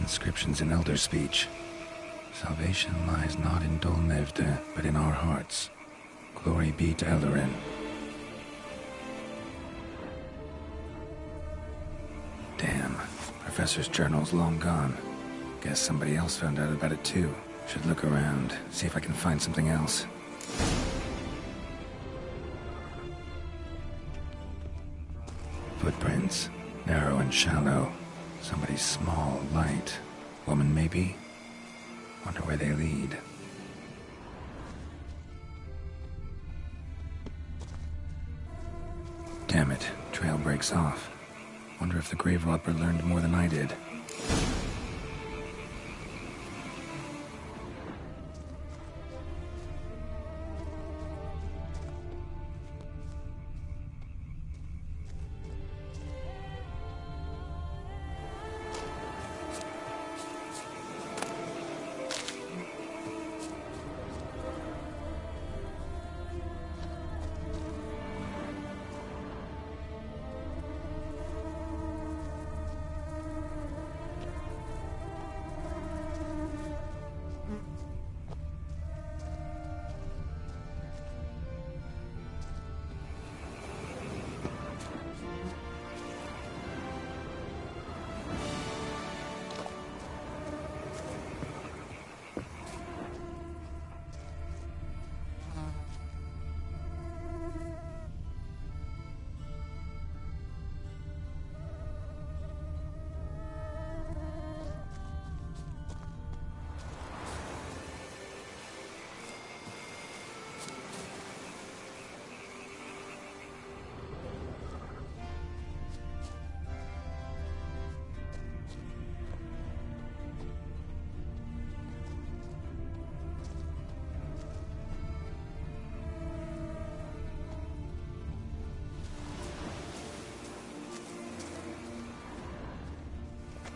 Inscriptions in Elder speech. Salvation lies not in Dol Nevde, but in our hearts. Glory be to Eldarin. Damn. Professor's journal's long gone. Guess somebody else found out about it too. Should look around, see if I can find something else. Footprints. Narrow and shallow. Somebody's small, light. Woman, maybe? Wonder where they lead. Damn it. Trail breaks off. Wonder if the grave robber learned more than I did.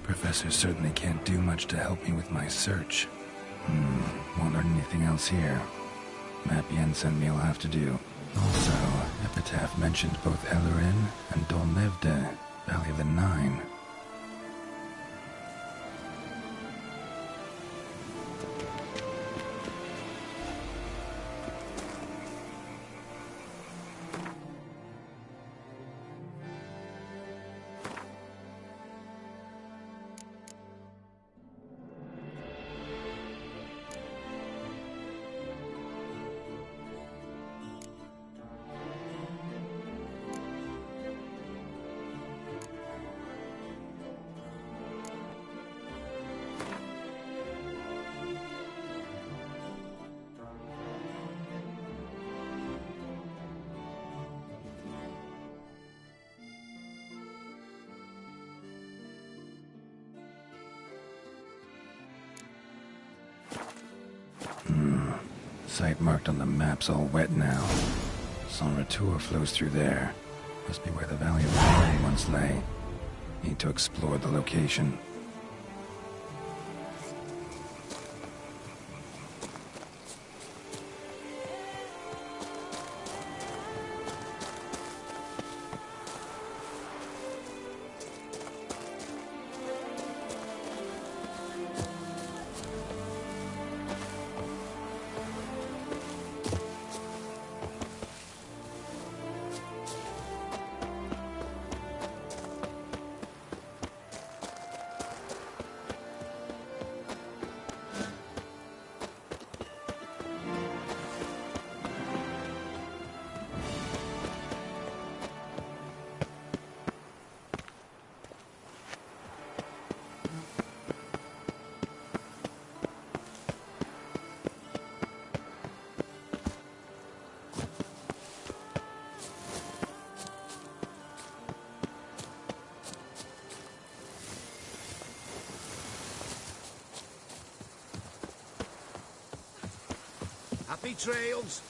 Professor certainly can't do much to help me with my search. Won't learn anything else here. Map Jensen will have to do. Also, Epitaph mentioned both Eldarin and Dol Nevde, Valley of the Nine. Site marked on the map's all wet now. San Retour flows through there. Must be where the Valley of the Nine once lay. Need to explore the location. Happy trails.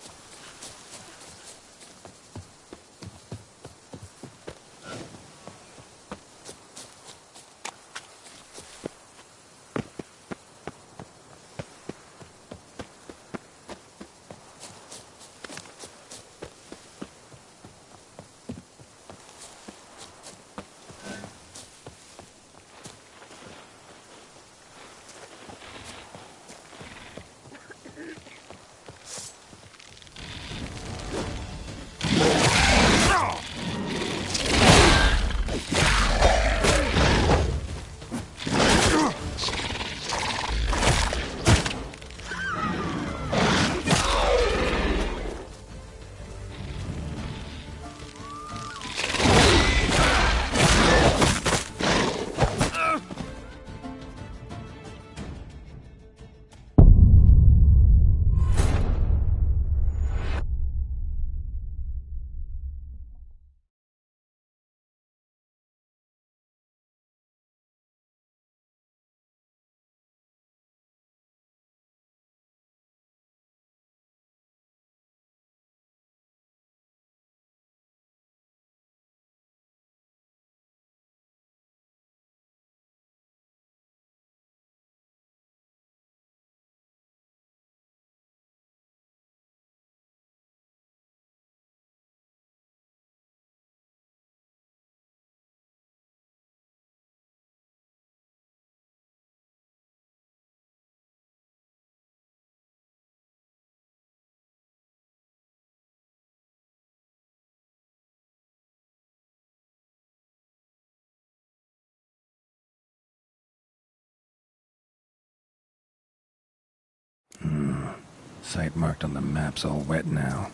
Site marked on the map's all wet now.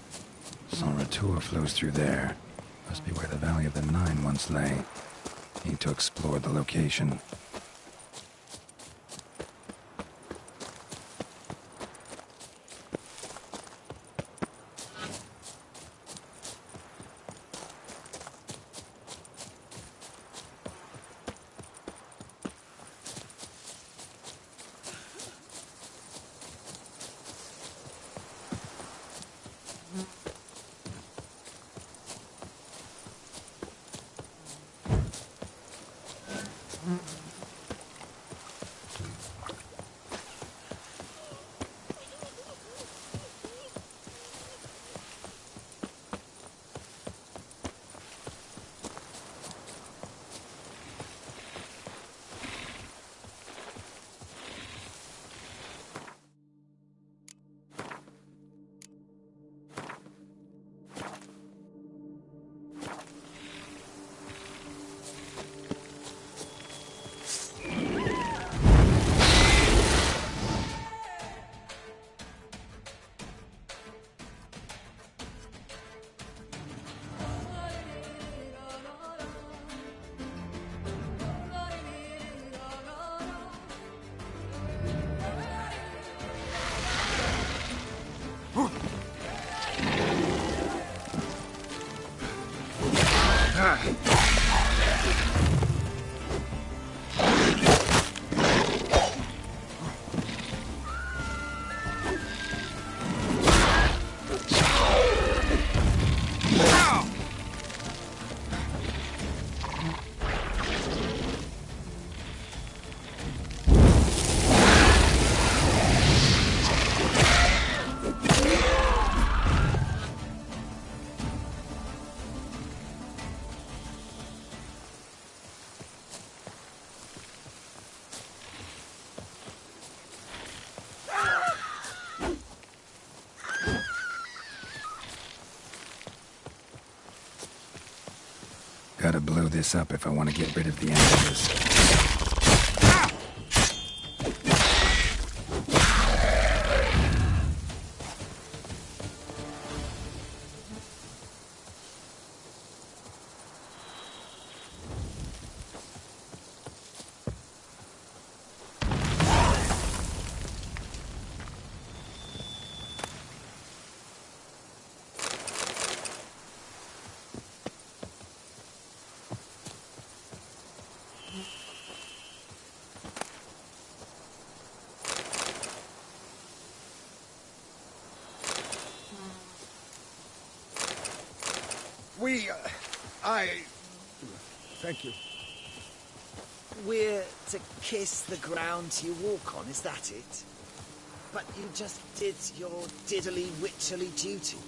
San Retour flows through there. Must be where the Valley of the Nine once lay. Need to explore the location. Gotta blow this up if I want to get rid of the images. Thank you. We're to kiss the ground you walk on, is that it? But you just did your diddly witcherly duty.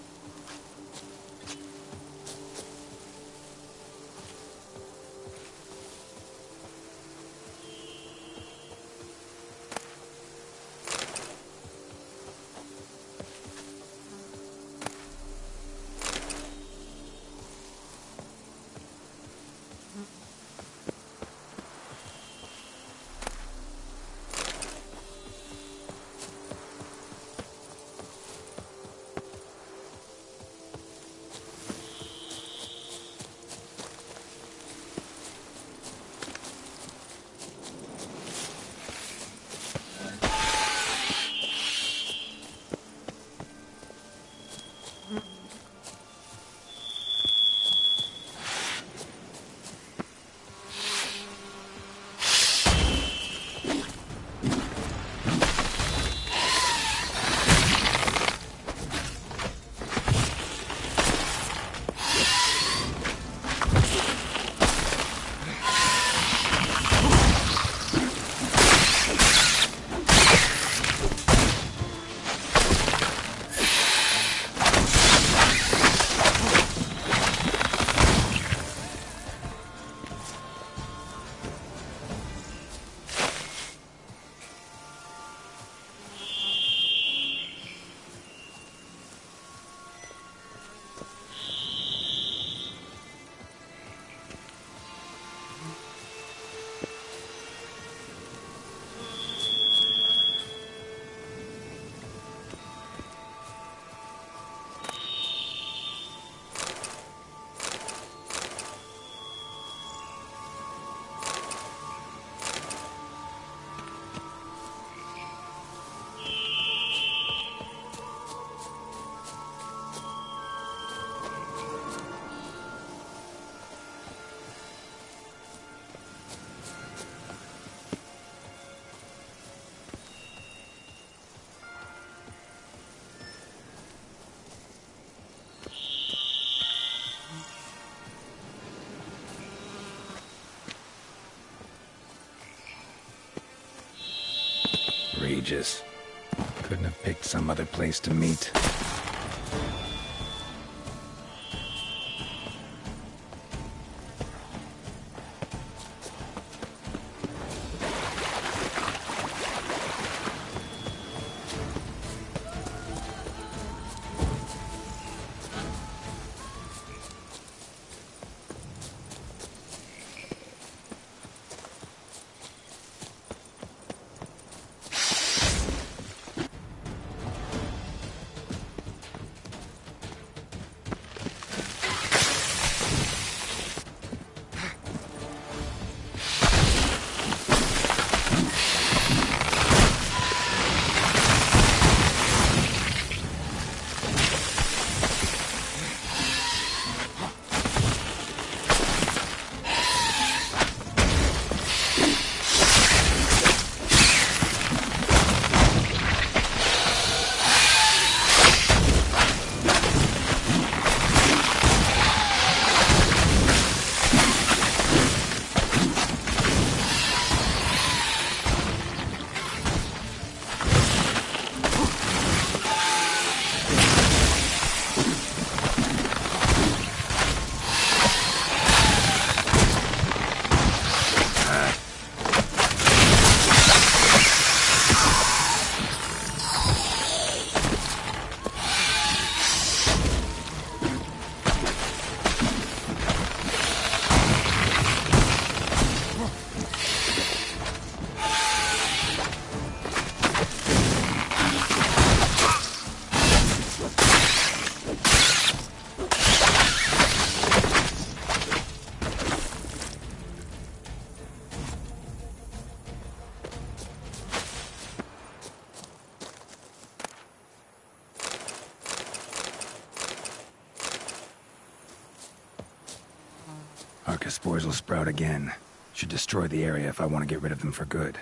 Regis. Couldn't have picked some other place to meet. Arca spores will sprout again. Should destroy the area if I want to get rid of them for good.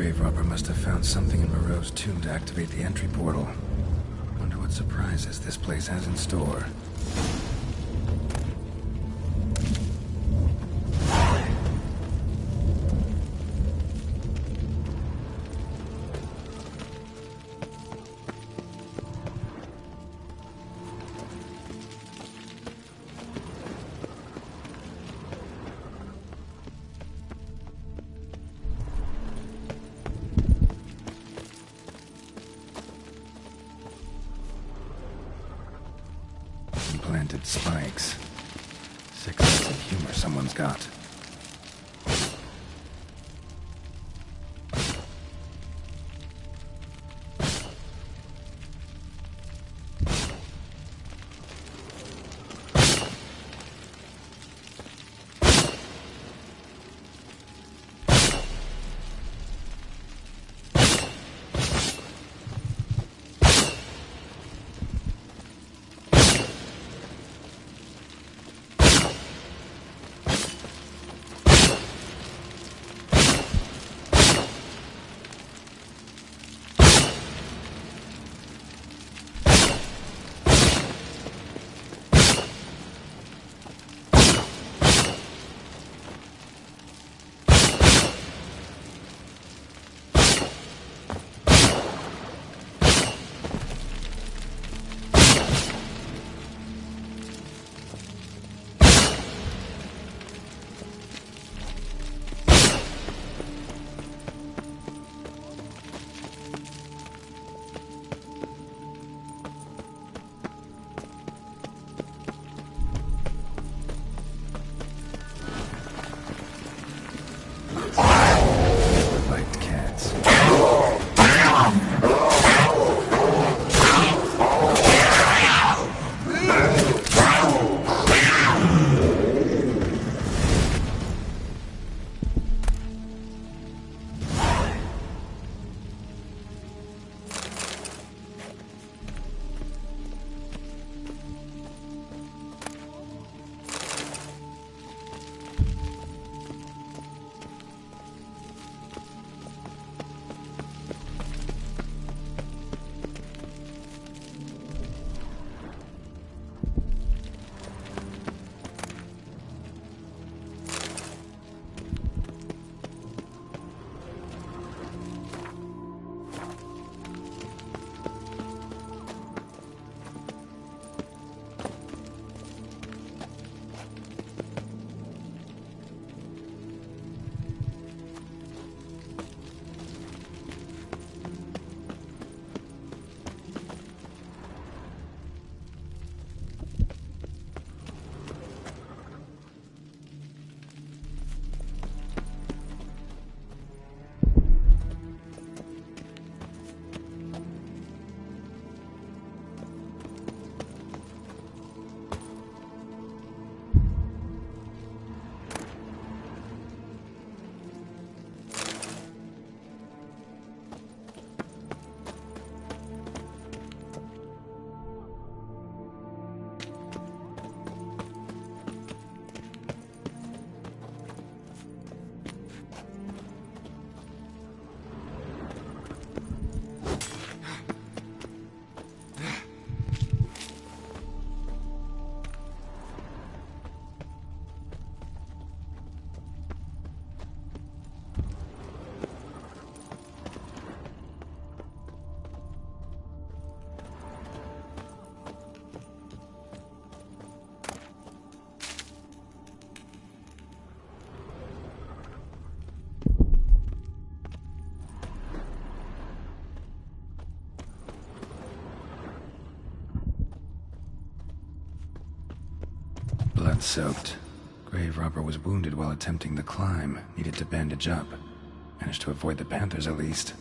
grave robber must have found something in Moreau's tomb to activate the entry portal. Wonder what surprises this place has in store. Planted spikes. Sick sense of humor someone's got. Blood-soaked. Grave robber was wounded while attempting the climb. Needed to bandage up. Managed to avoid the panthers at least.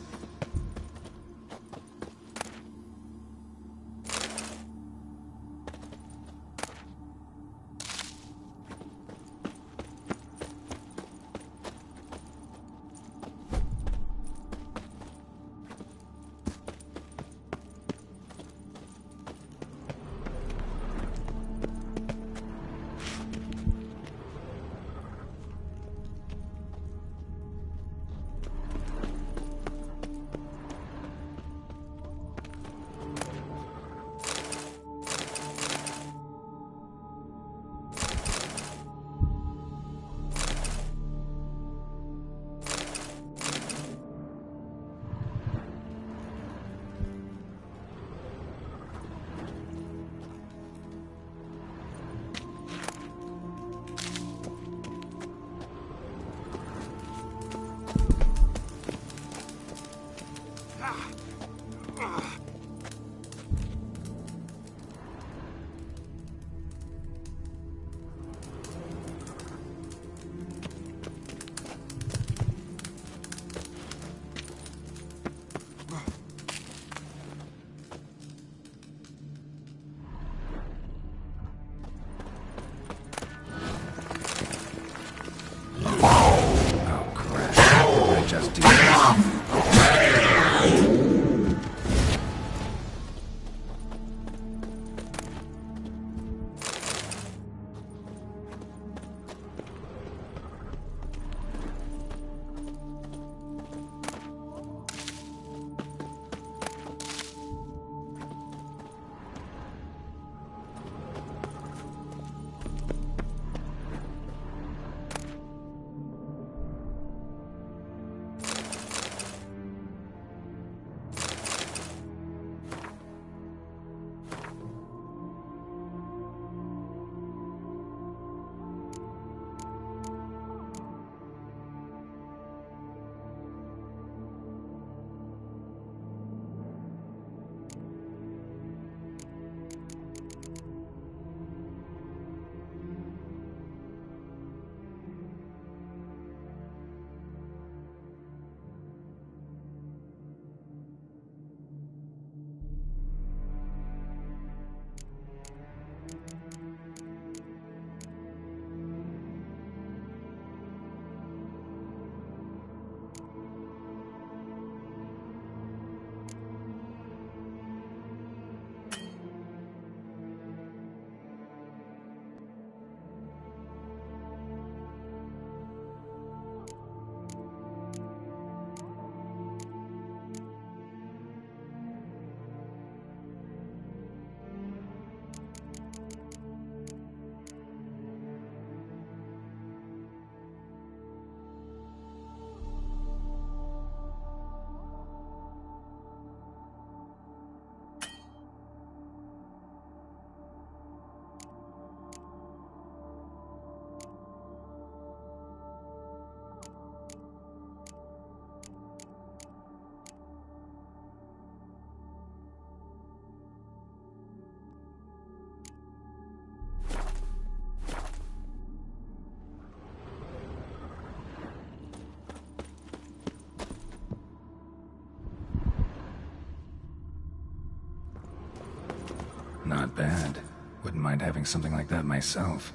Not bad. Wouldn't mind having something like that myself.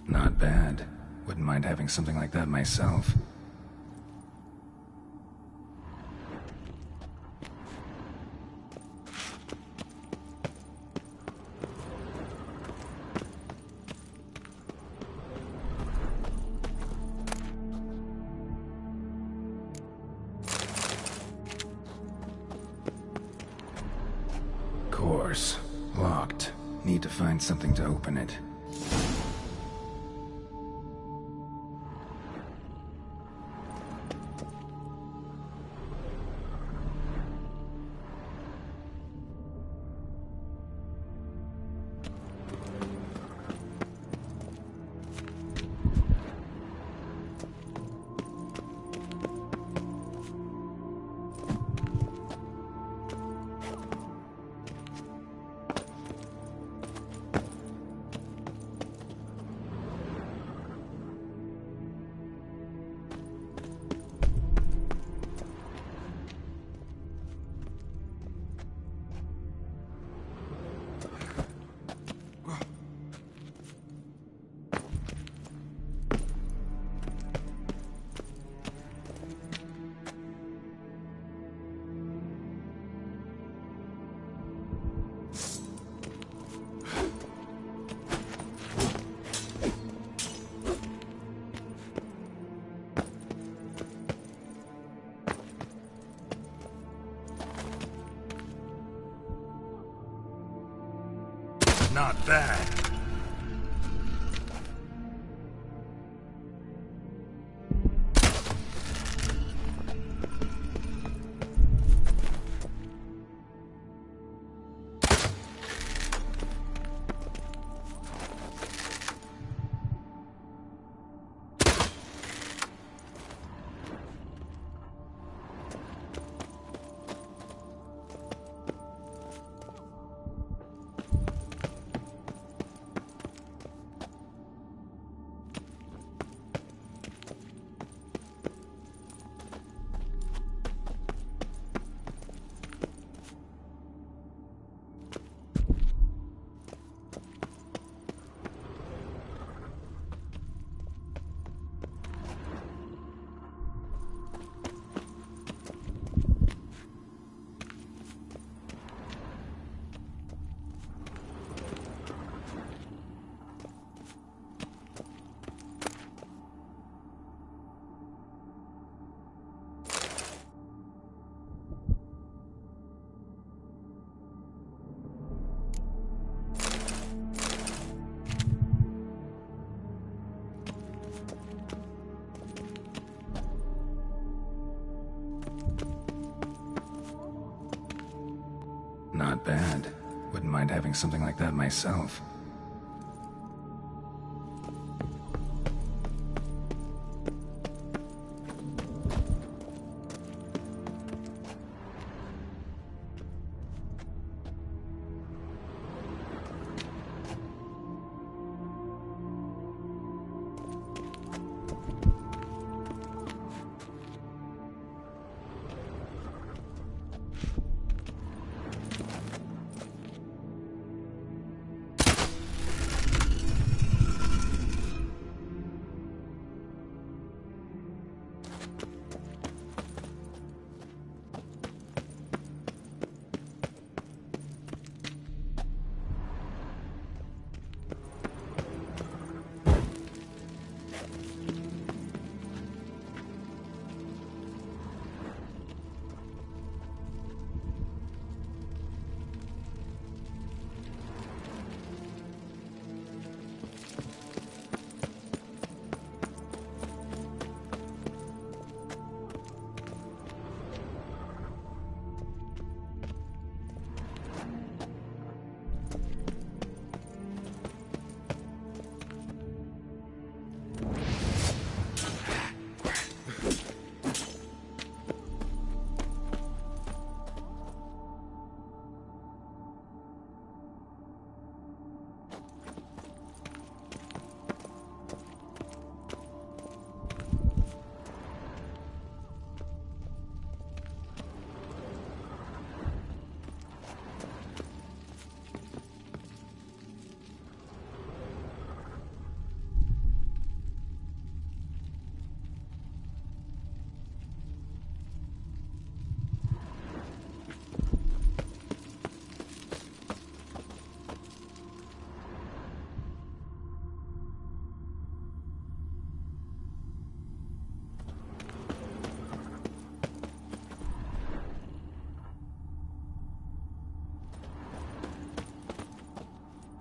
Not bad. Wouldn't mind having something like that myself. Course. Locked. Need to find something to open it. Not bad. Not bad. Wouldn't mind having something like that myself.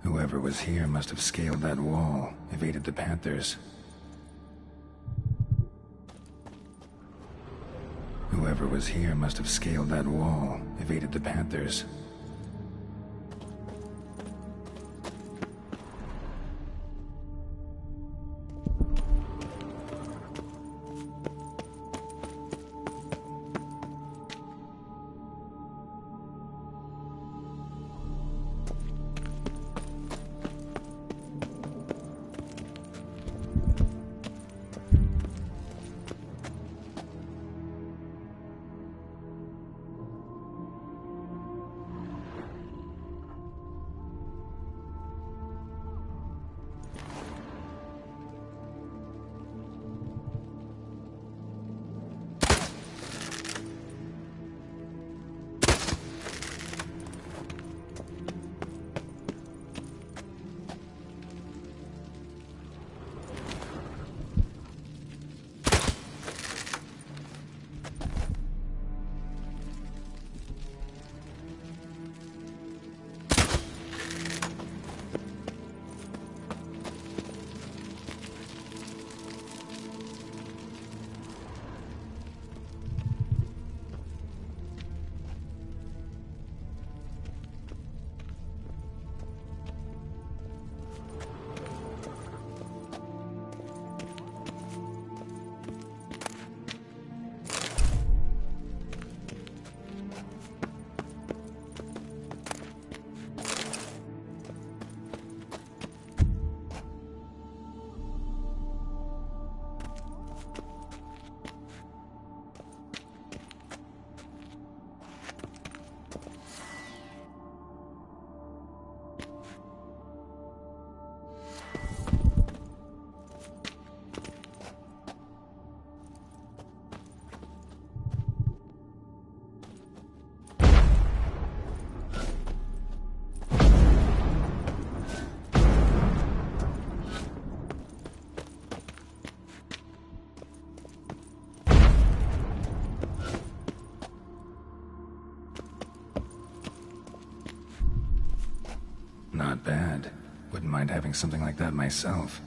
Whoever was here must have scaled that wall, evaded the Panthers. Whoever was here must have scaled that wall, evaded the Panthers. Not bad. Wouldn't mind having something like that myself.